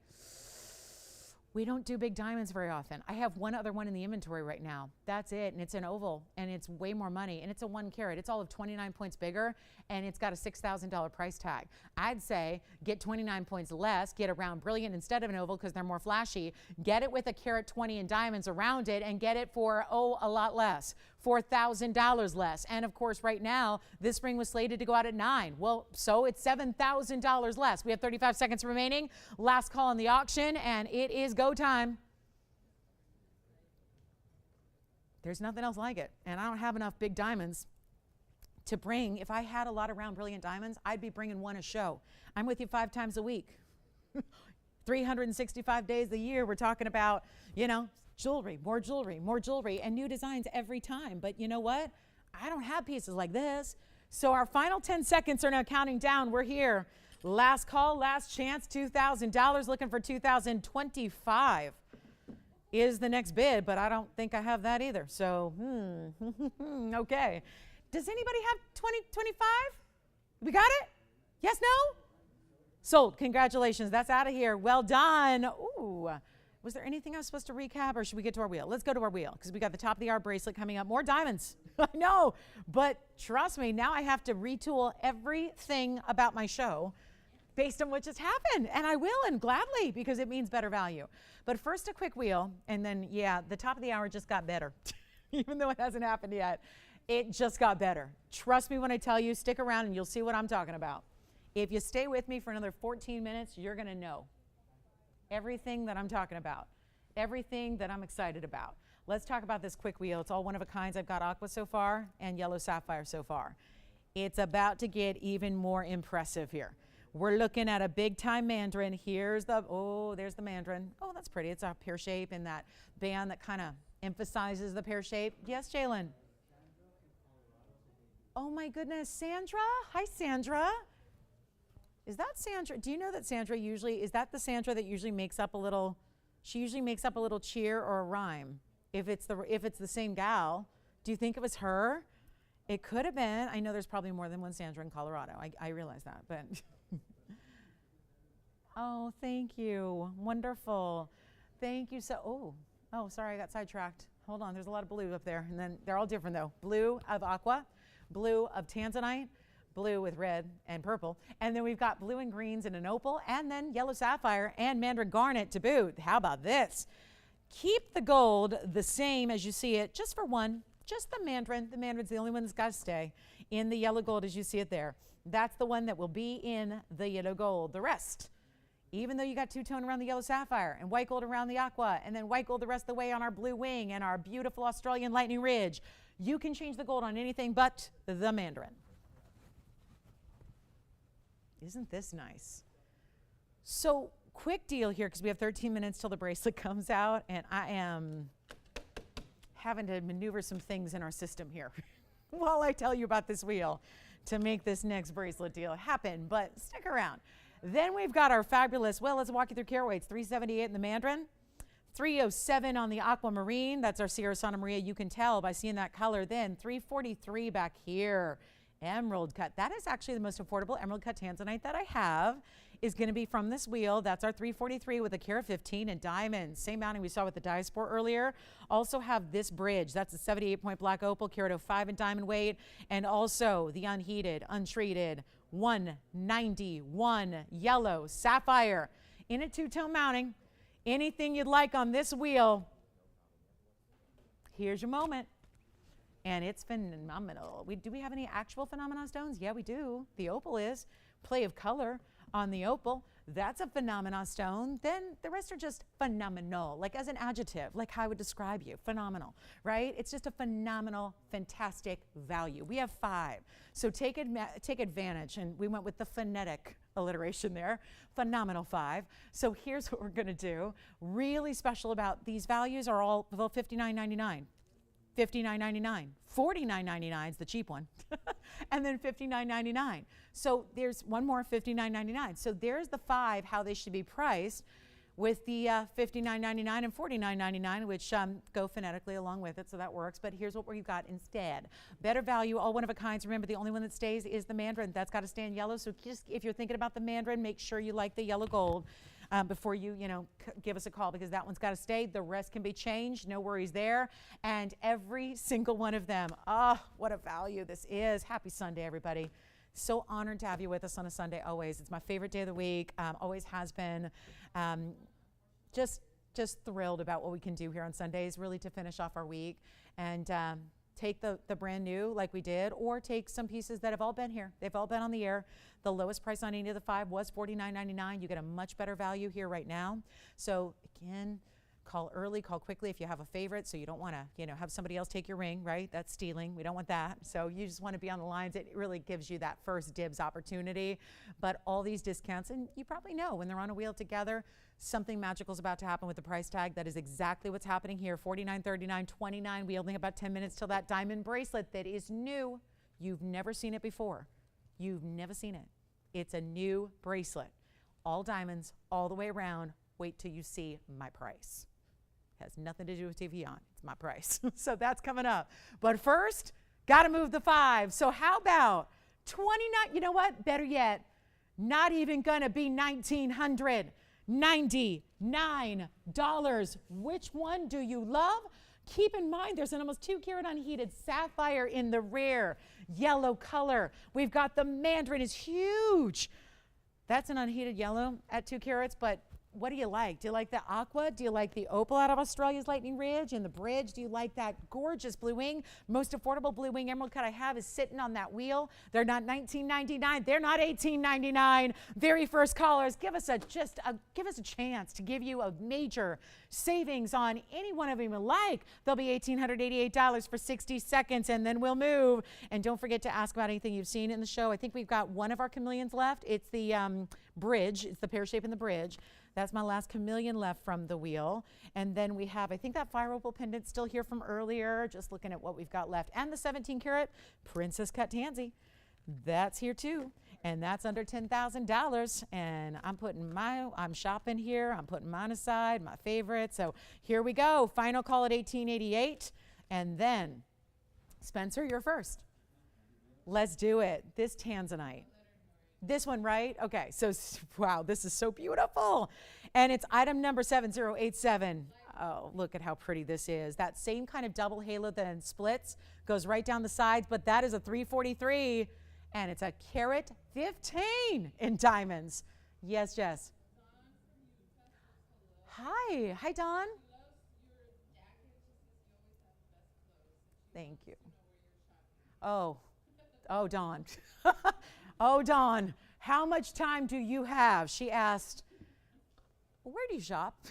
We don't do big diamonds very often. I have one other one in the inventory right now. That's it, and it's an oval, and it's way more money, and it's a 1 carat. It's all of 29 points bigger, and it's got a $6,000 price tag. I'd say get 29 points less, get a round brilliant instead of an oval, because they're more flashy. Get it with a carat 20 in diamonds around it, and get it for, oh, a lot less, $4,000 less. And of course, right now, this ring was slated to go out at 9. Well, so it's $7,000 less. We have 35 seconds remaining. Last call on the auction, and it is go time. There's nothing else like it. And I don't have enough big diamonds to bring. If I had a lot of round brilliant diamonds, I'd be bringing one a show. I'm with you 5 times a week. 365 days a year, we're talking about, you know, jewelry, more jewelry, more jewelry, and new designs every time. But you know what? I don't have pieces like this. So our final 10 seconds are now counting down. We're here. Last call, last chance, $2,000, looking for 2,025 is the next bid, but I don't think I have that either. So, okay. Does anybody have 2025? We got it? Yes, no? Sold. Congratulations. That's out of here. Well done. Ooh. Was there anything I was supposed to recap, or should we get to our wheel? Let's go to our wheel, because we got the top of the hour bracelet coming up. More diamonds. I know, but trust me, now I have to retool everything about my show based on what just happened. And I will, and gladly, because it means better value. But first, a quick wheel, and then, yeah, the top of the hour just got better. Even though it hasn't happened yet, it just got better. Trust me when I tell you, stick around and you'll see what I'm talking about. If you stay with me for another 14 minutes, you're going to know everything that I'm talking about, everything that I'm excited about. Let's talk about this quick wheel. It's all one of a kinds. I've got aqua so far and yellow sapphire so far. It's about to get even more impressive here. We're looking at a big time mandarin. Here's the, oh, there's the mandarin. Oh, that's pretty. It's a pear shape in that band that kind of emphasizes the pear shape. Yes, Jalen. Oh my goodness, Sandra. Hi, Sandra. Is that Sandra? Do you know that Sandra usually, is that the Sandra that usually makes up a little, she usually makes up a little cheer or a rhyme? If it's the same gal, do you think it was her? It could have been. I know there's probably more than one Sandra in Colorado. I realize that, but. Oh, thank you. Wonderful. Thank you. Oh, sorry, I got sidetracked. Hold on, there's a lot of blue up there, and then they're all different though. Blue of aqua, blue of Tanzanite, blue with red and purple, and then we've got blue and greens in an opal, and then yellow sapphire and mandarin garnet to boot. How about this? Keep the gold the same as you see it, just for one, just the mandarin. The mandarin's the only one that's got to stay in the yellow gold as you see it there. That's the one that will be in the yellow gold. The rest, even though you got two-tone around the yellow sapphire and white gold around the aqua and then white gold the rest of the way on our blue wing and our beautiful Australian lightning ridge, you can change the gold on anything but the mandarin. Isn't this nice? So quick deal here because we have 13 minutes till the bracelet comes out, and I am having to maneuver some things in our system here while I tell you about this wheel to make this next bracelet deal happen, but stick around. Then we've got our fabulous, well, let's walk you through carat weights. 378 in the mandarin, 307 on the aquamarine. That's our Sierra Santa Maria. You can tell by seeing that color. Then 343 back here, emerald cut. That is actually the most affordable emerald cut Tanzanite that I have. Is going to be from this wheel. That's our 343 with a carat 15 and diamonds. Same mounting we saw with the diaspore earlier. Also have this bridge. That's a 78-point black opal, carat 05 and diamond weight. And also the unheated, untreated 191 yellow sapphire in a two-tone mounting. Anything you'd like on this wheel. Here's your moment. And it's phenomenal. Do we have any actual phenomenon stones? Yeah, we do. The opal is. Play of color on the opal. That's a phenomenon stone. Then the rest are just phenomenal, like as an adjective, like how I would describe you. Phenomenal, right? It's just a phenomenal, fantastic value. We have 5. So take advantage. And we went with the phonetic alliteration there. Phenomenal 5. So here's what we're going to do. Really special about these values are all $59.99. $59.99, $49.99 is the cheap one, and then $59.99. So there's one more, $59.99. So there's the 5, how they should be priced with the $59.99 and $49.99, which go phonetically along with it, so that works. But here's what we've got instead. Better value, all one of a kinds. Remember, the only one that stays is the mandarin. That's got to stay in yellow. So just if you're thinking about the mandarin, make sure you like the yellow gold. Before you give us a call, because that one's got to stay. The rest can be changed. No worries there. And every single one of them. Oh, what a value this is. Happy Sunday, everybody. So honored to have you with us on a Sunday always. It's my favorite day of the week. Always has been. Just thrilled about what we can do here on Sundays, really to finish off our week. And take the brand new like we did, or take some pieces that have all been here. They've all been on the air. The lowest price on any of the 5 was $49.99. You get a much better value here right now. So again, call early, call quickly if you have a favorite, so you don't want to have somebody else take your ring, right? That's stealing. We don't want that. So you just want to be on the lines. It really gives you that first dibs opportunity. But all these discounts, and you probably know when they're on a wheel together, something magical is about to happen with the price tag. That is exactly what's happening here. $49.39, $29. We only have about 10 minutes till that diamond bracelet that is new. You've never seen it before. You've never seen it. It's a new bracelet. All diamonds, all the way around. Wait till you see my price. Has nothing to do with TVON. It's my price. So that's coming up. But first, got to move the 5. So how about 29? You know what? Better yet, not even going to be $1,999. Which one do you love? Keep in mind, there's an almost 2-carat unheated sapphire in the rare yellow color. We've got the mandarin is huge. That's an unheated yellow at 2 carats, but what do you like? Do you like the aqua? Do you like the opal out of Australia's lightning ridge and the bridge? Do you like that gorgeous blue wing? Most affordable blue wing emerald cut I have is sitting on that wheel. They're not $19.99. They're not $18.99. Very first callers, give us a chance to give you a major savings on any one of them you like. They'll be $1,888 for 60 seconds, and then we'll move. And don't forget to ask about anything you've seen in the show. I think we've got one of our chameleons left. It's the bridge. It's the pear-shaped in the bridge. That's my last chameleon left from the wheel. And then we have, I think that fire opal pendant still here from earlier, just looking at what we've got left. And the 17-carat princess cut tansy. That's here too. And that's under $10,000. And I'm shopping here. I'm putting mine aside, my favorite. So here we go. Final call at $1,888. And then, Spencer, you're first. Let's do it. This Tanzanite. This one, right? Okay, so wow, this is so beautiful. And it's item number 7087. Oh, look at how pretty this is. That same kind of double halo that then splits, goes right down the sides, but that is a 343, and it's a carat 15 in diamonds. Yes, Jess. Hi. Hi, Dawn. Thank you. Oh, Dawn. Oh, Dawn, how much time do you have? She asked, well, where do you shop?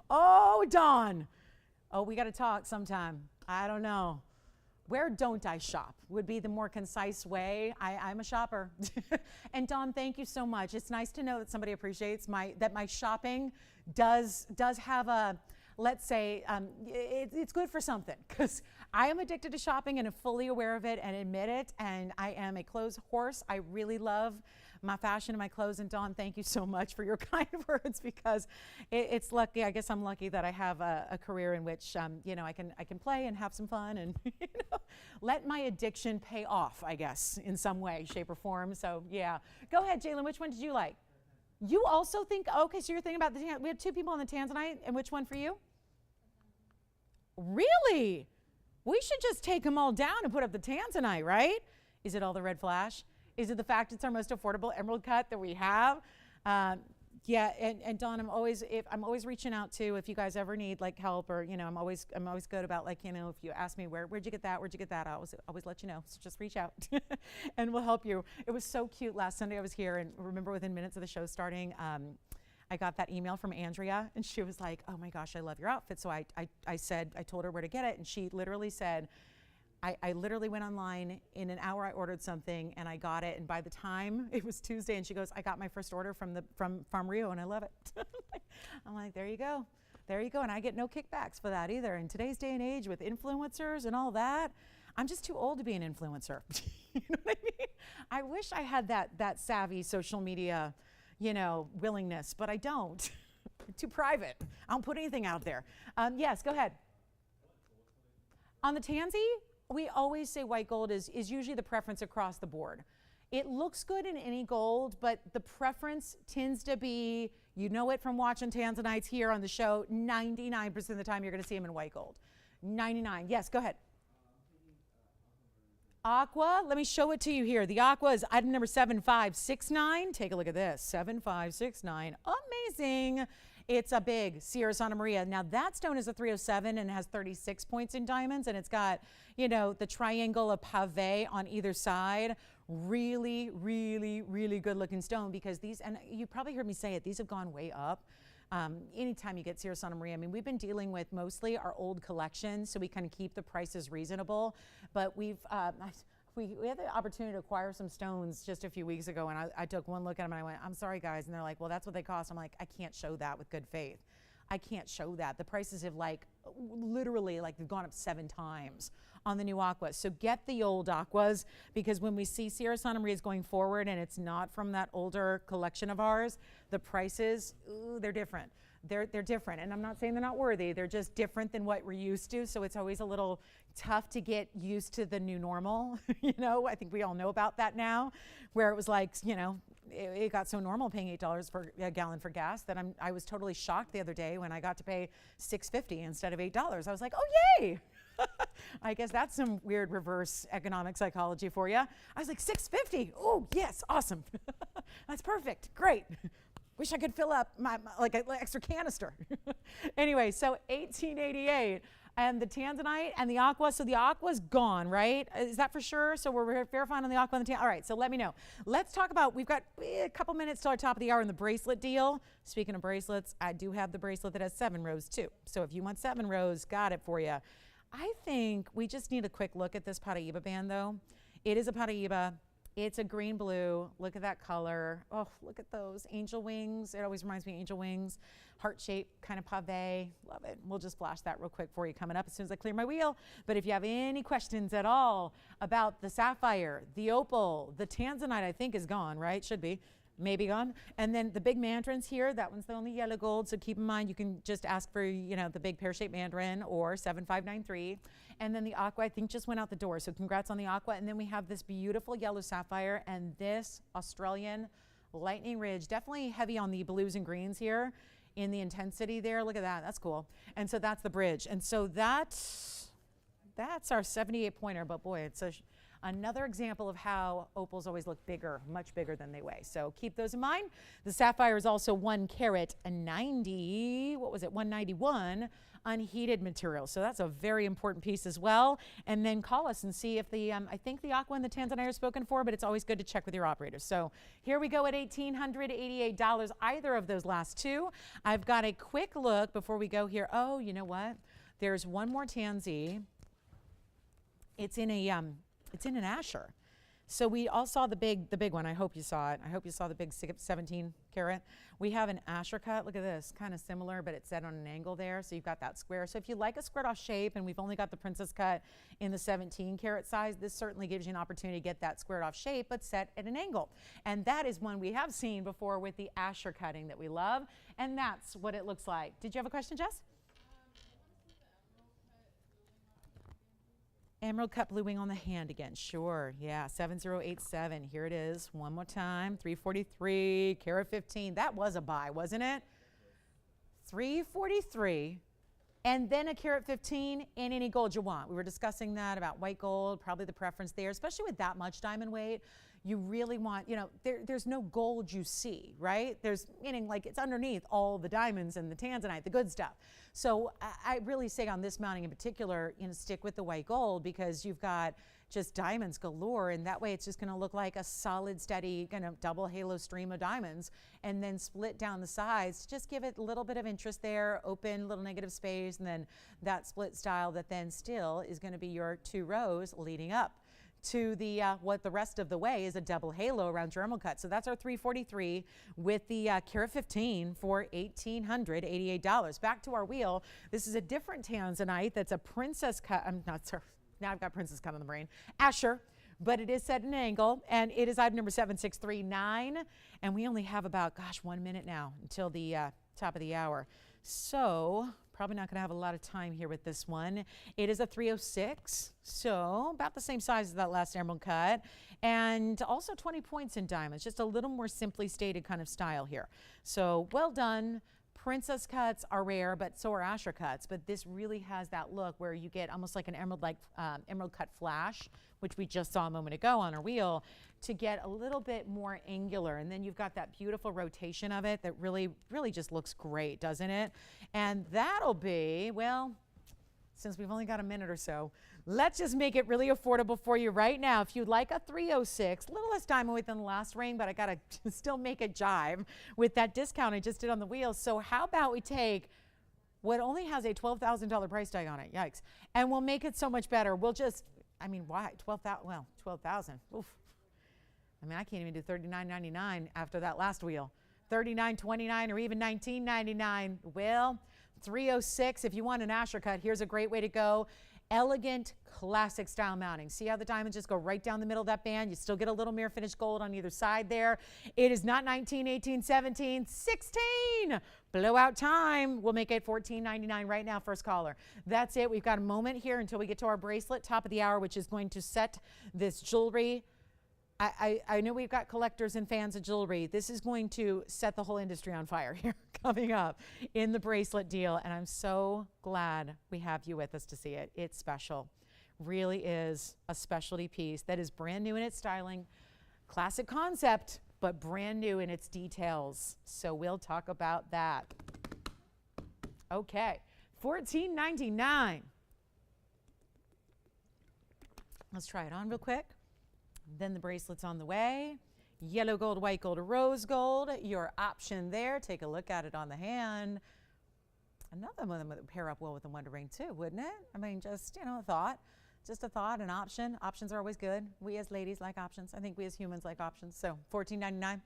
Oh, Dawn. Oh, we got to talk sometime. I don't know. Where don't I shop would be the more concise way. I'm a shopper. And Dawn, thank you so much. It's nice to know that somebody appreciates that my shopping does have a, let's say, it's good for something, because I am addicted to shopping and am fully aware of it and admit it. And I am a clothes horse. I really love my fashion and my clothes. And Dawn, thank you so much for your kind words, because it's lucky. I guess I'm lucky that I have a career in which I can play and have some fun and let my addiction pay off, I guess, in some way, shape, or form. So yeah, go ahead, Jalen. Which one did you like? You also think, okay, so you're thinking about we have two people on the Tanzanite, and which one for you? Really? We should just take them all down and put up the Tanzanite, right? Is it all the red flash? Is it the fact it's our most affordable emerald cut that we have? Yeah, and Dawn, I'm always reaching out to, if you guys ever need like help, or I'm always good about, like, if you ask me where'd you get that, I always let you know. So just reach out and we'll help you. It was so cute. Last Sunday I was here, and remember, within minutes of the show starting, I got that email from Andrea, and she was like, oh my gosh, I love your outfit. So I told her where to get it, and she literally said, I literally went online. In an hour I ordered something and I got it, and by the time it was Tuesday, and she goes, I got my first order from Rio and I love it. I'm like, there you go, and I get no kickbacks for that either. In today's day and age with influencers and all that, I'm just too old to be an influencer. You know what I mean? I wish I had that savvy social media willingness, but I don't. Too private. I don't put anything out there. Yes, go ahead. On the Tansy, we always say white gold is usually the preference across the board. It looks good in any gold, but the preference tends to be, it from watching Tanzanites here on the show, 99% of the time you're going to see them in white gold. 99. Yes, go ahead. Aqua, let me show it to you here. The aqua is item number 7569. Take a look at this, 7569. Amazing. It's a big Sierra Santa Maria. Now that stone is a 307 and has 36 points in diamonds, and it's got, the triangle of pave on either side. Really, really, really good looking stone, because these, and you probably heard me say it, these have gone way up. Anytime you get Sierra Santa Maria, I mean, we've been dealing with mostly our old collection, so we kind of keep the prices reasonable. But we had the opportunity to acquire some stones just a few weeks ago, and I took one look at them and I went, I'm sorry guys, and they're like, well, that's what they cost. I'm like, I can't show that with good faith. I can't show that. The prices have literally they've gone up 7 times on the new aquas. So get the old aquas, because when we see Sierra Santa Maria's going forward and it's not from that older collection of ours, the prices, they're different. They're different, and I'm not saying they're not worthy. They're just different than what we're used to. So it's always a little tough to get used to the new normal. I think we all know about that now, where it was like, it got so normal paying $8 for a gallon for gas that I was totally shocked the other day when I got to pay $6.50 instead of $8. I was like, oh yay! I guess that's some weird reverse economic psychology for you. I was like, $6.50. Oh yes, awesome. That's perfect. Great. Wish I could fill up my an extra canister. Anyway, so 1888, and the Tanzanite and the aqua. So the aqua's gone, right? Is that for sure? So we're verifying on the aqua and the Tanzanite. All right, so let me know. Let's talk about, we've got a couple minutes till our top of the hour in the bracelet deal. Speaking of bracelets, I do have the bracelet that has 7 rows too. So if you want 7 rows, got it for you. I think we just need a quick look at this Paraiba band though. It is a Paraiba. It's a green blue. Look at that color. Oh, look at those angel wings. It always reminds me of angel wings. Heart-shaped kind of pave. Love it. We'll just flash that real quick for you coming up as soon as I clear my wheel. But if you have any questions at all about the sapphire, the opal, the Tanzanite, I think is gone, right? Should be. maybe gone. And then the big mandarins here, that one's the only yellow gold. So keep in mind, you can just ask for, the big pear-shaped mandarin or 7593. And then the aqua, I think, just went out the door. So congrats on the aqua. And then we have this beautiful yellow sapphire and this Australian lightning ridge. Definitely heavy on the blues and greens here in the intensity there. Look at that. That's cool. And so that's the bridge. And so that's our 78 pointer. But boy, it's another example of how opals always look bigger, much bigger than they weigh. So keep those in mind. The sapphire is also 1 carat and 191 unheated material. So that's a very important piece as well. And then call us and see if I think the aqua and the Tanzanite are spoken for, but it's always good to check with your operators. So here we go at $1,888, either of those last two. I've got a quick look before we go here. Oh, you know what? There's one more Tanzy. It's in an Asher. So we all saw the big one. I hope you saw it. I hope you saw the big 17 carat. We have an Asher cut. Look at this, kind of similar, but it's set on an angle there. So you've got that square. So if you like a squared off shape, and we've only got the princess cut in the 17 carat size, this certainly gives you an opportunity to get that squared off shape, but set at an angle. And that is one we have seen before with the Asher cutting that we love. And that's what it looks like. Did you have a question, Jess? Emerald cut blue wing on the hand again. Sure. Yeah. 7087. Here it is. One more time. 343. Carat 15. That was a buy, wasn't it? 343. And then a carat 15 in any gold you want. We were discussing that about white gold, probably the preference there, especially with that much diamond weight. You really want, there's no gold you see, right? Meaning like it's underneath all the diamonds and the Tanzanite, the good stuff. So I really say on this mounting in particular, stick with the white gold because you've got just diamonds galore, and that way it's just going to look like a solid, steady kind of double halo stream of diamonds, and then split down the sides. Just give it a little bit of interest there, open little negative space, and then that split style that then still is going to be your 2 rows leading up to the what the rest of the way is a double halo around your emerald cut. So that's our 343 with the carat 15 for $1,888. Back to our wheel. This is a different Tanzanite that's a princess cut. I'm not sorry. Now I've got princess cut on the brain. Asher, but it is set at an angle, and it is item number 7639. And we only have about, 1 minute now until the top of the hour. So probably not going to have a lot of time here with this one. It is a 306, so about the same size as that last emerald cut, and also 20 points in diamonds, just a little more simply stated kind of style here. So well done. Princess cuts are rare, but so are Asher cuts, but this really has that look where you get almost like an emerald cut flash, which we just saw a moment ago on our wheel, to get a little bit more angular. And then you've got that beautiful rotation of it that really, really just looks great, doesn't it? And that'll be, well, since we've only got a minute or so, let's just make it really affordable for you right now. If you'd like a 306, a little less diamond weight than the last ring, but I gotta still make it jive with that discount I just did on the wheels. So how about we take what only has a $12,000 price tag on it, yikes, and we'll make it so much better. We'll just, why? 12,000, well, 12,000, oof. I can't even do $39.99 after that last wheel. $39.29 or even $19.99. Well, 306, if you want an Asher cut, here's a great way to go. Elegant, classic style mounting. See how the diamonds just go right down the middle of that band? You still get a little mirror finished gold on either side there. It is not 19, 18, 17, 16. Blowout time. We'll make it $14.99 right now, first caller. That's it. We've got a moment here until we get to our bracelet, top of the hour, which is going to set this jewelry. I know we've got collectors and fans of jewelry. This is going to set the whole industry on fire here coming up in the bracelet deal. And I'm so glad we have you with us to see it. It's special. Really is a specialty piece that is brand new in its styling, classic concept, but brand new in its details. So we'll talk about that. Okay, $14.99. Let's try it on real quick. Then the bracelet's on the way. Yellow gold, white gold, or rose gold. Your option there. Take a look at it on the hand. Another one that would pair up well with the Wonder Ring too, wouldn't it? Just, a thought. Just a thought, an option. Options are always good. We as ladies like options. I think we as humans like options. So $14.99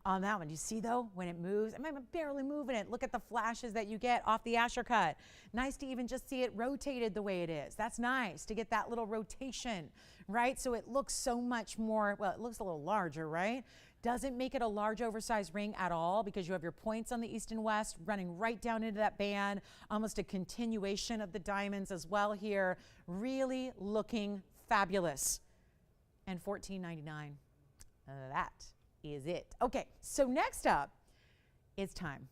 on that one. You see though, when it moves, I'm barely moving it. Look at the flashes that you get off the Asher cut. Nice to even just see it rotated the way it is. That's nice to get that little rotation, right? So it looks so much more, well, it looks a little larger, right? Doesn't make it a large oversized ring at all because you have your points on the east and west running right down into that band, almost a continuation of the diamonds as well here. Really looking fabulous. And $14.99. That is it. Okay, so next up, it's time.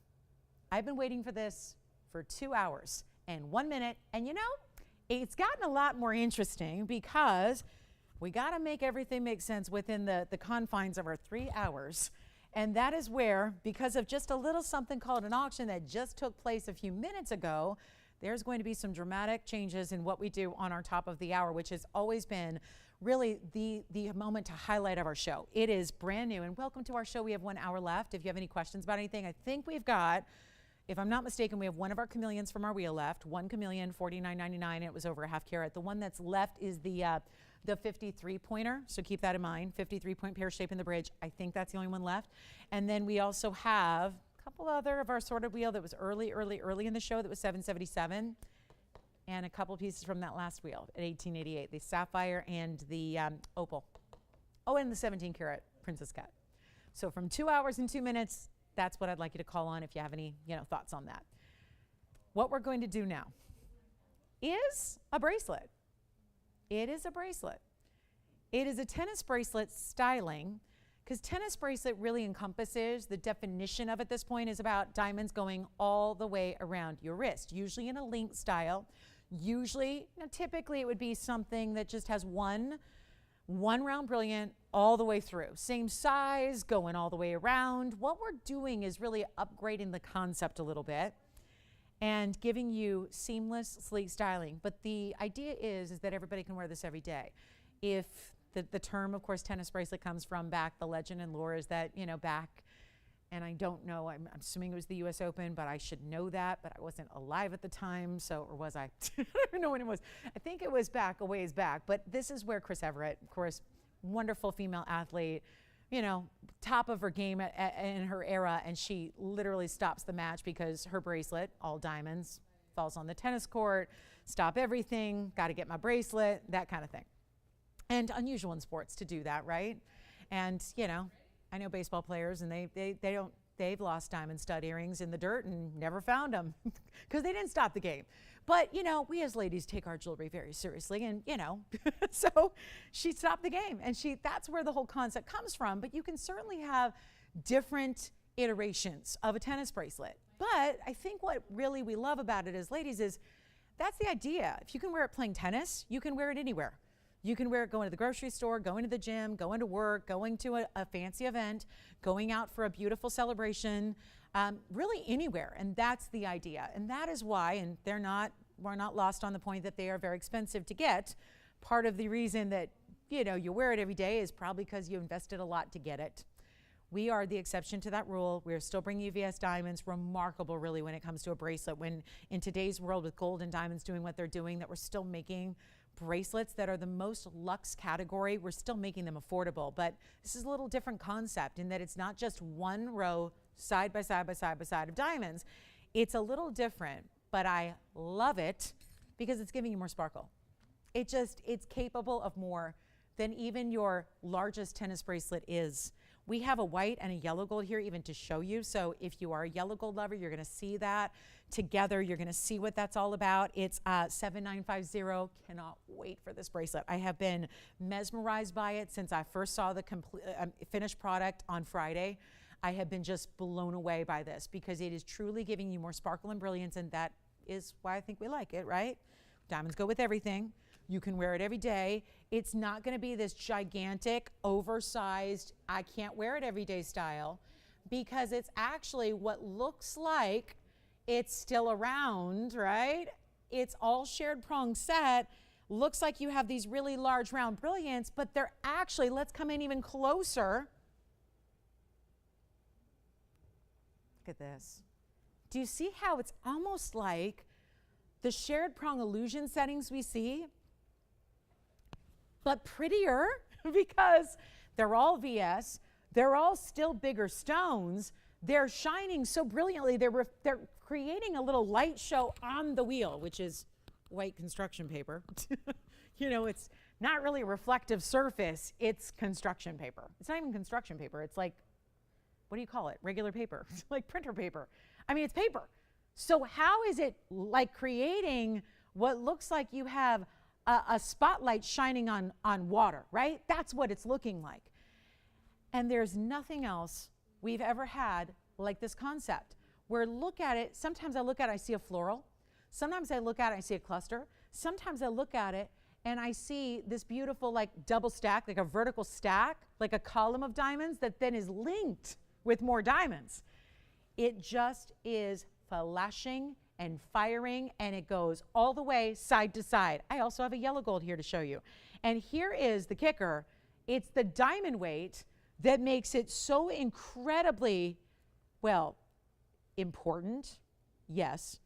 I've been waiting for this for 2 hours and 1 minute, and you know, it's gotten a lot more interesting because we got to make everything make sense within the confines of our 3 hours. And that is where, because of just a little something called an auction that just took place a few minutes ago, there's going to be some dramatic changes in what we do on our top of the hour, which has always been really the moment to highlight of our show. It is brand new, and welcome to our show. We have 1 hour left. If you have any questions about anything, I think we've got, if I'm not mistaken, we have one of our chameleons from our wheel left. One chameleon, $49.99. It was over a half carat. The one that's left is the 53 pointer, so keep that in mind. 53 point pear shape in the bridge. I think that's the only one left. And then we also have a couple other of our assorted wheel that was early in the show that was $777, and a couple pieces from that last wheel at $18.88. The sapphire and the opal. Oh, and the 17 karat princess cut. So from 2 hours and 2 minutes, that's what I'd like you to call on if you have any thoughts on that. What we're going to do now is a bracelet. It is a bracelet. It is a tennis bracelet styling, because tennis bracelet really encompasses, the definition of at this point is about diamonds going all the way around your wrist, usually in a link style. Usually, typically it would be something that just has one round brilliant all the way through. Same size, going all the way around. What we're doing is really upgrading the concept a little bit and giving you seamless, sleek styling. But the idea is that everybody can wear this every day. If the term, of course, tennis bracelet comes from back, the legend and lore is that, back, and I don't know, I'm assuming it was the US Open, but I should know that, but I wasn't alive at the time, so, or was I? I don't even know when it was. I think it was back, a ways back, but this is where Chris Everett, of course, wonderful female athlete, top of her game in her era, and she literally stops the match because her bracelet, all diamonds, falls on the tennis court, stop everything, got to get my bracelet, that kind of thing. And unusual in sports to do that, right? And, I know baseball players, and they've lost diamond stud earrings in the dirt and never found them because they didn't stop the game. But, we as ladies take our jewelry very seriously, and, so she stopped the game, and that's where the whole concept comes from. But you can certainly have different iterations of a tennis bracelet. But I think what really we love about it as ladies is that's the idea. If you can wear it playing tennis, you can wear it anywhere. You can wear it going to the grocery store, going to the gym, going to work, going to a fancy event, going out for a beautiful celebration, really anywhere. And that's the idea. And that is why, and we're not lost on the point that they are very expensive to get. Part of the reason that, you wear it every day is probably because you invested a lot to get it. We are the exception to that rule. We're still bringing you VS diamonds, remarkable really when it comes to a bracelet. When in today's world with gold and diamonds doing what they're doing, that we're still making bracelets that are the most luxe category, we're still making them affordable. But this is a little different concept in that it's not just one row side by side by side by side of diamonds. It's a little different, but I love it because it's giving you more sparkle. It's capable of more than even your largest tennis bracelet is. We have a white and a yellow gold here even to show you. So if you are a yellow gold lover, you're going to see that together. You're going to see what that's all about. It's $7950. Cannot wait for this bracelet. I have been mesmerized by it since I first saw the complete finished product on Friday. I have been just blown away by this because it is truly giving you more sparkle and brilliance, and that is why I think we like it, right? Diamonds go with everything. You can wear it every day. It's not going to be this gigantic, oversized, I can't wear it every day style, because it's actually what looks like it's still around, right? It's all shared prong set. Looks like you have these really large round brilliants, but they're actually, let's come in even closer. Look at this. Do you see how it's almost like the shared prong illusion settings we see, but prettier because they're all VS, they're all still bigger stones, they're shining so brilliantly, they're creating a little light show on the wheel, which is white construction paper. not really a reflective surface, it's construction paper. It's not even construction paper. It's like, what do you call it? Regular paper, like printer paper. I mean, it's paper. So how is it like creating what looks like you have a spotlight shining on water, right? That's what it's looking like. And there's nothing else we've ever had like this concept, where look at it, sometimes I look at it, I see a floral. Sometimes I look at it, I see a cluster. Sometimes I look at it and I see this beautiful like double stack, like a vertical stack, like a column of diamonds that then is linked with more diamonds. It just is flashing and firing, and it goes all the way side to side. I also have a yellow gold here to show you. And here is the kicker. It's the diamond weight that makes it so incredibly, well, important, yes.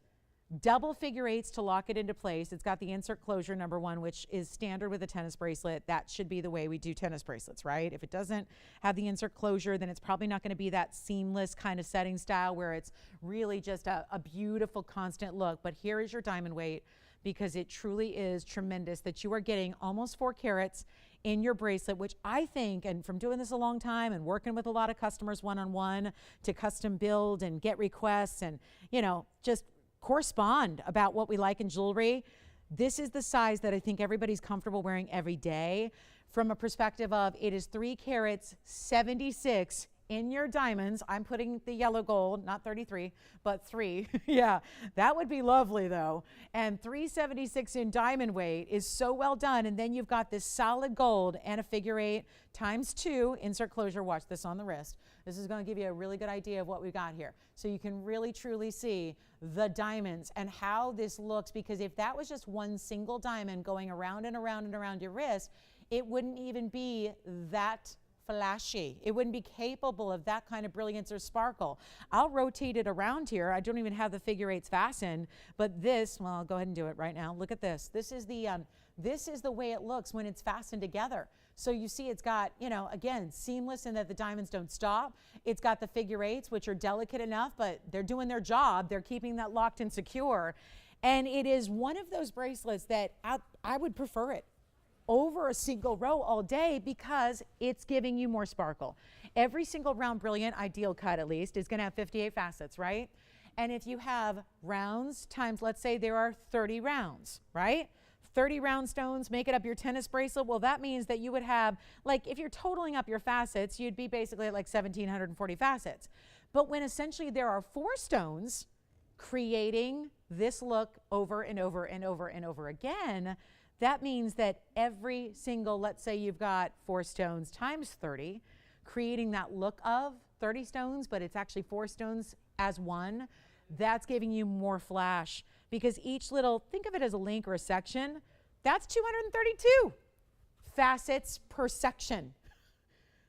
Double figure 8s to lock it into place. It's got the insert closure number 1, which is standard with a tennis bracelet. That should be the way we do tennis bracelets, right? If it doesn't have the insert closure, then it's probably not going to be that seamless kind of setting style where it's really just a beautiful constant look. But here is your diamond weight, because it truly is tremendous that you are getting almost 4 carats in your bracelet, which I think, and from doing this a long time and working with a lot of customers one-on-one to custom build and get requests and, you know, just correspond about what we like in jewelry, this is the size that I think everybody's comfortable wearing every day, from a perspective of it is 3 carats 76 in your diamonds. I'm putting the yellow gold, not 33, but 3. Yeah, that would be lovely though. And 376 in diamond weight is so well done. And then you've got this solid gold and a figure 8 times 2 insert closure. Watch this on the wrist. This is going to give you a really good idea of what we got here. So you can really truly see the diamonds and how this looks, because if that was just one single diamond going around and around and around your wrist, it wouldn't even be that flashy. It wouldn't be capable of that kind of brilliance or sparkle. I'll rotate it around here. I don't even have the figure 8s fastened, but this, well, I'll go ahead and do it right now. Look at this. This is the way it looks when it's fastened together. So you see it's got, you know, again, seamless in that the diamonds don't stop. It's got the figure 8s, which are delicate enough, but they're doing their job. They're keeping that locked and secure. And it is one of those bracelets that I would prefer it over a single row all day, because it's giving you more sparkle. Every single round brilliant, ideal cut at least, is going to have 58 facets, right? And if you have rounds times, let's say there are 30 rounds, right? 30 round stones make it up your tennis bracelet. Well, that means that you would have, like, if you're totaling up your facets, you'd be basically at like 1,740 facets. But when essentially there are 4 stones creating this look over and over and over and over again, that means that every single, let's say you've got 4 stones times 30, creating that look of 30 stones, but it's actually 4 stones as one. That's giving you more flash, because each little, think of it as a link or a section, that's 232 facets per section.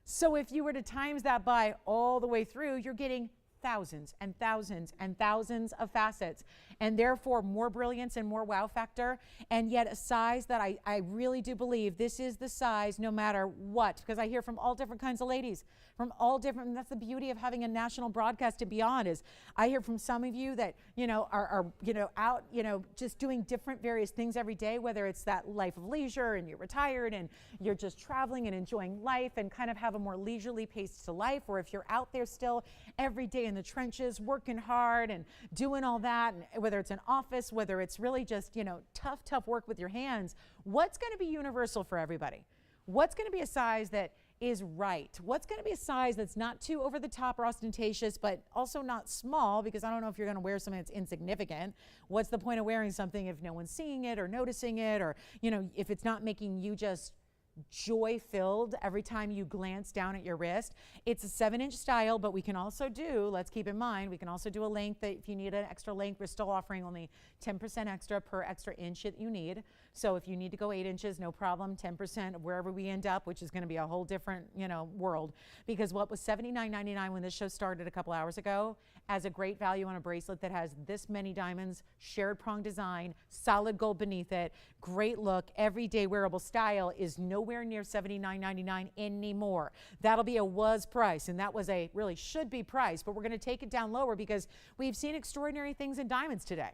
So if you were to times that by all the way through, you're getting thousands and thousands and thousands of facets, and therefore more brilliance and more wow factor, and yet a size that I really do believe this is the size no matter what, because I hear from all different kinds of ladies, from all different, and that's the beauty of having a national broadcast, to be on, is I hear from some of you that, you know, are you know, out, you know, just doing different various things every day, whether it's that life of leisure and you're retired and you're just traveling and enjoying life and kind of have a more leisurely pace to life, or if you're out there still every day in the trenches working hard and doing all that, and whether it's an office, whether it's really just, you know, tough work with your hands, what's going to be universal for everybody? What's going to be a size that is right? What's going to be a size that's not too over the top or ostentatious, but also not small, because I don't know if you're going to wear something that's insignificant. What's the point of wearing something if no one's seeing it or noticing it, or, you know, if it's not making you just joy-filled every time you glance down at your wrist? It's a 7-inch style, but we can also do, let's keep in mind, we can also do a length that if you need an extra length, we're still offering only 10% extra per extra inch that you need. So if you need to go 8 inches, no problem, 10% of wherever we end up, which is going to be a whole different, you know, world. Because what was $79.99 when this show started a couple hours ago, as a great value on a bracelet that has this many diamonds, shared prong design, solid gold beneath it, great look, everyday wearable style, is nowhere near $79.99 anymore. That'll be a was price, and that was a really should be price, but we're going to take it down lower because we've seen extraordinary things in diamonds today.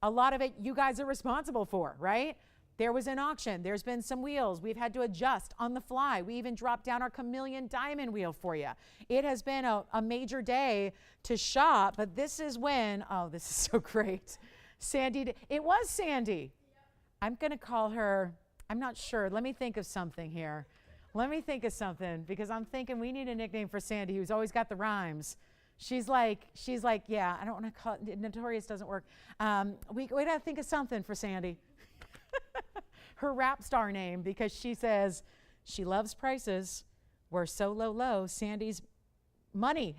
A lot of it you guys are responsible for, right? There was an auction. There's been some wheels. We've had to adjust on the fly. We even dropped down our Chameleon diamond wheel for you. It has been a major day to shop, but this is when, oh, this is so great. Sandy, it was Sandy. I'm going to call her, I'm not sure. Let me think of something here. Let me think of something, because I'm thinking we need a nickname for Sandy, who's always got the rhymes. She's like, yeah, I don't want to call it, notorious doesn't work. We got to think of something for Sandy. Her rap star name, because she says she loves prices. We're so low, low. Sandy's money.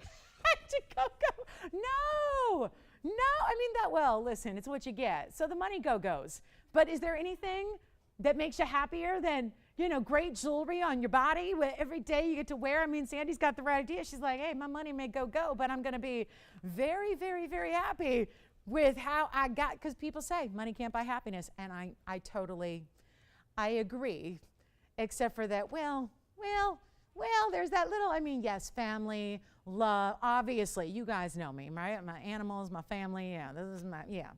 No, I mean that well. Listen, it's what you get. So the money goes. But is there anything that makes you happier than, you know, great jewelry on your body every day you get to wear? I mean, Sandy's got the right idea. She's like, hey, my money may go, but I'm going to be very, very, very happy with how I got, because people say money can't buy happiness. And I totally agree, except for that, well, there's that little, I mean, yes, family, love, obviously, you guys know me, right? My animals, my family, yeah, this is my, yeah.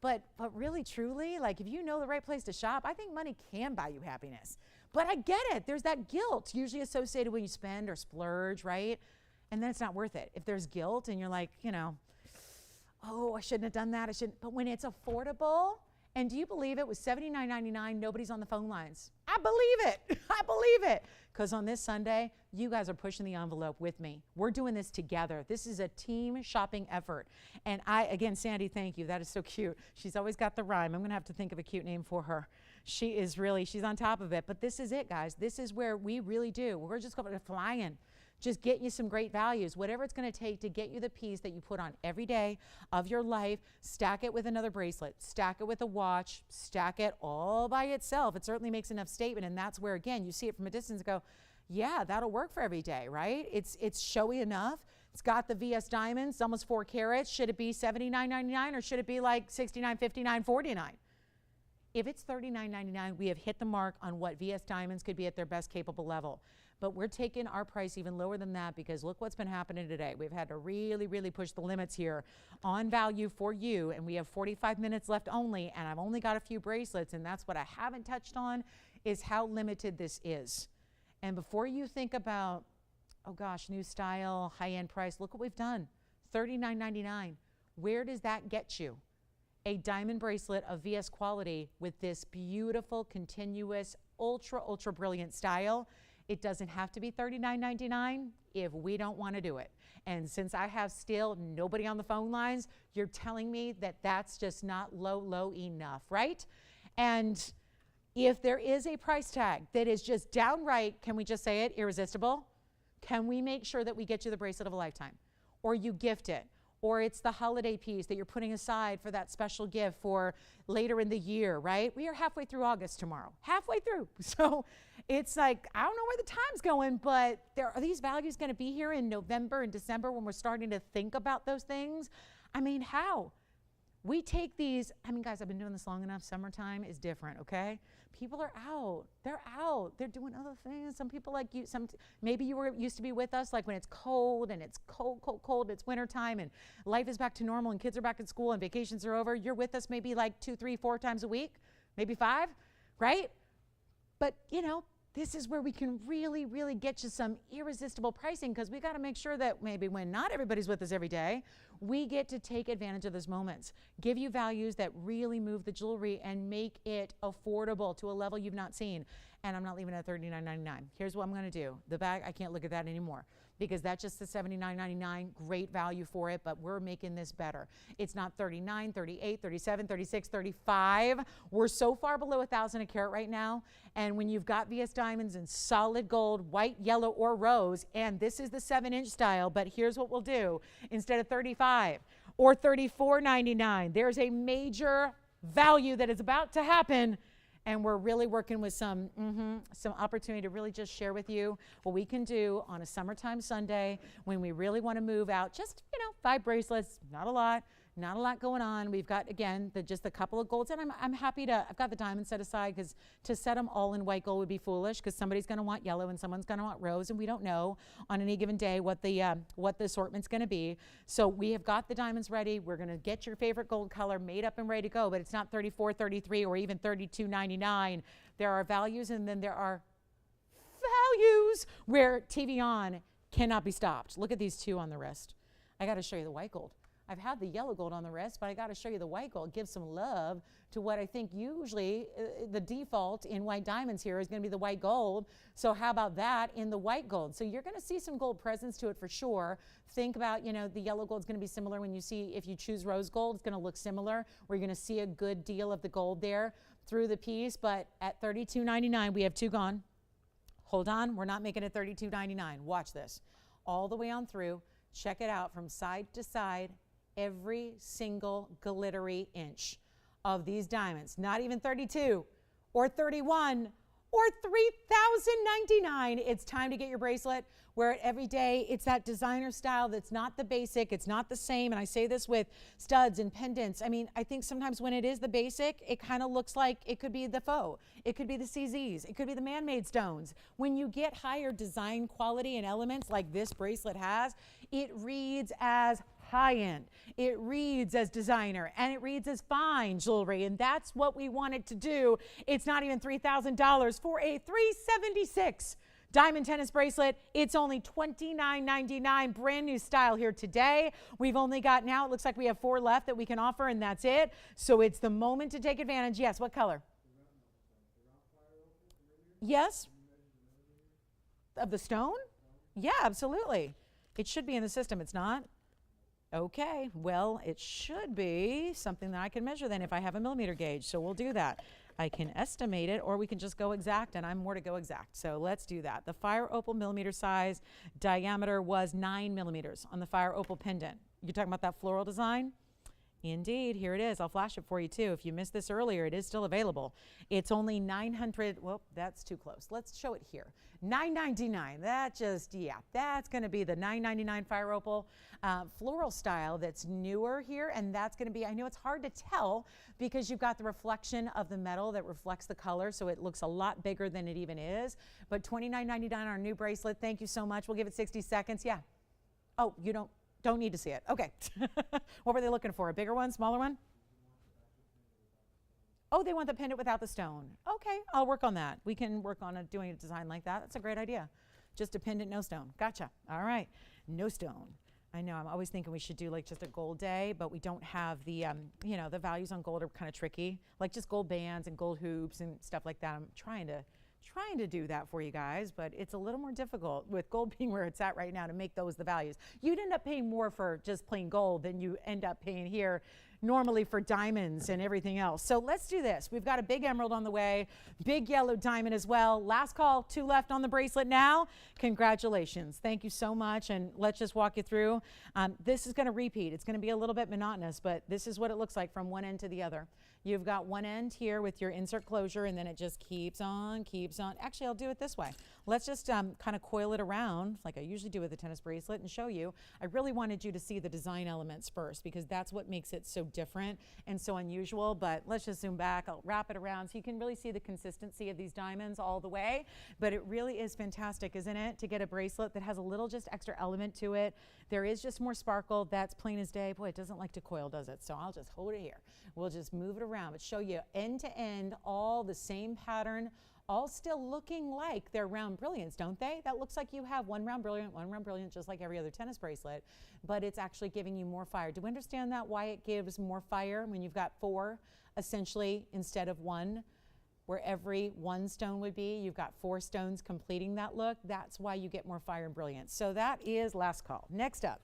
But really, truly, like, if you know the right place to shop, I think money can buy you happiness. But I get it. There's that guilt usually associated when you spend or splurge, right? And then it's not worth it. If there's guilt and you're like, you know, oh, I shouldn't have done that. I shouldn't. But when it's affordable, and do you believe it was $79.99, nobody's on the phone lines? I believe it. I believe it. Because on this Sunday, you guys are pushing the envelope with me. We're doing this together. This is a team shopping effort. And again, Sandy, thank you. That is so cute. She's always got the rhyme. I'm going to have to think of a cute name for her. She's on top of it. But this is it, guys. This is where we really do. We're just going to fly in. Just get you some great values, whatever it's going to take to get you the piece that you put on every day of your life. Stack it with another bracelet, stack it with a watch, stack it all by itself. It certainly makes enough statement, and that's where, again, you see it from a distance and go, yeah, that'll work for every day, right? It's showy enough. It's got the VS diamonds, almost 4 carats. Should it be $79.99 or should it be like $69, $59, $49? If it's $39.99, we have hit the mark on what VS diamonds could be at their best capable level. But we're taking our price even lower than that, because look what's been happening today. We've had to really, really push the limits here on value for you, and we have 45 minutes left only, and I've only got a few bracelets, and that's what I haven't touched on, is how limited this is. And before you think about, oh gosh, new style, high-end price, look what we've done, $39.99. Where does that get you? A diamond bracelet of VS quality with this beautiful, continuous, ultra, ultra brilliant style. It doesn't have to be $39.99 if we don't want to do it. And since I have still nobody on the phone lines, you're telling me that that's just not low enough, right? And if there is a price tag that is just downright, can we just say it, irresistible? Can we make sure that we get you the bracelet of a lifetime? Or you gift it? Or it's the holiday piece that you're putting aside for that special gift for later in the year, right? We are halfway through August tomorrow, halfway through. So it's like, I don't know where the time's going, but are these values going to be here in November and December when we're starting to think about those things? I mean, how? We take these, I mean, guys, I've been doing this long enough. Summertime is different, okay? People are out. They're out. They're doing other things. Some people like you, maybe you were used to be with us, like when it's cold and it's cold, it's wintertime and life is back to normal and kids are back at school and vacations are over. You're with us maybe like 2, 3, 4 times a week, maybe 5, right? But, you know, this is where we can really, really get you some irresistible pricing, because we got to make sure that maybe when not everybody's with us every day, we get to take advantage of those moments, give you values that really move the jewelry and make it affordable to a level you've not seen. And I'm not leaving it at $39.99. Here's what I'm going to do. The bag, I can't look at that anymore, because that's just the $79.99, great value for it, but we're making this better. It's not $39, $38, $37, $36, $35. We're so far below 1,000 a carat right now, and when you've got VS diamonds in solid gold, white, yellow, or rose, and this is the 7-inch style, but here's what we'll do. Instead of $35 or $34.99, there's a major value that is about to happen. And we're really working with some opportunity to really just share with you what we can do on a summertime Sunday when we really want to move out. Just, 5 bracelets, not a lot. Not a lot going on. We've got, again, just a couple of golds, and I'm happy to, I've got the diamonds set aside because to set them all in white gold would be foolish because somebody's going to want yellow and someone's going to want rose, and we don't know on any given day what the assortment's going to be. So we have got the diamonds ready. We're going to get your favorite gold color made up and ready to go, but it's not $34, $33, or even $32.99. There are values, and then there are values where TVON cannot be stopped. Look at these two on the wrist. I got to show you the white gold. I've had the yellow gold on the wrist, but I got to show you the white gold. Give some love to what I think usually the default in white diamonds here is going to be the white gold. So how about that in the white gold? So you're going to see some gold presence to it for sure. Think about, you know, the yellow gold is going to be similar when you see, if you choose rose gold, it's going to look similar. We're going to see a good deal of the gold there through the piece, but at $32.99, we have two gone. Hold on, we're not making it $32.99. Watch this. All the way on through, check it out from side to side. Every single glittery inch of these diamonds, not even 32 or 31 or $3,099. It's time to get your bracelet. Wear it every day. It's that designer style that's not the basic. It's not the same. And I say this with studs and pendants. I mean, I think sometimes when it is the basic, it kind of looks like it could be the faux. It could be the CZs. It could be the man-made stones. When you get higher design quality and elements like this bracelet has, it reads as high-end, it reads as designer, and it reads as fine jewelry, and that's what we wanted to do. It's not even $3,000 for a $376 diamond tennis bracelet. It's only $29.99, brand new style here today. We've only got now, it looks like we have 4 left that we can offer, and that's it. So it's the moment to take advantage. Yes, what color? Yes? Of the stone? Yeah, absolutely. It should be in the system. It's not? Okay, well, it should be something that I can measure then if I have a millimeter gauge, so we'll do that. I can estimate it, or we can just go exact, and I'm more to go exact, so let's do that. The fire opal millimeter size diameter was 9 millimeters on the fire opal pendant. You're talking about that floral design? Indeed, here it is. I'll flash it for you too. If you missed this earlier, it is still available. It's only 900, well, that's too close. Let's show it here. $9.99, that just, yeah, that's gonna be the $9.99 fire opal floral style that's newer here, and that's gonna be, I know it's hard to tell because you've got the reflection of the metal that reflects the color, so it looks a lot bigger than it even is, but $29.99 on our new bracelet. Thank you so much. We'll give it 60 seconds. Yeah. Oh, you don't need to see it. Okay. What were they looking for? A bigger one, smaller one? Oh, they want the pendant without the stone. Okay, I'll work on that. We can work on doing a design like that. That's a great idea. Just a pendant, no stone. Gotcha. All right, no stone. I know, I'm always thinking we should do like just a gold day, but we don't have the, you know, the values on gold are kind of tricky. Like just gold bands and gold hoops and stuff like that. I'm trying to do that for you guys, but it's a little more difficult with gold being where it's at right now to make those the values. You'd end up paying more for just plain gold than you end up paying here normally for diamonds and everything else. So let's do this. We've got a big emerald on the way, big yellow diamond as well. Last call, 2 left on the bracelet now. Congratulations. Thank you so much. And let's just walk you through. This is going to repeat. It's going to be a little bit monotonous, but this is what it looks like from one end to the other. You've got one end here with your insert closure, and then it just keeps on, keeps on. Actually, I'll do it this way. Let's just kind of coil it around like I usually do with a tennis bracelet and show you. I really wanted you to see the design elements first because that's what makes it so different and so unusual, but let's just zoom back. I'll wrap it around so you can really see the consistency of these diamonds all the way, but it really is fantastic, isn't it, to get a bracelet that has a little just extra element to it. There is just more sparkle. That's plain as day. Boy, it doesn't like to coil, does it? So I'll just hold it here. We'll just move it around, but show you end to end, all the same pattern, all still looking like they're round brilliants, don't they? That looks like you have one round brilliant, just like every other tennis bracelet, but it's actually giving you more fire. Do we understand that, why it gives more fire when you've got 4 essentially instead of 1? Where every 1 stone would be, you've got 4 stones completing that look. That's why you get more fire and brilliance. So that is last call. Next up,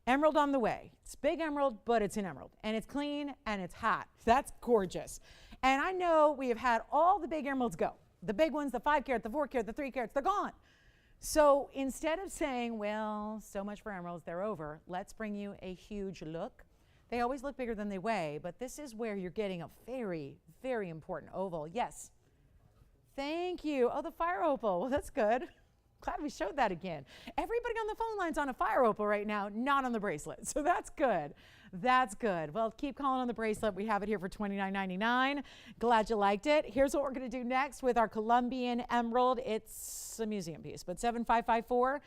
emerald on the way. It's big emerald, but it's an emerald, and it's clean and it's hot. That's gorgeous. And I know we have had all the big emeralds go. The big ones, the 5 carat, the 4 carat, the 3 carats, they're gone. So instead of saying, well, so much for emeralds, they're over, let's bring you a huge look. They always look bigger than they weigh, but this is where you're getting a very, very important oval. Yes. Thank you. Oh, the fire opal. Well, that's good. Glad we showed that again. Everybody on the phone line's on a fire opal right now, not on the bracelet. So that's good. That's good. Well, keep calling on the bracelet. We have it here for $29.99. Glad you liked it. Here's what we're going to do next with our Colombian emerald. It's a museum piece, but 7554,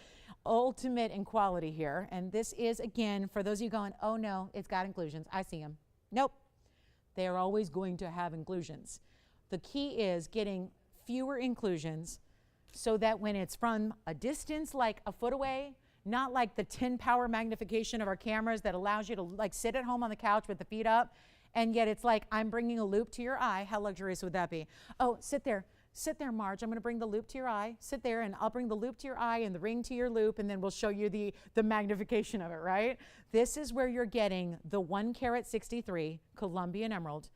ultimate in quality here. And this is, again, for those of you going, oh no, it's got inclusions. I see them. Nope. They are always going to have inclusions. The key is getting fewer inclusions so that when it's from a distance like a foot away, not like the 10 power magnification of our cameras that allows you to like sit at home on the couch with the feet up, and yet it's like I'm bringing a loop to your eye. How luxurious would that be? Oh, sit there, Marge. I'm going to bring the loop to your eye. Sit there, and I'll bring the loop to your eye and the ring to your loop, and then we'll show you the magnification of it, right? This is where you're getting the 1 carat 63 Colombian emerald.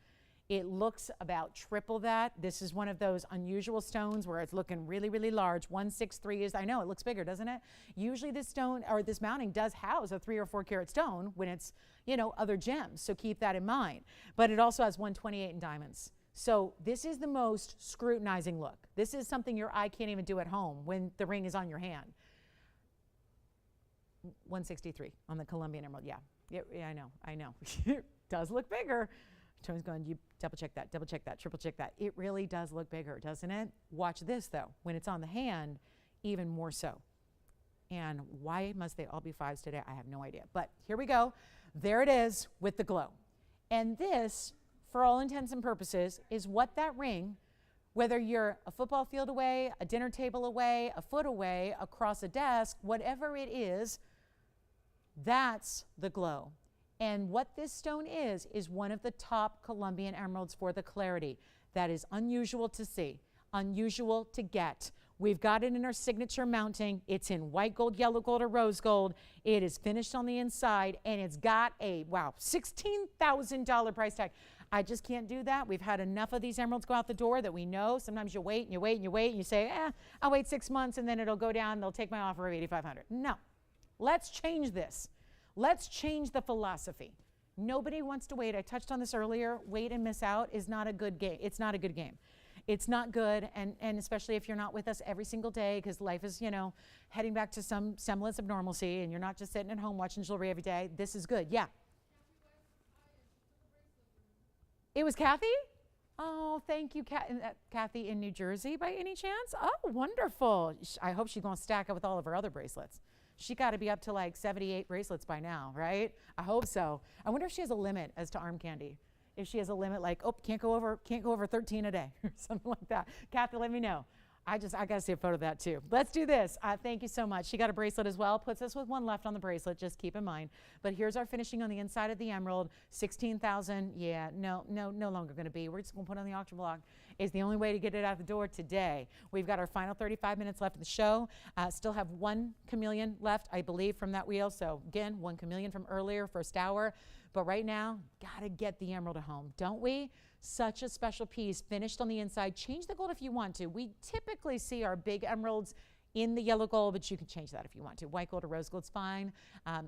It looks about triple that. This is one of those unusual stones where it's looking really, really large. 163 is, I know, it looks bigger, doesn't it? Usually this stone, or this mounting does house a 3 or 4 carat stone when it's, you know, other gems. So keep that in mind. But it also has 128 in diamonds. So this is the most scrutinizing look. This is something your eye can't even do at home when the ring is on your hand. 163 on the Colombian emerald. Yeah, I know. It does look bigger. Tony's going, you double check that, triple check that. It really does look bigger, doesn't it? Watch this though. When it's on the hand, even more so. And why must they all be 5s today? I have no idea. But here we go. There it is with the glow. And this, for all intents and purposes, is what that ring, whether you're a football field away, a dinner table away, a foot away, across a desk, whatever it is, that's the glow. And what this stone is one of the top Colombian emeralds for the clarity. That is unusual to see, unusual to get. We've got it in our signature mounting. It's in white gold, yellow gold, or rose gold. It is finished on the inside, and it's got a, wow, $16,000 price tag. I just can't do that. We've had enough of these emeralds go out the door that we know. Sometimes you wait and you wait and you wait, and you say, I'll wait 6 months, and then it'll go down. They'll take my offer of $8,500. No, let's change this. Let's change the philosophy. Nobody wants to wait. I touched on this earlier. Wait and miss out is not a good game. It's not a good game. It's not good, and especially if you're not with us every single day, because life is, you know, heading back to some semblance of normalcy, and you're not just sitting at home watching jewelry every day. This is good. Yeah. It was Kathy? Oh, thank you, Kathy in New Jersey by any chance? Oh, wonderful. I hope she's going to stack up with all of her other bracelets. She got to be up to like 78 bracelets by now, right? I hope so. I wonder if she has a limit as to arm candy. If she has a limit like, oh, can't go over 13 a day or something like that. Kathy, let me know. I got to see a photo of that too. Let's do this. Thank you so much. She got a bracelet as well. Puts us with 1 left on the bracelet. Just keep in mind. But here's our finishing on the inside of the emerald. 16,000. Yeah, no longer going to be. We're just going to put it on the auction block. It's the only way to get it out the door today. We've got our final 35 minutes left of the show. Still have 1 chameleon left, I believe, from that wheel. So again, 1 chameleon from earlier, first hour. But right now, got to get the emerald at home, don't we? Such a special piece, finished on the inside. Change the gold if you want to. We typically see our big emeralds in the yellow gold, but you can change that if you want to. White gold or rose gold's fine.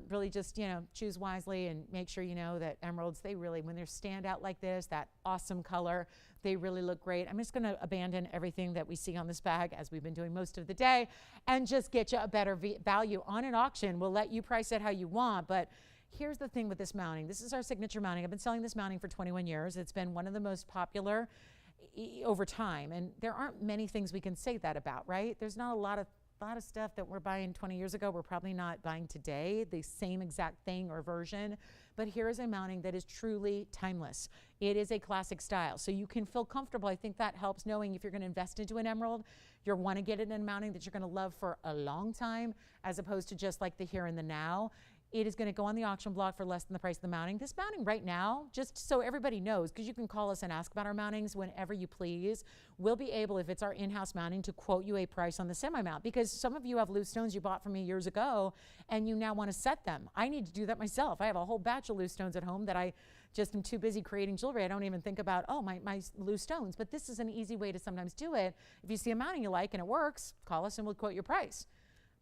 Really just, you know, choose wisely and make sure you know that emeralds, they really, when they're stand out like this, that awesome color, they really look great. I'm just going to abandon everything that we see on this bag, as we've been doing most of the day, and just get you a better value on an auction. We'll let you price it how you want, but here's the thing with this mounting. This is our signature mounting. I've been selling this mounting for 21 years. It's been one of the most popular over time, and there aren't many things we can say that about, right? There's not a lot of stuff that we're buying 20 years ago we're probably not buying today, the same exact thing or version. But here is a mounting that is truly timeless. It is a classic style, so you can feel comfortable. I think that helps, knowing if you're going to invest into an emerald, you want to get it in a mounting that you're going to love for a long time, as opposed to just like the here and the now. It is going to go on the auction block for less than the price of the mounting. This mounting right now, just so everybody knows, because you can call us and ask about our mountings whenever you please, we'll be able, if it's our in-house mounting, to quote you a price on the semi-mount, because some of you have loose stones you bought from me years ago and you now want to set them. I need to do that myself. I have a whole batch of loose stones at home that I just am too busy creating jewelry. I don't even think about, oh, my loose stones. But this is an easy way to sometimes do it. If you see a mounting you like and it works, call us and we'll quote your price.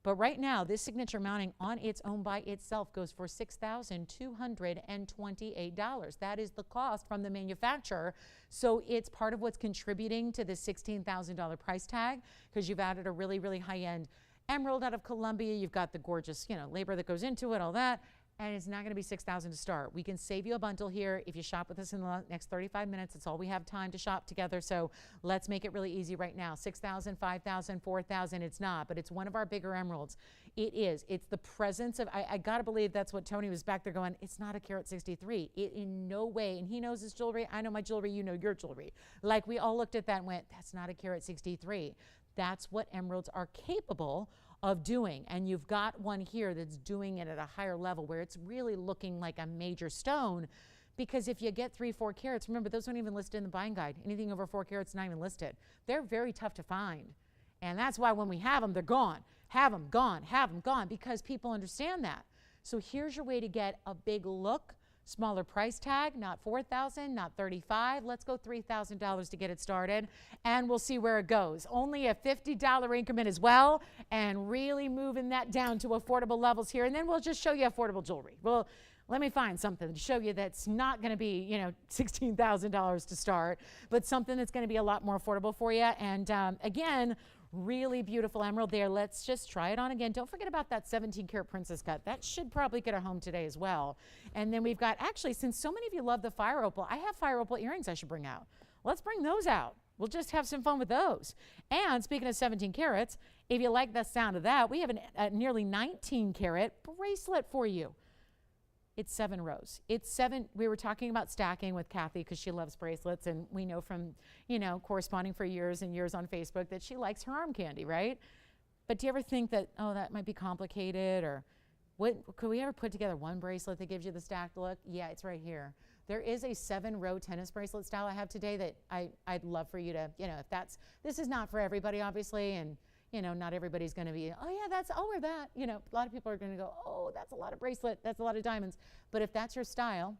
But right now, this signature mounting on its own by itself goes for $6,228. That is the cost from the manufacturer. So it's part of what's contributing to the $16,000 price tag, because you've added a really, really high-end emerald out of Colombia. You've got the gorgeous, you know, labor that goes into it, all that. and it's not going to be $6,000 to start. We can save you a bundle here if you shop with us in the next 35 minutes. It's all we have time to shop together, so let's make it really easy right now. $6,000, $5,000, $4,000, it's not, but it's one of our bigger emeralds. It is. It's the presence of, I got to believe that's what Tony was back there going, it's not a carat 63. It in no way, and he knows his jewelry, I know my jewelry, you know your jewelry. Like we all looked at that and went, that's not a carat 63. That's what emeralds are capable of doing, and you've got one here that's doing it at a higher level where it's really looking like a major stone, because if you get 3-4 carats, remember those aren't even listed in the buying guide. Anything over 4 carats not even listed. They're very tough to find, and that's why when we have them, they're gone. Have them gone, have them gone, because people understand that. So here's your way to get a big look, smaller price tag, not $4,000, not $35. Let's go $3,000 to get it started, and we'll see where it goes. Only a $50 increment as well, and really moving that down to affordable levels here, and then we'll just show you affordable jewelry. Well, let me find something to show you that's not going to be, you know, $16,000 to start, but something that's going to be a lot more affordable for you. And again, really beautiful emerald there. Let's just try it on again. Don't forget about that 17 karat princess cut. That should probably get her home today as well. And then we've got, actually, since so many of you love the fire opal, I have fire opal earrings I should bring out. Let's bring those out. We'll just have some fun with those. And speaking of 17 carats, if you like the sound of that, we have a nearly 19 carat bracelet for you. It's 7 rows. It's 7. We were talking about stacking with Kathy because she loves bracelets, and we know from, you know, corresponding for years and years on Facebook that she likes her arm candy, right? But do you ever think that, oh, that might be complicated, or what, could we ever put together one bracelet that gives you the stacked look? Yeah, it's right here. There is a 7-row tennis bracelet style I have today that I'd love for you to, you know, if that's, this is not for everybody, obviously, and you know, not everybody's going to be, oh yeah, I'll wear that. You know, a lot of people are going to go, oh, that's a lot of bracelet, that's a lot of diamonds. But if that's your style,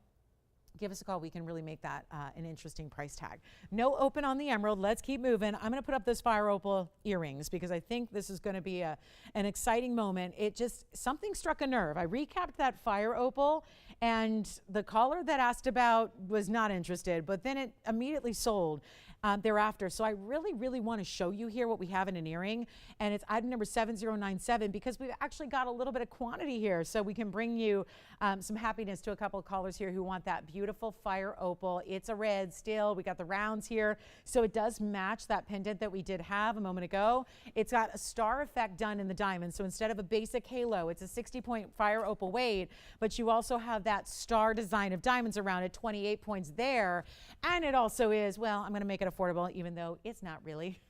give us a call. We can really make that an interesting price tag. No open on the emerald. Let's keep moving. I'm going to put up those fire opal earrings because I think this is going to be an exciting moment. It just, something struck a nerve. I recapped that fire opal, and the caller that asked about was not interested, but then it immediately sold thereafter. So I really, really want to show you here what we have in an earring, and it's item number 7097 because we've actually got a little bit of quantity here, so we can bring you some happiness to a couple of callers here who want that beautiful fire opal. It's a red still. We got the rounds here, so it does match that pendant that we did have a moment ago. It's got a star effect done in the diamond, so instead of a basic halo, it's a 60-point fire opal weight, but you also have that star design of diamonds around it, 28 points there, and it also is, well, I'm going to make it affordable, even though it's not really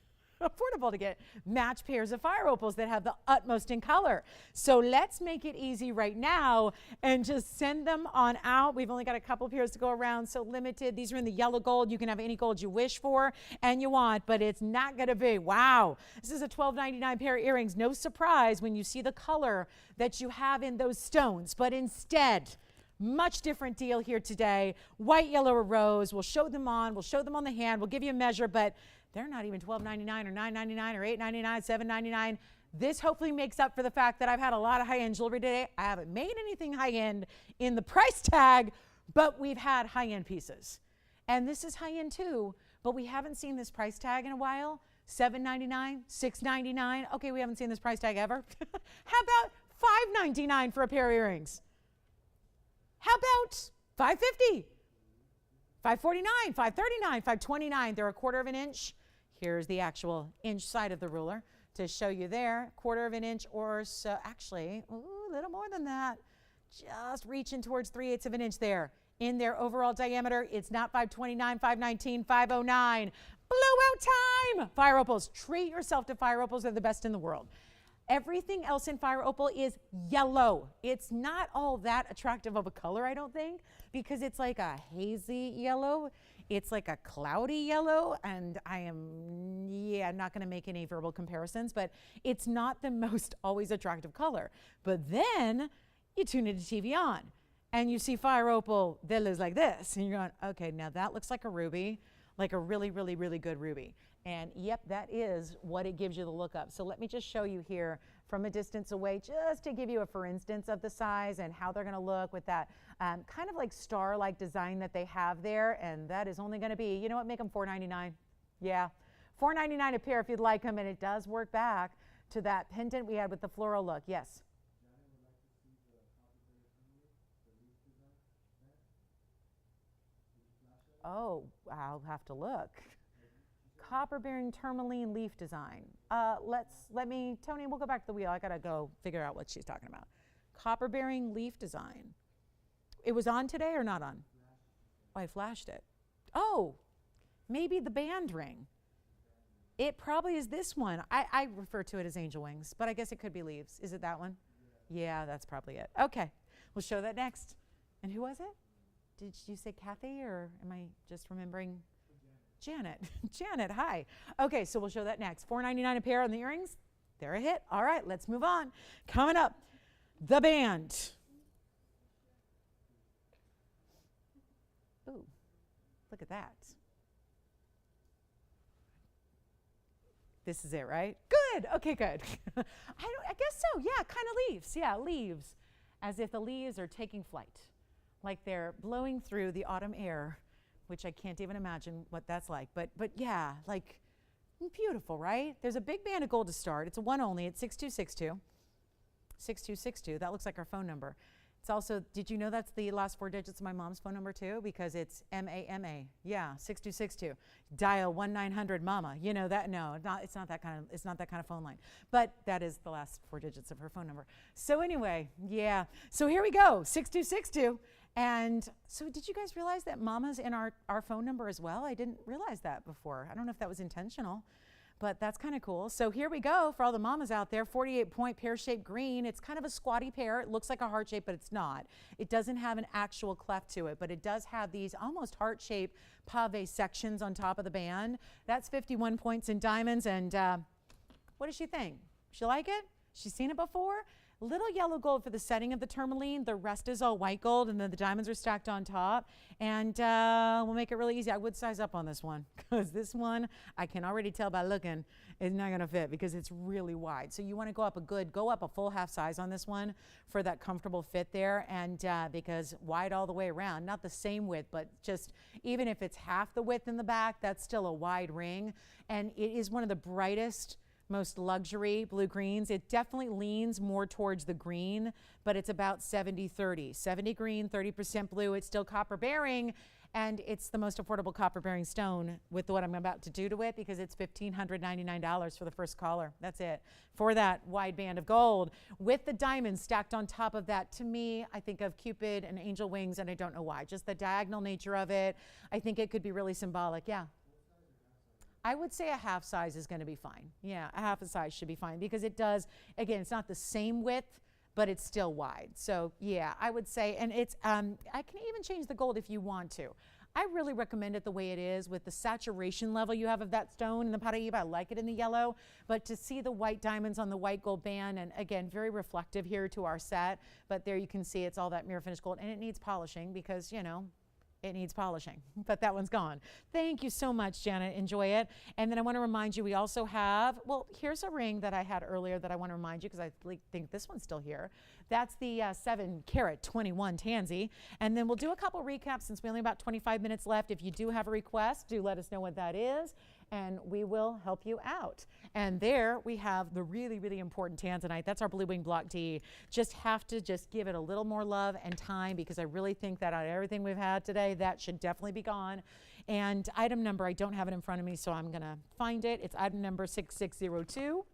affordable to get match pairs of fire opals that have the utmost in color. So let's make it easy right now and just send them on out. We've only got a couple pairs to go around, so limited. These are in the yellow gold. You can have any gold you wish for and you want, but it's not going to be, wow. This is a $12.99 pair of earrings. No surprise when you see the color that you have in those stones, but instead, much different deal here today. White, yellow, or rose. We'll show them on. We'll show them on the hand. We'll give you a measure, but they're not even $12.99 or $9.99 or $8.99, $7.99. This hopefully makes up for the fact that I've had a lot of high-end jewelry today. I haven't made anything high-end in the price tag, but we've had high-end pieces. And this is high-end too, but we haven't seen this price tag in a while. $7.99, $6.99. Okay, we haven't seen this price tag ever. How about $5.99 for a pair of earrings? How about $5.50? $5.49, $5.39, $5.29. They're a 1/4 inch. Here's the actual inch side of the ruler to show you there. 1/4 inch or so, actually, ooh, a little more than that. Just reaching towards 3/8 inch there. In their overall diameter, it's not 5.29, 5.19, 5.09. Blowout time! Fire opals. Treat yourself to fire opals. They're the best in the world. Everything else in fire opal is yellow. It's not all that attractive of a color, I don't think, because it's like a hazy yellow. It's like a cloudy yellow, and I'm not going to make any verbal comparisons, but it's not the most always attractive color. But then you tune into TVON, and you see fire opal that looks like this, and you're going, okay, now that looks like a ruby, like a really, really, really good ruby. And yep, that is what it gives you the look of. So let me just show you here from a distance away, just to give you a for instance of the size and how they're going to look with that kind of like star-like design that they have there. And that is only going to be, you know what, make them $4.99. Yeah, $4.99 a pair if you'd like them. And it does work back to that pendant we had with the floral look. Yes. Oh, I'll have to look. Copper bearing tourmaline leaf design. Tony, we'll go back to the wheel. I gotta go figure out what she's talking about. Copper bearing leaf design. It was on today or not on? Oh, I flashed it. Oh, maybe the band ring. It probably is this one. I refer to it as angel wings, but I guess it could be leaves. Is it that one? Yeah, that's probably it. Okay, we'll show that next. And who was it? Did you say Kathy, or am I just remembering? Janet. Janet, hi. Okay, so we'll show that next. $4.99 a pair on the earrings. They're a hit. All right, let's move on. Coming up, the band. Ooh, look at that. This is it, right? Good. Okay, good. I guess so. Yeah, kind of leaves. Yeah, leaves. As if the leaves are taking flight, like they're blowing through the autumn air, which I can't even imagine what that's like. But yeah, like beautiful, right? There's a big band of gold to start. It's a one only. It's 6262. 6262. That looks like our phone number. It's also, did you know that's the last 4 digits of my mom's phone number too? Because it's MAMA. Yeah, 6262. Dial 1-900-MAMA. You know that? No, it's not that kind of phone line. But that is the last 4 digits of her phone number. So anyway, yeah. So here we go, 6262. And so did you guys realize that Mama's in our phone number as well? I didn't realize that before. I don't know if that was intentional, but that's kind of cool. So here we go for all the mamas out there. 48-point pear-shaped green. It's kind of a squatty pear. It looks like a heart shape, but it's not. It doesn't have an actual cleft to it, but it does have these almost heart-shaped pave sections on top of the band. That's 51 points in diamonds. And what does she think? She like it? She's seen it before? Little yellow gold for the setting of the tourmaline. The rest is all white gold, and then the diamonds are stacked on top. And we'll make it really easy. I would size up on this one, because this one, I can already tell by looking, is not gonna fit because it's really wide. So you wanna go up a full half size on this one for that comfortable fit there. And because wide all the way around, not the same width, but just even if it's half the width in the back, that's still a wide ring. And it is one of the brightest, most luxury blue greens. It definitely leans more towards the green, but it's about 70-30. 70 green, 30% blue. It's still copper bearing, and it's the most affordable copper bearing stone with what I'm about to do to it, because it's $1,599 for the first caller. That's it. For that wide band of gold with the diamonds stacked on top of that. To me, I think of Cupid and angel wings, and I don't know why. Just the diagonal nature of it. I think it could be really symbolic. Yeah. I would say a half size is going to be fine. Yeah, a half a size should be fine, because it does, again, it's not the same width, but it's still wide. So yeah, I would say, and it's, I can even change the gold if you want to. I really recommend it the way it is with the saturation level you have of that stone in the Paraiba. I like it in the yellow, but to see the white diamonds on the white gold band, and again, very reflective here to our set, but there you can see it's all that mirror finished gold, and it needs polishing because, you know, it needs polishing, but that one's gone. Thank you so much, Janet. Enjoy it. And then I want to remind you, we also have, well, here's a ring that I had earlier that I want to remind you, because I think this one's still here. That's the 7-carat 21 Tansy. And then we'll do a couple recaps since we only have about 25 minutes left. If you do have a request, do let us know what that is, and we will help you out. And there we have the really, really important Tanzanite. That's our Blue Wing Block D. Just have to just give it a little more love and time, because I really think that out of everything we've had today, that should definitely be gone. And item number, I don't have it in front of me, so I'm gonna find it. It's item number 6602.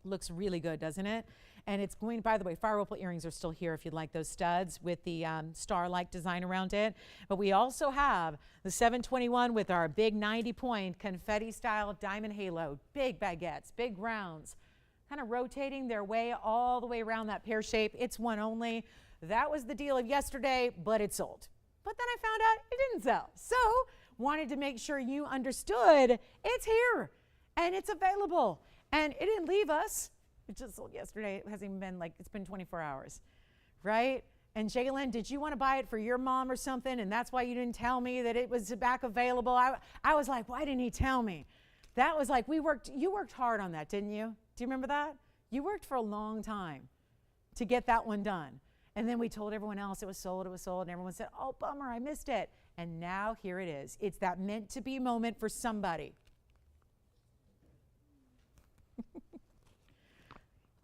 Looks really good, doesn't it? And it's going, by the way, fire opal earrings are still here if you'd like those studs with the star-like design around it. But we also have the 721 with our big 90-point confetti-style diamond halo. Big baguettes, big rounds, kind of rotating their way all the way around that pear shape. It's one only. That was the deal of yesterday, but it sold. But then I found out it didn't sell. So wanted to make sure you understood it's here and it's available. And it didn't leave us. It just sold yesterday. It hasn't even been, like, it's been 24 hours, right? And Jalen, did you want to buy it for your mom or something? And that's why you didn't tell me that it was back available. I was like, why didn't he tell me? That was like, you worked hard on that, didn't you? Do you remember that? You worked for a long time to get that one done. And then we told everyone else it was sold, and everyone said, oh, bummer, I missed it. And now here it is. It's that meant to be moment for somebody.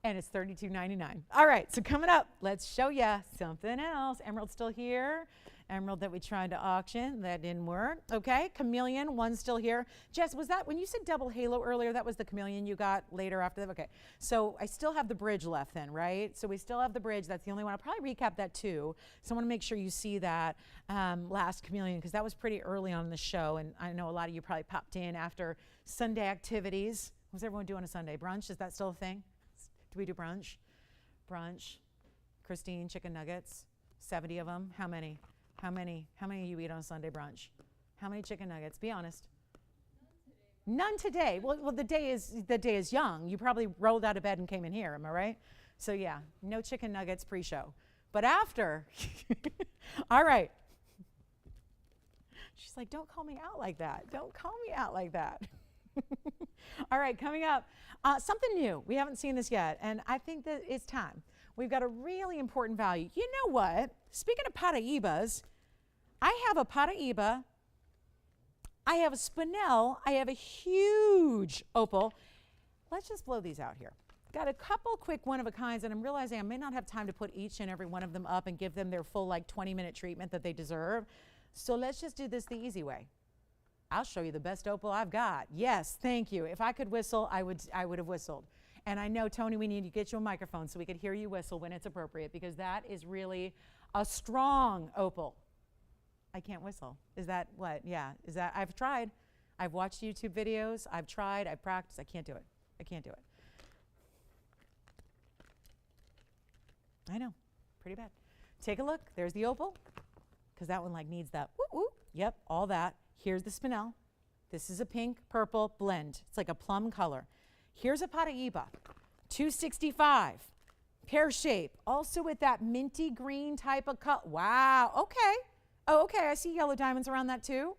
And it's $32.99. All right, so coming up, let's show you something else. Emerald's still here. emerald that we tried to auction. That didn't work. Okay, chameleon, one's still here. Jess, was that, when you said double halo earlier, that was the chameleon you got later after that? Okay, so I still have the bridge left then, right? So we still have the bridge. That's the only one. I'll probably recap that too. So I want to make sure you see that last chameleon, because that was pretty early on in the show, and I know a lot of you probably popped in after Sunday activities. What's everyone doing on a Sunday? Brunch? Is that still a thing? Do we do brunch? Brunch. Christine, chicken nuggets. 70 of them. How many? How many of you eat on a Sunday brunch? How many chicken nuggets? Be honest. None today. Well, the day is young. You probably rolled out of bed and came in here. Am I right? So yeah, no chicken nuggets pre-show. But after, all right. She's like, don't call me out like that. Don't call me out like that. All right, coming up, something new. We haven't seen this yet, and I think that it's time. We've got a really important value. You know what? Speaking of Paraibas, I have a Paraiba, I have a spinel, I have a huge opal. Let's just blow these out here. Got a couple quick one-of-a-kinds, and I'm realizing I may not have time to put each and every one of them up and give them their full, like, 20-minute treatment that they deserve. So let's just do this the easy way. I'll show you the best opal I've got. Yes, thank you. If I could whistle, I would have whistled. And I know, Tony, we need to get you a microphone so we could hear you whistle when it's appropriate, because that is really a strong opal. I can't whistle. Is that what? Yeah. Is that? I've tried. I've watched YouTube videos. I've tried. I've practiced. I can't do it. I can't do it. I know. Pretty bad. Take a look. There's the opal, because that one like needs that. Woo woo. Yep. All that. Here's the spinel. This is a pink purple blend. It's like a plum color. Here's a Paraiba, 265, pear shape, also with that minty green type of color. Wow, okay. Oh, okay, I see yellow diamonds around that too.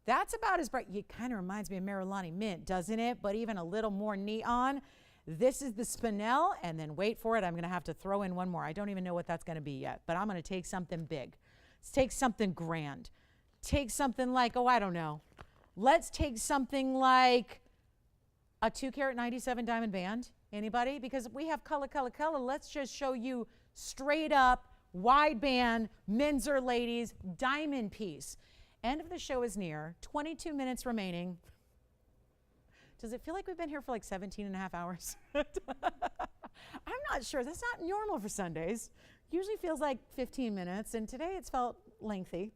That's about as bright. It kind of reminds me of Marilani Mint, doesn't it? But even a little more neon. This is the spinel, and then wait for it. I'm going to have to throw in one more. I don't even know what that's going to be yet, but I'm going to take something big. Let's take something grand. Take something like, oh, I don't know. Let's take something like a 2-carat 97 diamond band. Anybody? Because we have color. Let's just show you straight up wide band, men's or ladies, diamond piece. End of the show is near. 22 minutes remaining. Does it feel like we've been here for like 17 and a half hours? I'm not sure. That's not normal for Sundays. Usually feels like 15 minutes, and today it's felt lengthy.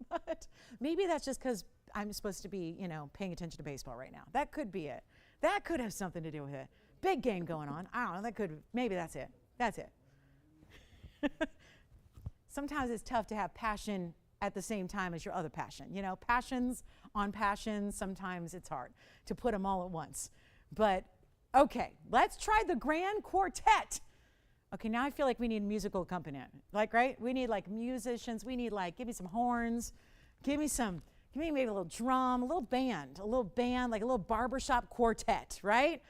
But maybe that's just because I'm supposed to be, you know, paying attention to baseball right now. That could be it. That could have something to do with it. Big game going on. I don't know. That could, maybe that's it. That's it. Sometimes it's tough to have passion at the same time as your other passion. You know, passions on passions, sometimes it's hard to put them all at once. But, okay, let's try the grand quartet. Okay, now I feel like we need musical accompaniment. Like, right? We need like musicians. We need like, give me some horns. Give me maybe a little drum, a little band, like a little barbershop quartet, right?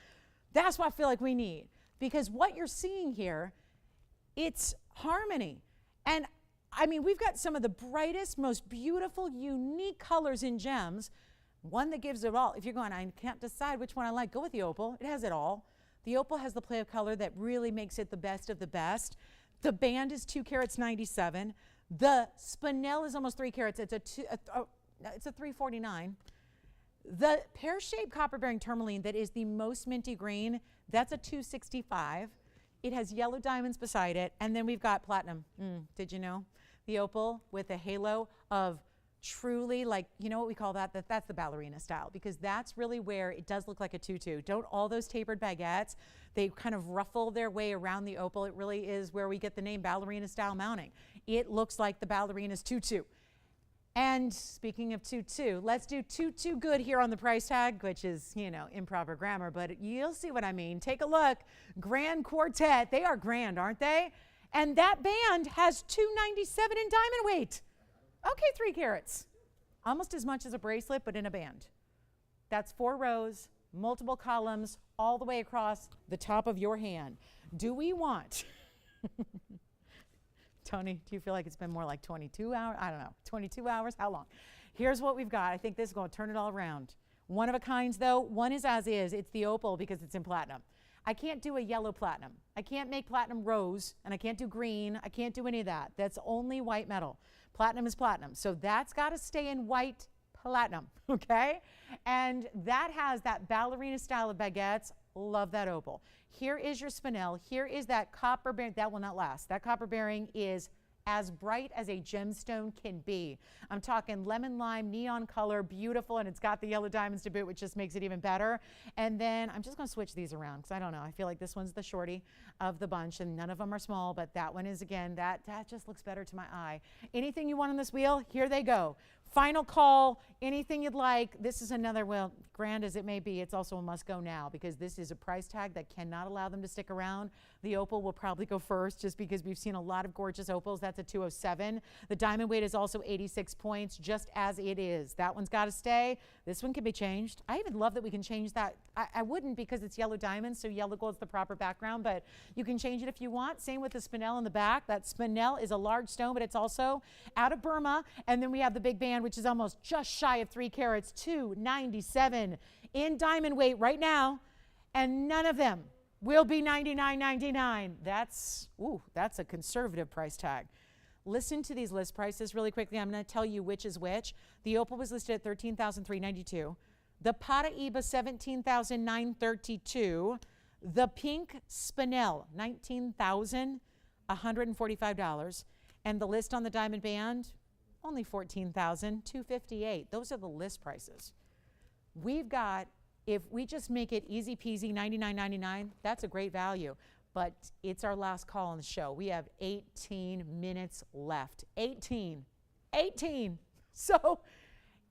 That's what I feel like we need. Because what you're seeing here, it's harmony. And I mean, we've got some of the brightest, most beautiful, unique colors in gems. One that gives it all. If you're going, I can't decide which one I like, go with the opal. It has it all. The opal has the play of color that really makes it the best of the best. The band is 2 carats 97. The spinel is almost 3 carats. It's a 349. The pear-shaped copper-bearing tourmaline that is the most minty green, that's a 265. It has yellow diamonds beside it, and then we've got platinum. Did you know? The opal with a halo of truly, like, you know what we call that? That's the ballerina style, because that's really where it does look like a tutu. Don't all those tapered baguettes, they kind of ruffle their way around the opal. It really is where we get the name ballerina style mounting. It looks like the ballerina's tutu. And speaking of tutu, let's do tutu good here on the price tag, which is, you know, improper grammar, but you'll see what I mean. Take a look. Grand quartet. They are grand, aren't they? And that band has 297 in diamond weight. Okay, 3 carats. Almost as much as a bracelet, but in a band. That's 4 rows, multiple columns, all the way across the top of your hand. Do we want... Tony, do you feel like it's been more like 22 hours? I don't know. 22 hours? How long? Here's what we've got. I think this is going to turn it all around. One of a kinds, though. One is as is. It's the opal because it's in platinum. I can't do a yellow platinum. I can't make platinum rose, and I can't do green. I can't do any of that. That's only white metal. Platinum is platinum. So that's got to stay in white platinum, okay? And that has that ballerina style of baguettes. Love that opal. Here is your spinel. Here is that copper bearing. That will not last. That copper bearing is as bright as a gemstone can be. I'm talking lemon lime, neon color, beautiful, and it's got the yellow diamonds to boot, which just makes it even better. And then I'm just going to switch these around because I don't know. I feel like this one's the shorty of the bunch, and none of them are small, but that one is, again, that just looks better to my eye. Anything you want on this wheel, here they go. Final call, anything you'd like. This is another, well, grand as it may be, it's also a must go now because this is a price tag that cannot allow them to stick around. The opal will probably go first just because we've seen a lot of gorgeous opals. That's a 207. The diamond weight is also 86 points, just as it is. That one's got to stay. This one can be changed. I even love that we can change that. I wouldn't because it's yellow diamonds, so yellow gold's the proper background, but you can change it if you want. Same with the spinel in the back. That spinel is a large stone, but it's also out of Burma. And then we have the big band, which is almost just shy of 3 carats, 297 in diamond weight right now, and none of them will be $99.99. That's a conservative price tag. Listen to these list prices really quickly. I'm going to tell you which is which. The opal was listed at $13,392. The Paraiba, $17,932. The pink spinel, $19,145. And the list on the diamond band, only $14,258. Those are the list prices. We've got, if we just make it easy peasy, $99.99, that's a great value. But it's our last call on the show. We have 18 minutes left. 18. So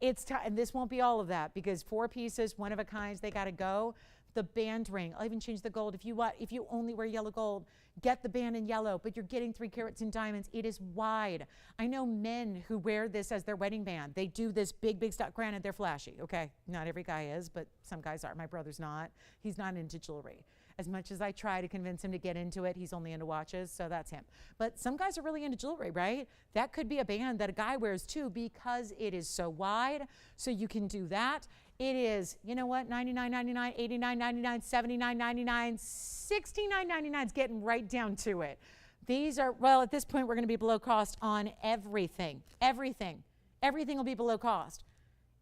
it's time, and this won't be all of that because 4 pieces, one of a kinds, they got to go. The band ring, I'll even change the gold. If you only wear yellow gold, get the band in yellow, but you're getting 3 carats in diamonds. It is wide. I know men who wear this as their wedding band. They do this big stuff. Granted, they're flashy, okay? Not every guy is, but some guys are. My brother's not. He's not into jewelry. As much as I try to convince him to get into it, he's only into watches, so that's him. But some guys are really into jewelry, right? That could be a band that a guy wears too because it is so wide, so you can do that. It is, you know what, $99.99, $89.99, $79.99, $69.99 is getting right down to it. These are, well, at this point, we're going to be below cost on everything. Everything will be below cost.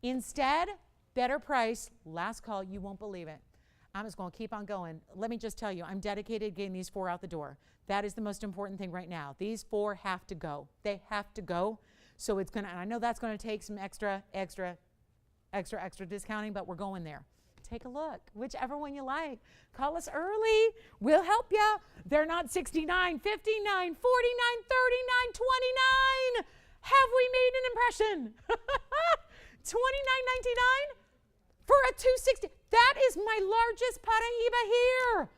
Instead, better price, last call, you won't believe it. I'm just going to keep on going. Let me just tell you, I'm dedicated to getting these 4 out the door. That is the most important thing right now. These 4 have to go. They have to go. So it's going to, and I know that's going to take some extra discounting, but we're going there. Take a look, whichever one you like. Call us early. We'll help you. They're not $69, $59, $49, $39, $29. Have we made an impression? $29.99 for a $260. That is my largest Paraiba here.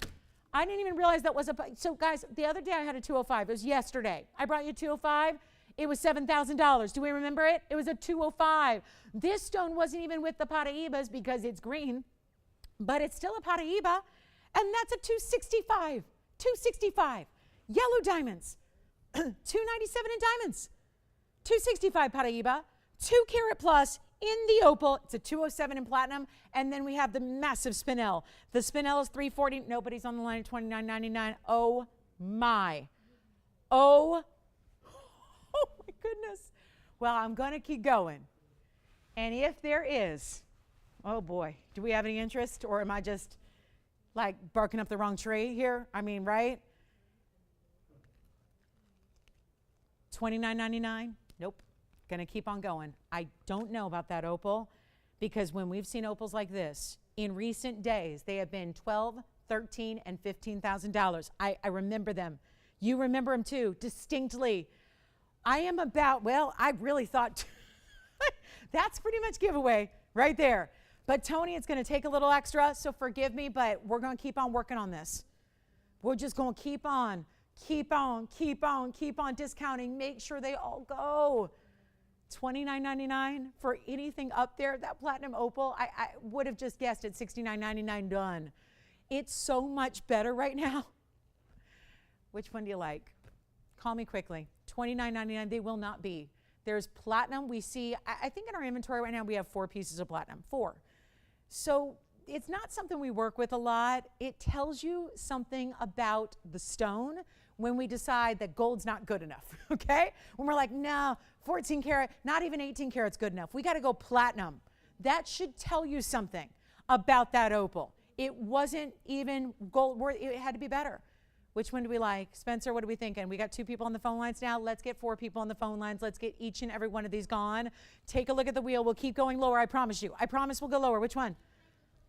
I didn't even realize that was a, so guys, the other day I had a 205. It was yesterday. I brought you a 205. It was $7,000. Do we remember it? It was a 205. This stone wasn't even with the Paraibas because it's green, but it's still a Paraiba, and that's a 265. 265. Yellow diamonds. 297 in diamonds. 265 Paraiba. 2 carat plus in the opal. It's a 207 in platinum, and then we have the massive spinel. The spinel is $340. Nobody's on the line at $29.99. Oh my. Oh my goodness. Well, I'm going to keep going. And if there is, oh boy, do we have any interest, or am I just like barking up the wrong tree here? I mean, right? $29.99? Nope. Going to keep on going. I don't know about that opal because when we've seen opals like this in recent days, they have been $12,000, $13,000, and $15,000. I remember them. You remember them too, distinctly. I am about, well, I really thought that's pretty much giveaway right there. But Tony, it's going to take a little extra, so forgive me, but we're going to keep on working on this. We're just going to keep on discounting. Make sure they all go. $29.99 for anything up there. That platinum opal, I would have just guessed at $69.99 done. It's so much better right now. Which one do you like? Call me quickly. $29.99, they will not be. There's platinum. We see, I think in our inventory right now, we have 4 pieces of platinum. 4. So it's not something we work with a lot. It tells you something about the stone when we decide that gold's not good enough, okay? When we're like, no, 14 karat, not even 18 karat's good enough. We got to go platinum. That should tell you something about that opal. It wasn't even gold worth, it had to be better. Which one do we like? Spencer, what are we thinking? We got 2 people on the phone lines now. Let's get 4 people on the phone lines. Let's get each and every one of these gone. Take a look at the wheel. We'll keep going lower, I promise you. I promise we'll go lower. Which one?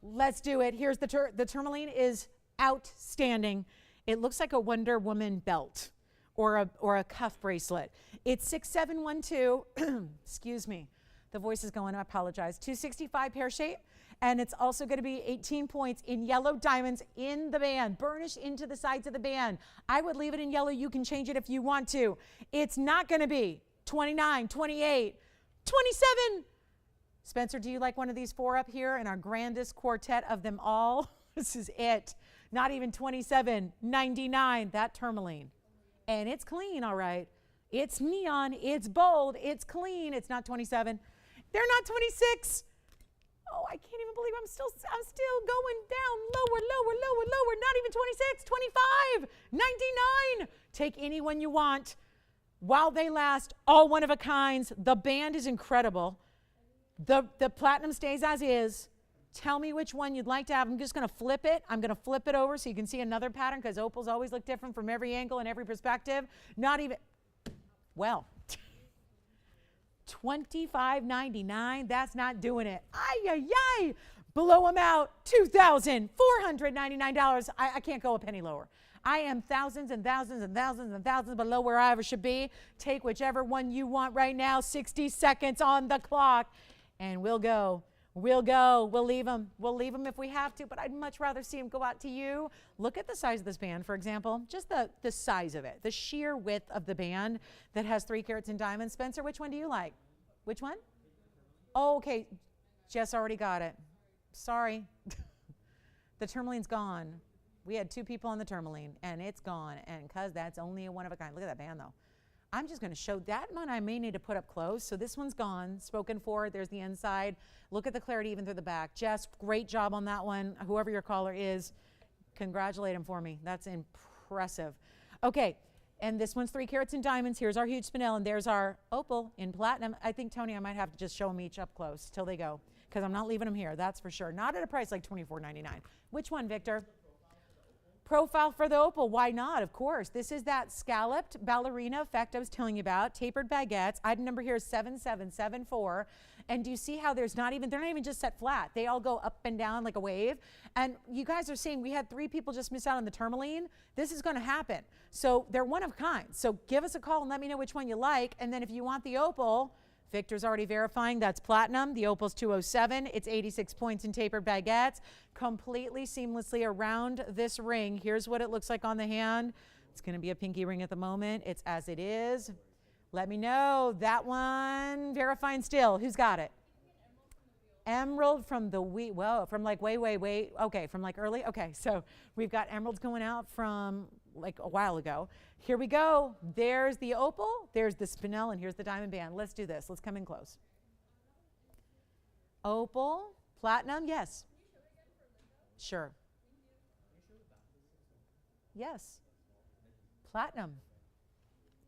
Let's do it. Here's the tourmaline is outstanding. It looks like a Wonder Woman belt or a cuff bracelet. It's 6712. Excuse me. The voice is going, I apologize. 265 pear-shaped. And it's also going to be 18 points in yellow diamonds in the band, burnished into the sides of the band. I would leave it in yellow. You can change it if you want to. It's not going to be 29, 28, 27. Spencer, do you like one of these 4 up here in our grandest quartet of them all? This is it. Not even 27.99, that tourmaline. And it's clean, all right. It's neon, it's bold, it's clean. It's not 27. They're not 26. Oh, I can't even believe I'm still going down, lower, not even 26, 25, 99. Take any one you want while they last, all one of a kinds. The band is incredible. The platinum stays as is. Tell me which one you'd like to have. I'm just going to flip it. I'm going to flip it over so you can see another pattern because opals always look different from every angle and every perspective. Not even, well, $25.99. That's not doing it. Ay, ay, ay. Blow them out. $2,499. I can't go a penny lower. I am thousands and thousands and thousands and thousands below where I ever should be. Take whichever one you want right now. 60 seconds on the clock. And we'll go. We'll go. We'll leave them. We'll leave them if we have to, but I'd much rather see them go out to you. Look at the size of this band, for example. Just the size of it. The sheer width of the band that has 3 carats in diamonds. Spencer, which one do you like? Which one? Oh, okay. Jess already got it. Sorry. The tourmaline's gone. We had 2 people on the tourmaline, and it's gone. And because that's only a one of a kind. Look at that band, though. I'm just going to show that one. I may need to put up close. So this one's gone. Spoken for. There's the inside. Look at the clarity even through the back. Jess, great job on that one. Whoever your caller is, congratulate him for me. That's impressive. Okay. And this one's 3 carats in diamonds. Here's our huge spinel, and there's our opal in platinum. I think, Tony, I might have to just show them each up close till they go, because I'm not leaving them here, that's for sure. Not at a price like $24.99. Which one, Victor? Profile for the opal, why not? Of course. This is that scalloped ballerina effect I was telling you about. Tapered baguettes. Item number here is 7774. And do you see how they're not even just set flat. They all go up and down like a wave. And you guys are seeing we had 3 people just miss out on the tourmaline. This is going to happen. So they're one of a kind. So give us a call and let me know which one you like. And then if you want the opal, Victor's already verifying that's platinum. The opal's 207. It's 86 points in tapered baguettes. Completely seamlessly around this ring. Here's what it looks like on the hand. It's going to be a pinky ring at the moment. It's as it is. Let me know. That one, verifying still. Who's got it? Emerald from the from like way, okay, from like early. Okay, so we've got emeralds going out from like a while ago. Here we go. There's the opal, there's the spinel, and here's the diamond band. Let's do this. Let's come in close. Opal, platinum, yes. Sure. Yes. Platinum.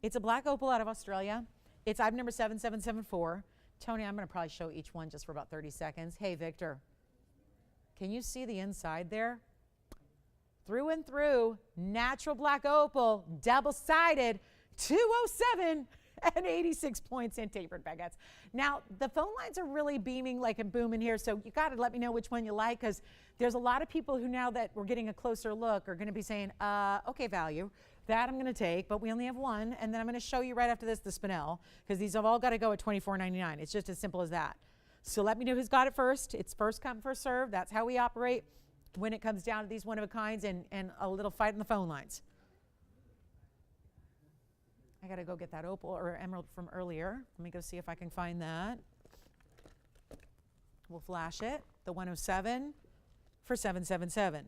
It's a black opal out of Australia. It's item number 7774. Tony, I'm going to probably show each one just for about 30 seconds. Hey, Victor, can you see the inside there? Through and through, natural black opal, double-sided, 207 and 86 points in tapered baguettes. Now, the phone lines are really beaming like a boom in here, so you got to let me know which one you like, because there's a lot of people who, now that we're getting a closer look, are going to be saying, okay, value. That I'm going to take, but we only have one, and then I'm going to show you right after this the spinel, because these have all got to go at $24.99. It's just as simple as that. So let me know who's got it first. It's first come, first serve. That's how we operate when it comes down to these one-of-a-kinds and a little fight on the phone lines. I got to go get that opal or emerald from earlier. Let me go see if I can find that. We'll flash it, the 107 for 777.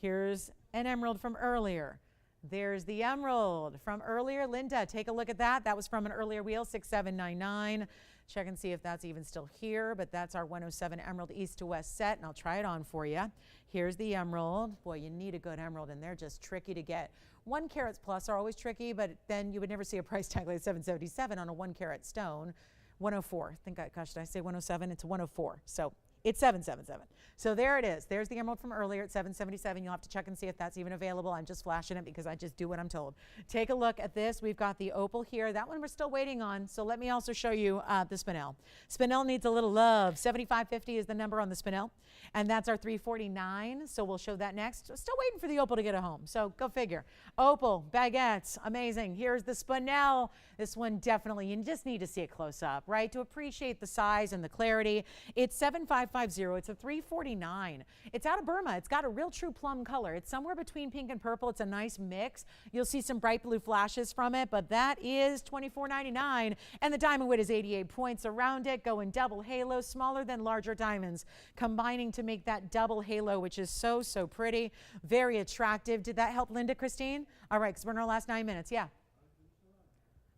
Here's an emerald from earlier. There's the emerald from earlier. Linda, take a look at that. That was from an earlier wheel, 6799. Check and see if that's even still here, but that's our 107 emerald east to west set, and I'll try it on for you. Here's the emerald. Boy, you need a good emerald, and they're just tricky to get. 1 carats plus are always tricky, but then you would never see a price tag like $777 on a 1 carat stone. 104. Gosh, did I say 107? It's 104. So it's $777. So there it is. There's the emerald from earlier at $777. You'll have to check and see if that's even available. I'm just flashing it because I just do what I'm told. Take a look at this. We've got the opal here. That one we're still waiting on. So let me also show you the spinel. Spinel needs a little love. $75.50 is the number on the spinel. And that's our $349. So we'll show that next. Still waiting for the opal to get a home. So go figure. Opal, baguettes, amazing. Here's the spinel. This one definitely, you just need to see it close up, right? To appreciate the size and the clarity. It's $7550. It's a $349. It's out of Burma. It's got a real true plum color. It's somewhere between pink and purple. It's a nice mix. You'll see some bright blue flashes from it, but that is $24.99. And the diamond weight is 88 points around it, going double halo, smaller than larger diamonds, combining to make that double halo, which is so, so pretty. Very attractive. Did that help Linda, Christine? All right, because we're in our last 9 minutes. Yeah.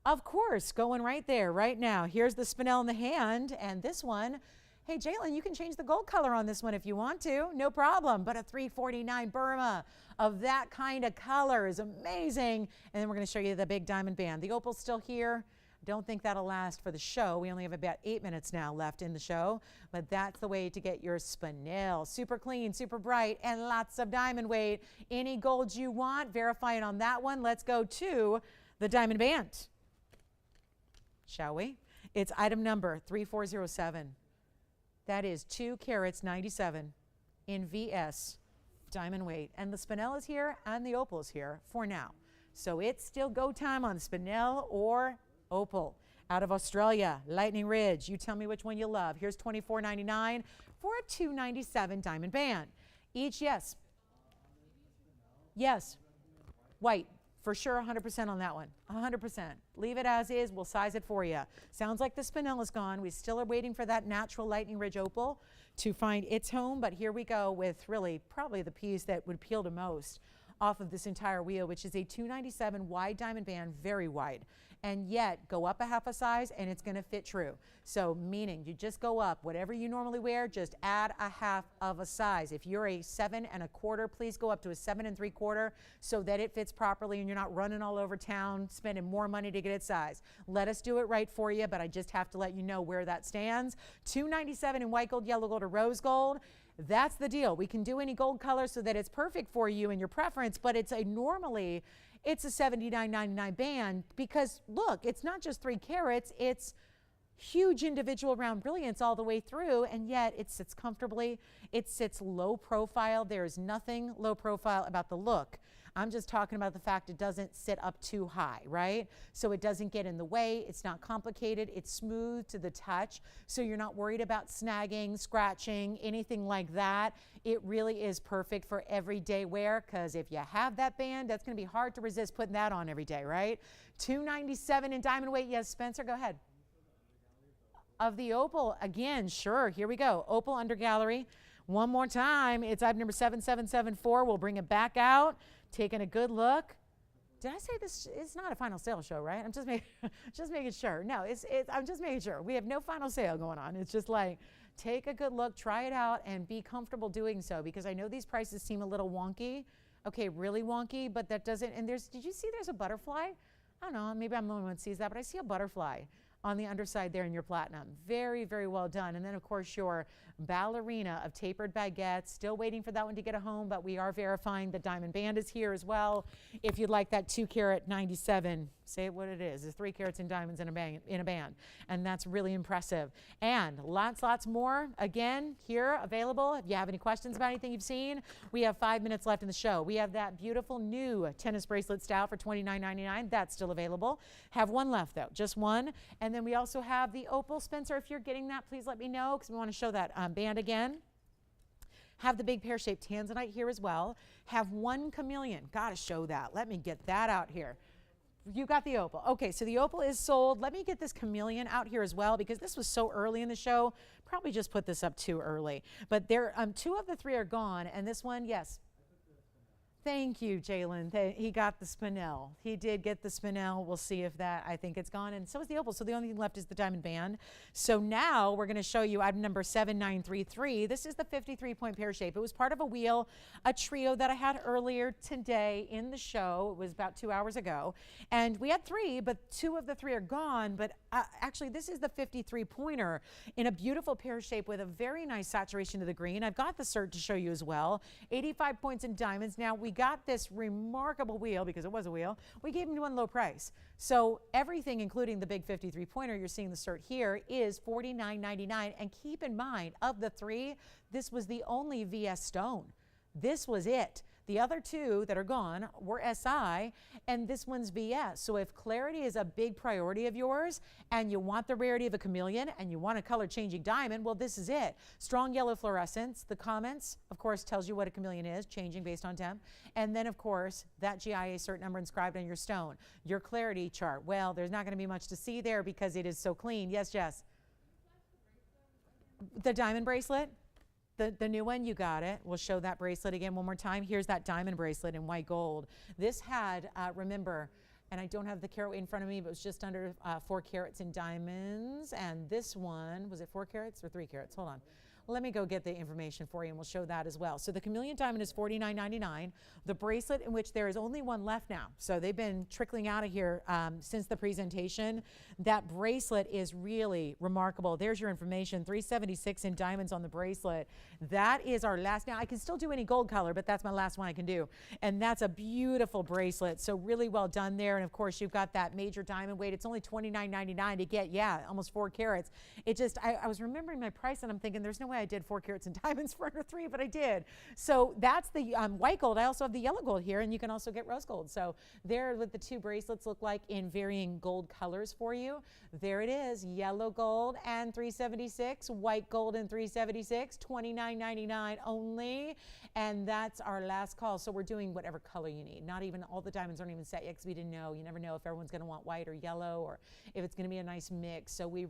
Of course, going right there, right now. Here's the spinel in the hand, and this one, hey, Jalen, you can change the gold color on this one if you want to. No problem, but a $349 Burma of that kind of color is amazing. And then we're going to show you the big diamond band. The opal's still here. Don't think that'll last for the show. We only have about 8 minutes now left in the show, but that's the way to get your spinel. Super clean, super bright, and lots of diamond weight. Any gold you want, verify it on that one. Let's go to the diamond band, shall we? It's item number 3407. That is 2 carats 97 in VS diamond weight. And the spinel is here and the opal is here for now. So it's still go time on spinel or opal. Out of Australia, Lightning Ridge. You tell me which one you love. Here's $24.99 for a $297 diamond band. Each, yes. Yes. White. For sure, 100% on that one. 100%. Leave it as is. We'll size it for you. Sounds like the spinel is gone. We still are waiting for that natural Lightning Ridge opal to find its home. But here we go with really probably the piece that would appeal to most off of this entire wheel, which is a 297 wide diamond band, very wide. And yet go up a half a size and it's going to fit true. So meaning you just go up, whatever you normally wear, just add a half of a size. If you're a 7 1/4, please go up to a 7 3/4 so that it fits properly and you're not running all over town spending more money to get its size. Let us do it right for you, but I just have to let you know where that stands. 297 in white gold, yellow gold, or rose gold. That's the deal. We can do any gold color so that it's perfect for you and your preference, but it's a normally it's a $79.99 band because look, it's not just 3 carats, it's huge individual round brilliance all the way through, and yet it sits comfortably. It sits low profile. There's nothing low profile about the look. I'm just talking about the fact it doesn't sit up too high, right? So it doesn't get in the way. It's not complicated. It's smooth to the touch. So you're not worried about snagging, scratching, anything like that. It really is perfect for everyday wear because if you have that band, that's going to be hard to resist putting that on every day, right? $297 in diamond weight. Yes, Spencer, go ahead. Of the opal, again, sure, here we go. Opal under gallery. One more time, it's item number 7774. We'll bring it back out, taking a good look. Did I say this? It's not a final sale show, right? I'm just making sure. No, I'm just making sure. We have no final sale going on. It's just like, take a good look, try it out, and be comfortable doing so because I know these prices seem a little wonky. Okay, really wonky, but that doesn't, and did you see there's a butterfly? I don't know, maybe I'm the only one that sees that, but I see a butterfly on the underside there in your platinum. Very, very well done. And then, of course, your ballerina of tapered baguettes. Still waiting for that one to get a home, but we are verifying the diamond band is here as well. If you'd like that 2 carat 97, say it what it is. It's 3 carats in diamonds in a band. And that's really impressive. And lots more, again, here available. If you have any questions about anything you've seen, we have 5 minutes left in the show. We have that beautiful new tennis bracelet style for $29.99. That's still available. Have one left, though, just one. And then we also have the opal. Spencer, if you're getting that, please let me know because we want to show that band again. Have the big pear-shaped Tanzanite here as well. Have one chameleon. Got to show that. Let me get that out here. You got the opal. Okay, so the opal is sold. Let me get this chameleon out here as well because this was so early in the show. Probably just put this up too early. But there, 2 of the 3 are gone, and this one, yes. Thank you, Jalen. He got the spinel. He did get the spinel. We'll see if that, I think it's gone. And so is the opal. So the only thing left is the diamond band. So now we're going to show you item number 7933. This is the 53-point pear shape. It was part of a wheel, a trio that I had earlier today in the show. It was about 2 hours ago. And we had 3, but 2 of the 3 are gone. But actually, this is the 53-pointer in a beautiful pear shape with a very nice saturation of the green. I've got the cert to show you as well. 85 points in diamonds. Now, we got this remarkable wheel, because it was a wheel, we gave him one low price. So everything, including the big 53-pointer, you're seeing the cert here, is $49.99. And keep in mind, of the 3, this was the only VS stone. This was it. The other 2 that are gone were SI, and this one's VS. So if clarity is a big priority of yours, and you want the rarity of a chameleon, and you want a color-changing diamond, well, this is it. Strong yellow fluorescence. The comments, of course, tells you what a chameleon is, changing based on temp. And then, of course, that GIA cert number inscribed on your stone. Your clarity chart. Well, there's not going to be much to see there because it is so clean. Yes, Jess? The diamond bracelet? The new one, you got it. We'll show that bracelet again one more time. Here's that diamond bracelet in white gold. This had, remember, and I don't have the carat weight in front of me, but it was just under 4 carats in diamonds. And this one, was it 4 carats or 3 carats? Hold on. Let me go get the information for you, and we'll show that as well. So the chameleon diamond is $49.99. The bracelet, in which there is only one left now, so they've been trickling out of here since the presentation. That bracelet is really remarkable. There's your information, $376 in diamonds on the bracelet. That is our last. Now, I can still do any gold color, but that's my last one I can do. And that's a beautiful bracelet, so really well done there. And of course, you've got that major diamond weight. It's only $29.99 to get, yeah, almost 4 carats. It just, I was remembering my price, and I'm thinking, there's no way I did 4 carats in diamonds for under 3, but I did. So that's the white gold. I also have the yellow gold here, and you can also get rose gold. So there, what the 2 bracelets look like in varying gold colors for you. There it is, yellow gold and $376, white gold and $376, $29.99 only. And that's our last call. So we're doing whatever color you need. Not even all the diamonds aren't even set yet, because we didn't know. You never know if everyone's going to want white or yellow, or if it's going to be a nice mix. So we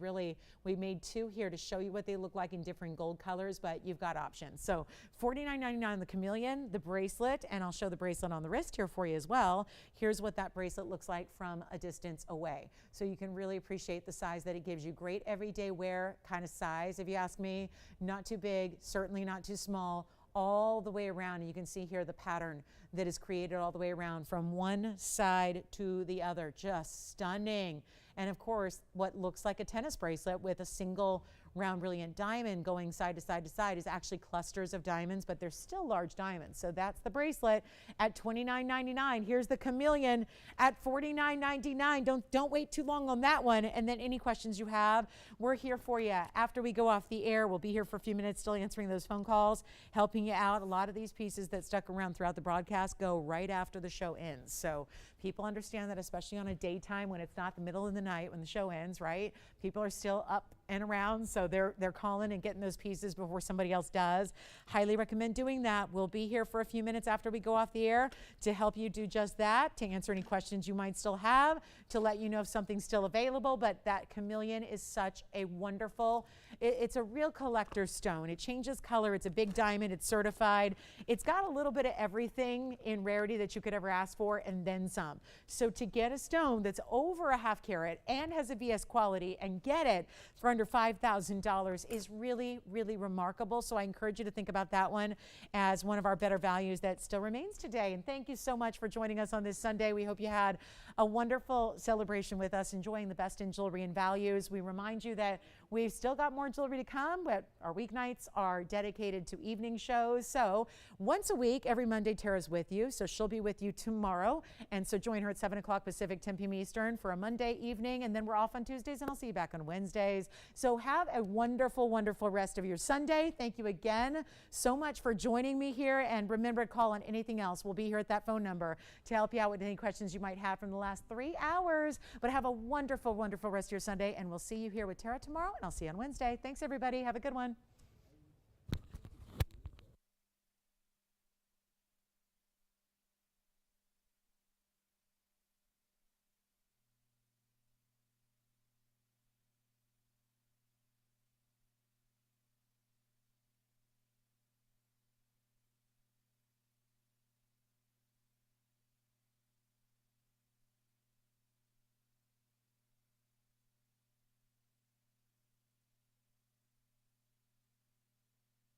made 2 here to show you what they look like in different gold colors, but you've got options. So $49.99 the chameleon, the bracelet, and I'll show the bracelet on the wrist here for you as well. Here's what that bracelet looks like from a distance away. So you can really appreciate the size that it gives you. Great everyday wear kind of size, if you ask me. Not too big, certainly not too small, all the way around. And you can see here the pattern that is created all the way around from one side to the other. Just stunning. And of course, what looks like a tennis bracelet with a single round brilliant diamond going side to side to side is actually clusters of diamonds, but they're still large diamonds. So that's the bracelet at $29.99. Here's the chameleon at $49.99. Don't wait too long on that one. And then any questions you have, we're here for you. After we go off the air, we'll be here for a few minutes still answering those phone calls, helping you out. A lot of these pieces that stuck around throughout the broadcast go right after the show ends. So people understand that, especially on a daytime when it's not the middle of the night when the show ends, right? People are still up and around, so they're calling and getting those pieces before somebody else does. Highly recommend doing that. We'll be here for a few minutes after we go off the air to help you do just that, to answer any questions you might still have, to let you know if something's still available. But that chameleon is such a wonderful, it's a real collector's stone. It changes color. It's a big diamond. It's certified. It's got a little bit of everything in rarity that you could ever ask for, and then some. So to get a stone that's over a half carat and has a VS quality and get it for under $5,000 is really, really remarkable. So I encourage you to think about that one as one of our better values that still remains today. And thank you so much for joining us on this Sunday. We hope you had a wonderful celebration with us, enjoying the best in jewelry and values. We remind you that we've still got more jewelry to come, but our weeknights are dedicated to evening shows. So once a week, every Monday, Tara's with you. So she'll be with you tomorrow. And so join her at 7 o'clock Pacific, 10 p.m. Eastern for a Monday evening. And then we're off on Tuesdays, and I'll see you back on Wednesdays. So have a wonderful, wonderful rest of your Sunday. Thank you again so much for joining me here. And remember to call on anything else. We'll be here at that phone number to help you out with any questions you might have from the last 3 hours. But have a wonderful, wonderful rest of your Sunday. And we'll see you here with Tara tomorrow. And I'll see you on Wednesday. Thanks, everybody. Have a good one.